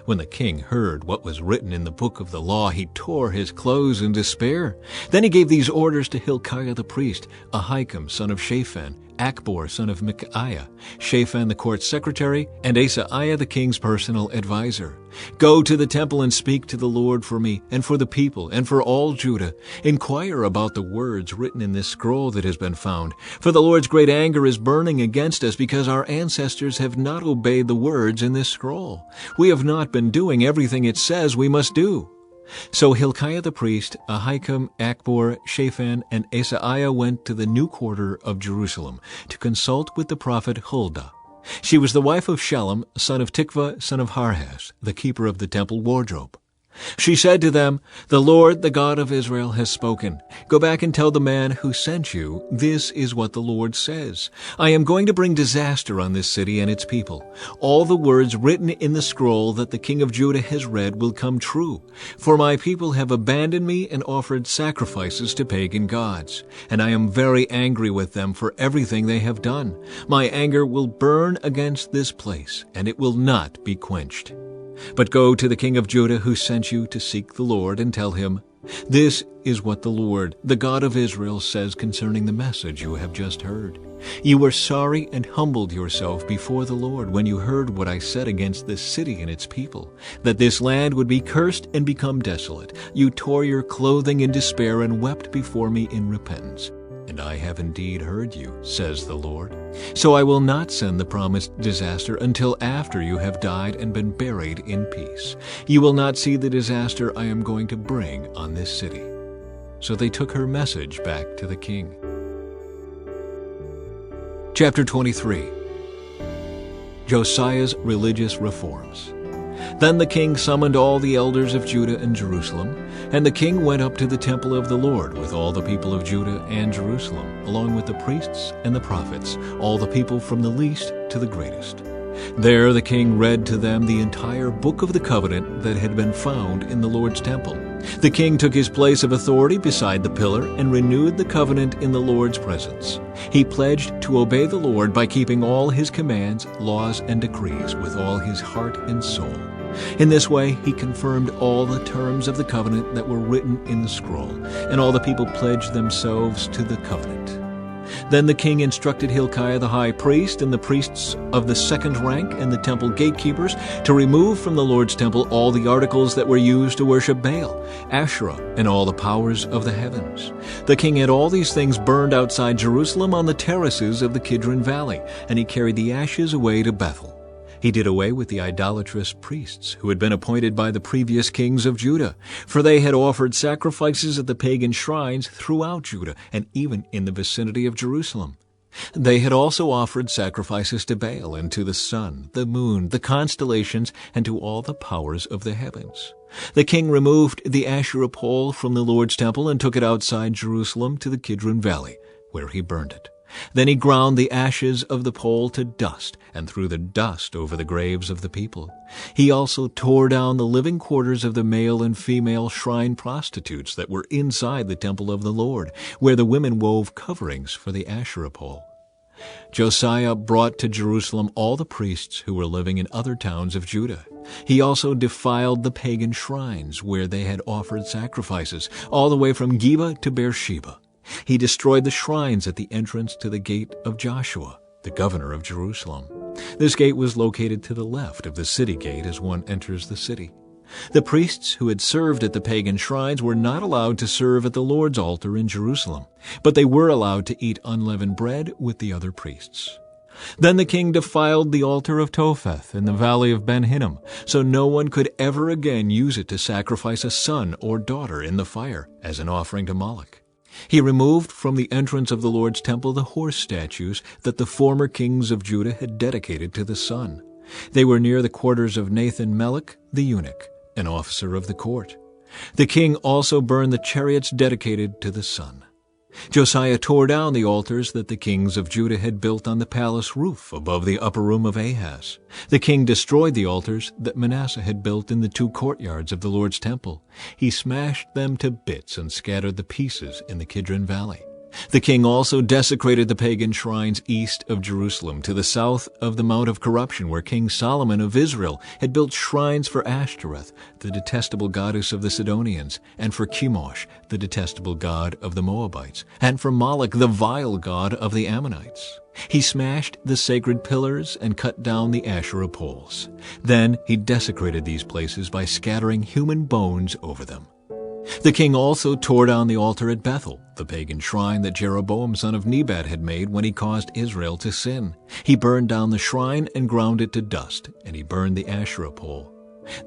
A: When the king heard what was written in the book of the law, he tore his clothes in despair. Then he gave these orders to Hilkiah the priest, Ahikam son of Shaphan, Akbor son of Micaiah, Shaphan the court secretary, and Asaiah the king's personal advisor. "Go to the temple and speak to the Lord for me, and for the people, and for all Judah. Inquire about the words written in this scroll that has been found. For the Lord's great anger is burning against us because our ancestors have not obeyed the words in this scroll. We have not been doing everything it says we must do." So Hilkiah the priest, Ahikam, Akbor, Shaphan, and Asaiah went to the new quarter of Jerusalem to consult with the prophet Huldah. She was the wife of Shallum, son of Tikvah, son of Harhas, the keeper of the temple wardrobe. She said to them, "The Lord, the God of Israel, has spoken. Go back and tell the man who sent you, this is what the Lord says. I am going to bring disaster on this city and its people. All the words written in the scroll that the king of Judah has read will come true. For my people have abandoned me and offered sacrifices to pagan gods. And I am very angry with them for everything they have done. My anger will burn against this place, and it will not be quenched. But go to the king of Judah who sent you to seek the Lord and tell him, this is what the Lord, the God of Israel, says concerning the message you have just heard. You were sorry and humbled yourself before the Lord when you heard what I said against this city and its people, that this land would be cursed and become desolate. You tore your clothing in despair and wept before me in repentance. And I have indeed heard you, says the Lord. So I will not send the promised disaster until after you have died and been buried in peace. You will not see the disaster I am going to bring on this city." So they took her message back to the king. Chapter 23. Josiah's religious reforms. Then the king summoned all the elders of Judah and Jerusalem, and the king went up to the temple of the Lord with all the people of Judah and Jerusalem, along with the priests and the prophets, all the people from the least to the greatest. There the king read to them the entire book of the covenant that had been found in the Lord's temple. The king took his place of authority beside the pillar and renewed the covenant in the Lord's presence. He pledged to obey the Lord by keeping all his commands, laws, and decrees with all his heart and soul. In this way he confirmed all the terms of the covenant that were written in the scroll, and all the people pledged themselves to the covenant. Then the king instructed Hilkiah the high priest and the priests of the second rank and the temple gatekeepers to remove from the Lord's temple all the articles that were used to worship Baal, Asherah, and all the powers of the heavens. The king had all these things burned outside Jerusalem on the terraces of the Kidron Valley, and he carried the ashes away to Bethel. He did away with the idolatrous priests who had been appointed by the previous kings of Judah, for they had offered sacrifices at the pagan shrines throughout Judah and even in the vicinity of Jerusalem. They had also offered sacrifices to Baal and to the sun, the moon, the constellations, and to all the powers of the heavens. The king removed the Asherah pole from the Lord's temple and took it outside Jerusalem to the Kidron Valley, where he burned it. Then he ground the ashes of the pole to dust and threw the dust over the graves of the people. He also tore down the living quarters of the male and female shrine prostitutes that were inside the temple of the Lord, where the women wove coverings for the Asherah pole. Josiah brought to Jerusalem all the priests who were living in other towns of Judah. He also defiled the pagan shrines where they had offered sacrifices, all the way from Geba to Beersheba. He destroyed the shrines at the entrance to the gate of Joshua, the governor of Jerusalem. This gate was located to the left of the city gate as one enters the city. The priests who had served at the pagan shrines were not allowed to serve at the Lord's altar in Jerusalem, but they were allowed to eat unleavened bread with the other priests. Then the king defiled the altar of Topheth in the valley of Ben-Hinnom, so no one could ever again use it to sacrifice a son or daughter in the fire as an offering to Moloch. He removed from the entrance of the Lord's temple the horse statues that the former kings of Judah had dedicated to the sun. They were near the quarters of Nathan-Melech the eunuch, an officer of the court. The king also burned the chariots dedicated to the sun. Josiah tore down the altars that the kings of Judah had built on the palace roof above the upper room of Ahaz. The king destroyed the altars that Manasseh had built in the two courtyards of the Lord's temple. He smashed them to bits and scattered the pieces in the Kidron Valley. The king also desecrated the pagan shrines east of Jerusalem, to the south of the Mount of Corruption, where King Solomon of Israel had built shrines for Ashtoreth, the detestable goddess of the Sidonians, and for Chemosh, the detestable god of the Moabites, and for Moloch, the vile god of the Ammonites. He smashed the sacred pillars and cut down the Asherah poles. Then he desecrated these places by scattering human bones over them. The king also tore down the altar at Bethel, the pagan shrine that Jeroboam son of Nebat had made when he caused Israel to sin. He burned down the shrine and ground it to dust, and he burned the Asherah pole.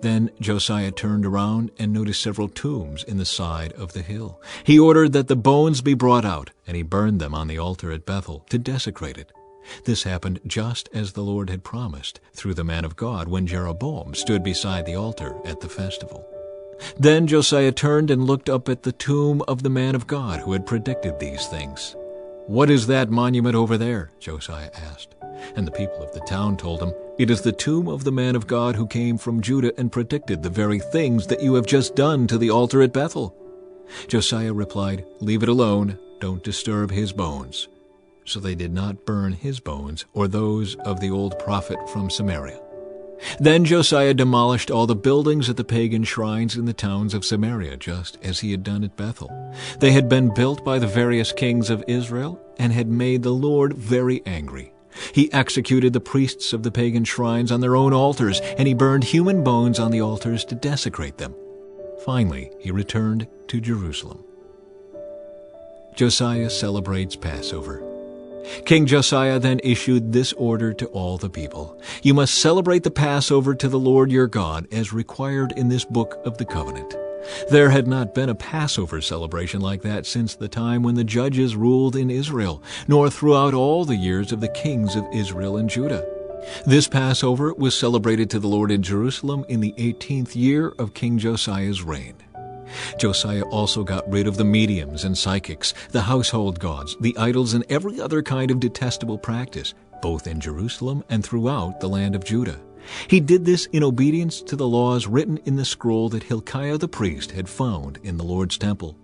A: Then Josiah turned around and noticed several tombs in the side of the hill. He ordered that the bones be brought out, and he burned them on the altar at Bethel to desecrate it. This happened just as the Lord had promised through the man of God when Jeroboam stood beside the altar at the festival. Then Josiah turned and looked up at the tomb of the man of God who had predicted these things. "What is that monument over there?" Josiah asked. And the people of the town told him, "It is the tomb of the man of God who came from Judah and predicted the very things that you have just done to the altar at Bethel." Josiah replied, "Leave it alone. Don't disturb his bones." So they did not burn his bones or those of the old prophet from Samaria. Then Josiah demolished all the buildings at the pagan shrines in the towns of Samaria, just as he had done at Bethel. They had been built by the various kings of Israel and had made the Lord very angry. He executed the priests of the pagan shrines on their own altars, and he burned human bones on the altars to desecrate them. Finally, he returned to Jerusalem. Josiah celebrates Passover. King Josiah then issued this order to all the people: "You must celebrate the Passover to the Lord your God, as required in this book of the covenant." There had not been a Passover celebration like that since the time when the judges ruled in Israel, nor throughout all the years of the kings of Israel and Judah. This Passover was celebrated to the Lord in Jerusalem in the 18th year of King Josiah's reign. Josiah also got rid of the mediums and psychics, the household gods, the idols, and every other kind of detestable practice, both in Jerusalem and throughout the land of Judah. He did this in obedience to the laws written in the scroll that Hilkiah the priest had found in the Lord's temple.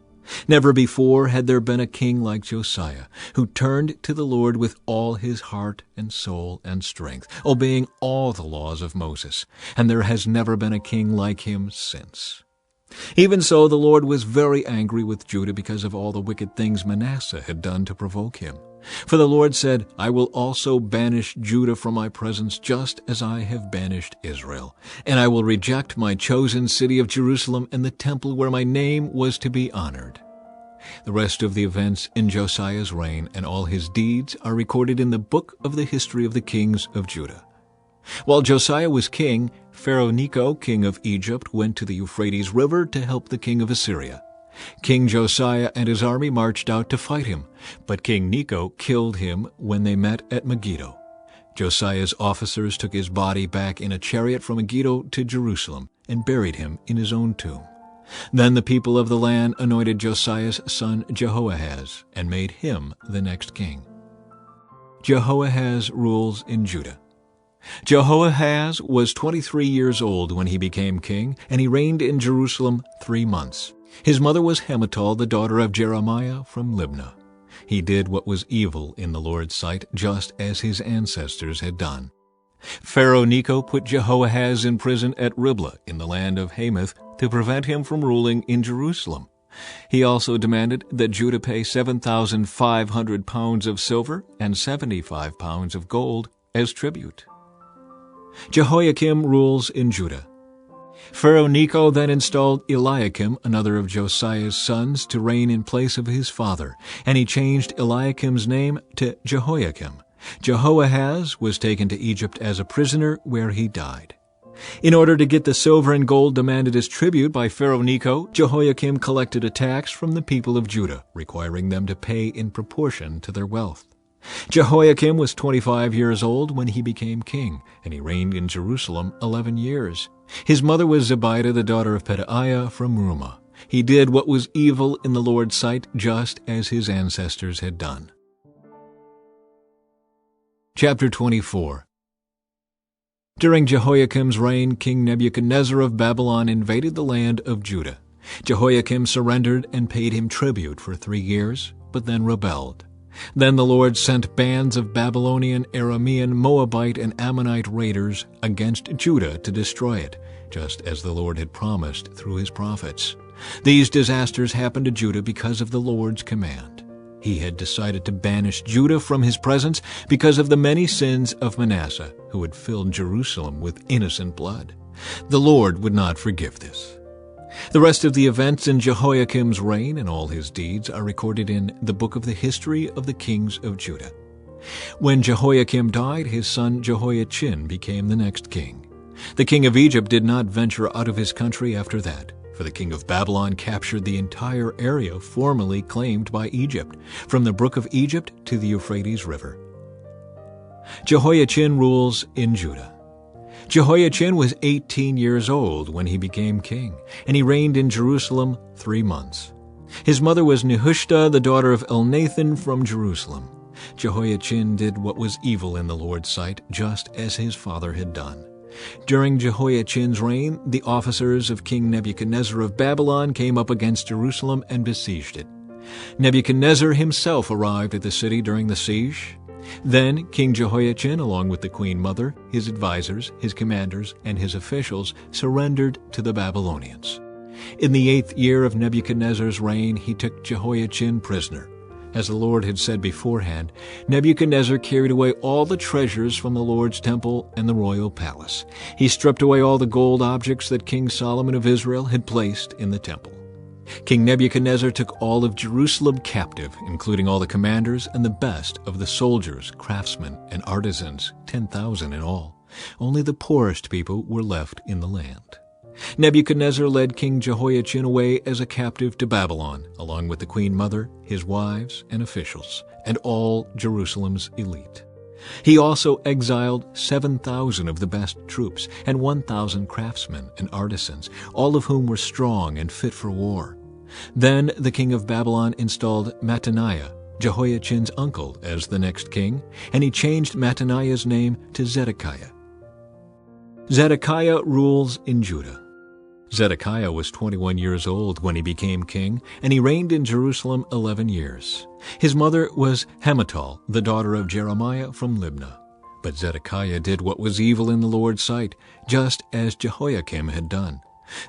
A: Never before had there been a king like Josiah, who turned to the Lord with all his heart and soul and strength, obeying all the laws of Moses, and there has never been a king like him since. Even so, the Lord was very angry with Judah because of all the wicked things Manasseh had done to provoke him. For the Lord said, I will also banish Judah from my presence, just as I have banished Israel. And I will reject my chosen city of Jerusalem and the temple where my name was to be honored. The rest of the events in Josiah's reign and all his deeds are recorded in the book of the history of the kings of Judah. While Josiah was king, Pharaoh Necho, king of Egypt, went to the Euphrates River to help the king of Assyria. King Josiah and his army marched out to fight him, but King Necho killed him when they met at Megiddo. Josiah's officers took his body back in a chariot from Megiddo to Jerusalem and buried him in his own tomb. Then the people of the land anointed Josiah's son Jehoahaz and made him the next king. Jehoahaz rules in Judah. Jehoahaz was 23 years old when he became king, and he reigned in Jerusalem 3 months. His mother was Hamutal, the daughter of Jeremiah from Libnah. He did what was evil in the Lord's sight, just as his ancestors had done. Pharaoh Necho put Jehoahaz in prison at Riblah in the land of Hamath to prevent him from ruling in Jerusalem. He also demanded that Judah pay 7,500 pounds of silver and 75 pounds of gold as tribute. Jehoiakim rules in Judah. Pharaoh Necho then installed Eliakim, another of Josiah's sons, to reign in place of his father, and he changed Eliakim's name to Jehoiakim. Jehoahaz was taken to Egypt as a prisoner, where he died. In order to get the silver and gold demanded as tribute by Pharaoh Necho, Jehoiakim collected a tax from the people of Judah, requiring them to pay in proportion to their wealth. Jehoiakim was 25 years old when he became king, and he reigned in Jerusalem 11 years. His mother was Zebidah, the daughter of Pedaiah from Rumah. He did what was evil in the Lord's sight, just as his ancestors had done. Chapter 24. During Jehoiakim's reign, King Nebuchadnezzar of Babylon invaded the land of Judah. Jehoiakim surrendered and paid him tribute for 3 years, but then rebelled. Then the Lord sent bands of Babylonian, Aramean, Moabite, and Ammonite raiders against Judah to destroy it, just as the Lord had promised through his prophets. These disasters happened to Judah because of the Lord's command. He had decided to banish Judah from his presence because of the many sins of Manasseh, who had filled Jerusalem with innocent blood. The Lord would not forgive this. The rest of the events in Jehoiakim's reign and all his deeds are recorded in the book of the history of the kings of Judah. When Jehoiakim died, his son Jehoiachin became the next king. The king of Egypt did not venture out of his country after that, for the king of Babylon captured the entire area formerly claimed by Egypt, from the brook of Egypt to the Euphrates River. Jehoiachin rules in Judah. Jehoiachin was 18 years old when he became king, and he reigned in Jerusalem 3 months. His mother was Nehushta, the daughter of Elnathan from Jerusalem. Jehoiachin did what was evil in the Lord's sight, just as his father had done. During Jehoiachin's reign, the officers of King Nebuchadnezzar of Babylon came up against Jerusalem and besieged it. Nebuchadnezzar himself arrived at the city during the siege. Then King Jehoiachin, along with the queen mother, his advisers, his commanders, and his officials, surrendered to the Babylonians. In the 8th year of Nebuchadnezzar's reign, he took Jehoiachin prisoner. As the Lord had said beforehand, Nebuchadnezzar carried away all the treasures from the Lord's temple and the royal palace. He stripped away all the gold objects that King Solomon of Israel had placed in the temple. King Nebuchadnezzar took all of Jerusalem captive, including all the commanders and the best of the soldiers, craftsmen, and artisans, 10,000 in all. Only the poorest people were left in the land. Nebuchadnezzar led King Jehoiachin away as a captive to Babylon, along with the queen mother, his wives, and officials, and all Jerusalem's elite. He also exiled 7,000 of the best troops and 1,000 craftsmen and artisans, all of whom were strong and fit for war. Then the king of Babylon installed Mattaniah, Jehoiachin's uncle, as the next king, and he changed Mattaniah's name to Zedekiah. Zedekiah rules in Judah. Zedekiah was 21 years old when he became king, and he reigned in Jerusalem 11 years. His mother was Hamutal, the daughter of Jeremiah from Libnah. But Zedekiah did what was evil in the Lord's sight, just as Jehoiakim had done.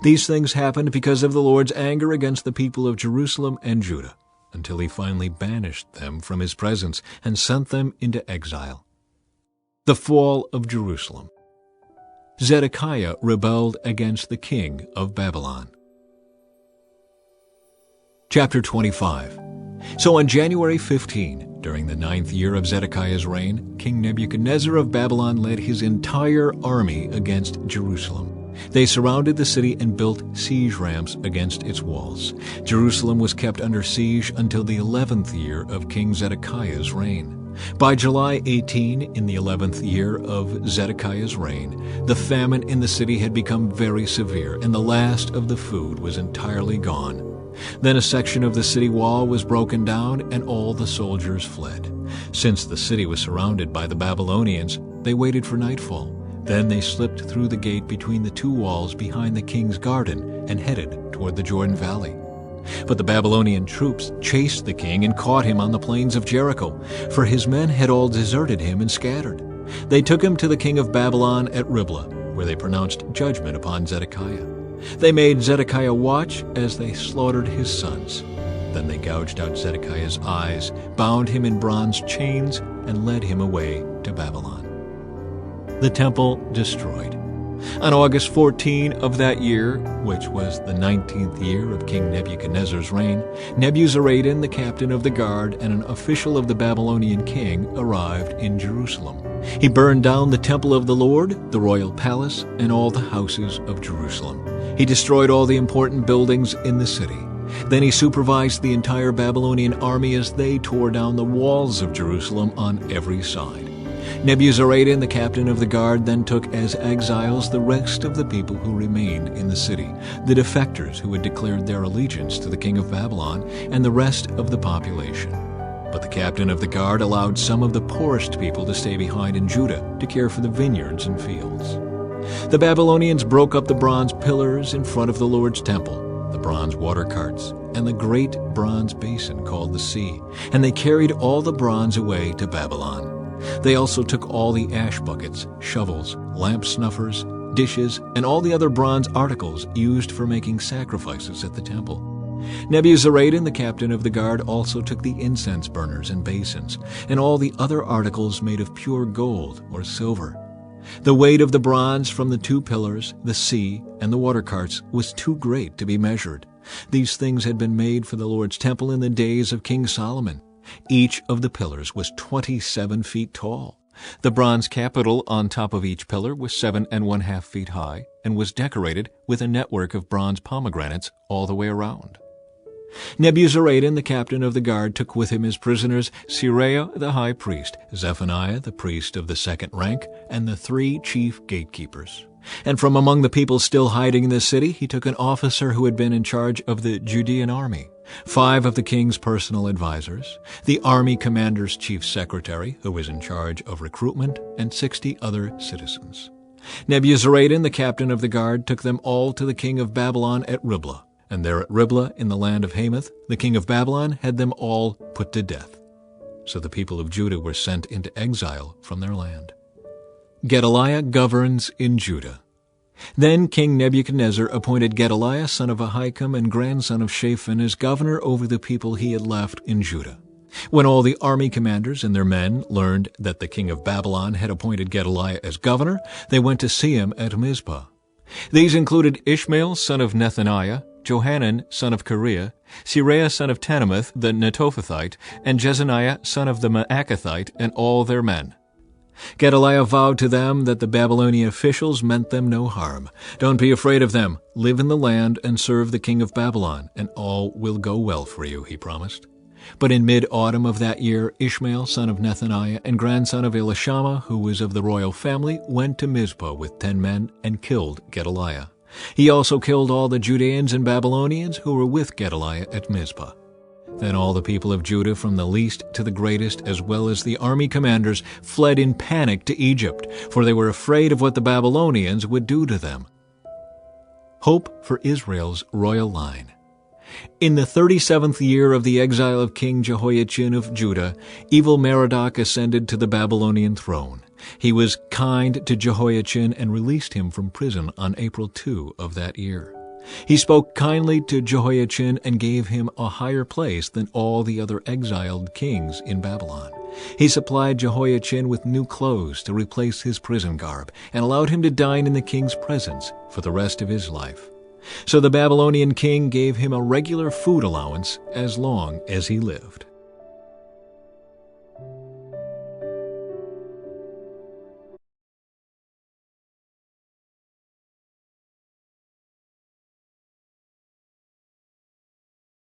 A: These things happened because of the Lord's anger against the people of Jerusalem and Judah, until he finally banished them from his presence and sent them into exile. The fall of Jerusalem. Zedekiah rebelled against the king of Babylon. Chapter 25. So on January 15, during the 9th year of Zedekiah's reign, King Nebuchadnezzar of Babylon led his entire army against Jerusalem. They surrounded the city and built siege ramps against its walls. Jerusalem was kept under siege until the 11th year of King Zedekiah's reign. By July 18, in the 11th year of Zedekiah's reign, the famine in the city had become very severe, and the last of the food was entirely gone. Then a section of the city wall was broken down, and all the soldiers fled. Since the city was surrounded by the Babylonians, they waited for nightfall. Then they slipped through the gate between the two walls behind the king's garden and headed toward the Jordan Valley. But the Babylonian troops chased the king and caught him on the plains of Jericho, for his men had all deserted him and scattered. They took him to the king of Babylon at Riblah, where they pronounced judgment upon Zedekiah. They made Zedekiah watch as they slaughtered his sons. Then they gouged out Zedekiah's eyes, bound him in bronze chains, and led him away to Babylon. The temple destroyed. On August 14 of that year, which was the 19th year of King Nebuchadnezzar's reign, Nebuzaradan, the captain of the guard and an official of the Babylonian king, arrived in Jerusalem. He burned down the temple of the Lord, the royal palace, and all the houses of Jerusalem. He destroyed all the important buildings in the city. Then he supervised the entire Babylonian army as they tore down the walls of Jerusalem on every side. Nebuzaradan, the captain of the guard, then took as exiles the rest of the people who remained in the city, the defectors who had declared their allegiance to the king of Babylon, and the rest of the population. But the captain of the guard allowed some of the poorest people to stay behind in Judah to care for the vineyards and fields. The Babylonians broke up the bronze pillars in front of the Lord's temple, the bronze water carts, and the great bronze basin called the sea, and they carried all the bronze away to Babylon. They also took all the ash buckets, shovels, lamp snuffers, dishes, and all the other bronze articles used for making sacrifices at the temple. Nebuzaradan, the captain of the guard, also took the incense burners and basins, and all the other articles made of pure gold or silver. The weight of the bronze from the two pillars, the sea, and the water carts was too great to be measured. These things had been made for the Lord's temple in the days of King Solomon. Each of the pillars was 27 feet tall. The bronze capital on top of each pillar was 7½ feet high and was decorated with a network of bronze pomegranates all the way around. Nebuzaradan, the captain of the guard, took with him as prisoners Seraiah the high priest, Zephaniah the priest of the second rank, and the 3 chief gatekeepers. And from among the people still hiding in the city, he took an officer who had been in charge of the Judean army, 5 of the king's personal advisors, the army commander's chief secretary, who was in charge of recruitment, and 60 other citizens. Nebuzaradan, the captain of the guard, took them all to the king of Babylon at Riblah, and there at Riblah in the land of Hamath, the king of Babylon had them all put to death. So the people of Judah were sent into exile from their land. Gedaliah governs in Judah. Then King Nebuchadnezzar appointed Gedaliah, son of Ahikam and grandson of Shaphan, as governor over the people he had left in Judah. When all the army commanders and their men learned that the king of Babylon had appointed Gedaliah as governor, they went to see him at Mizpah. These included Ishmael, son of Nethaniah, Johanan, son of Kareah, Seraiah, son of Tanumeth, the Netophathite, and Jezaniah, son of the Maacathite, and all their men. Gedaliah vowed to them that the Babylonian officials meant them no harm. Don't be afraid of them. Live in the land and serve the king of Babylon, and all will go well for you, he promised. But in mid-autumn of that year, Ishmael, son of Nethaniah, and grandson of Elishama, who was of the royal family, went to Mizpah with 10 men and killed Gedaliah. He also killed all the Judeans and Babylonians who were with Gedaliah at Mizpah. Then all the people of Judah, from the least to the greatest, as well as the army commanders, fled in panic to Egypt, for they were afraid of what the Babylonians would do to them. Hope for Israel's royal line. In the 37th year of the exile of King Jehoiachin of Judah, evil Merodach ascended to the Babylonian throne. He was kind to Jehoiachin and released him from prison on April 2 of that year. He spoke kindly to Jehoiachin and gave him a higher place than all the other exiled kings in Babylon. He supplied Jehoiachin with new clothes to replace his prison garb and allowed him to dine in the king's presence for the rest of his life. So the Babylonian king gave him a regular food allowance as long as he lived.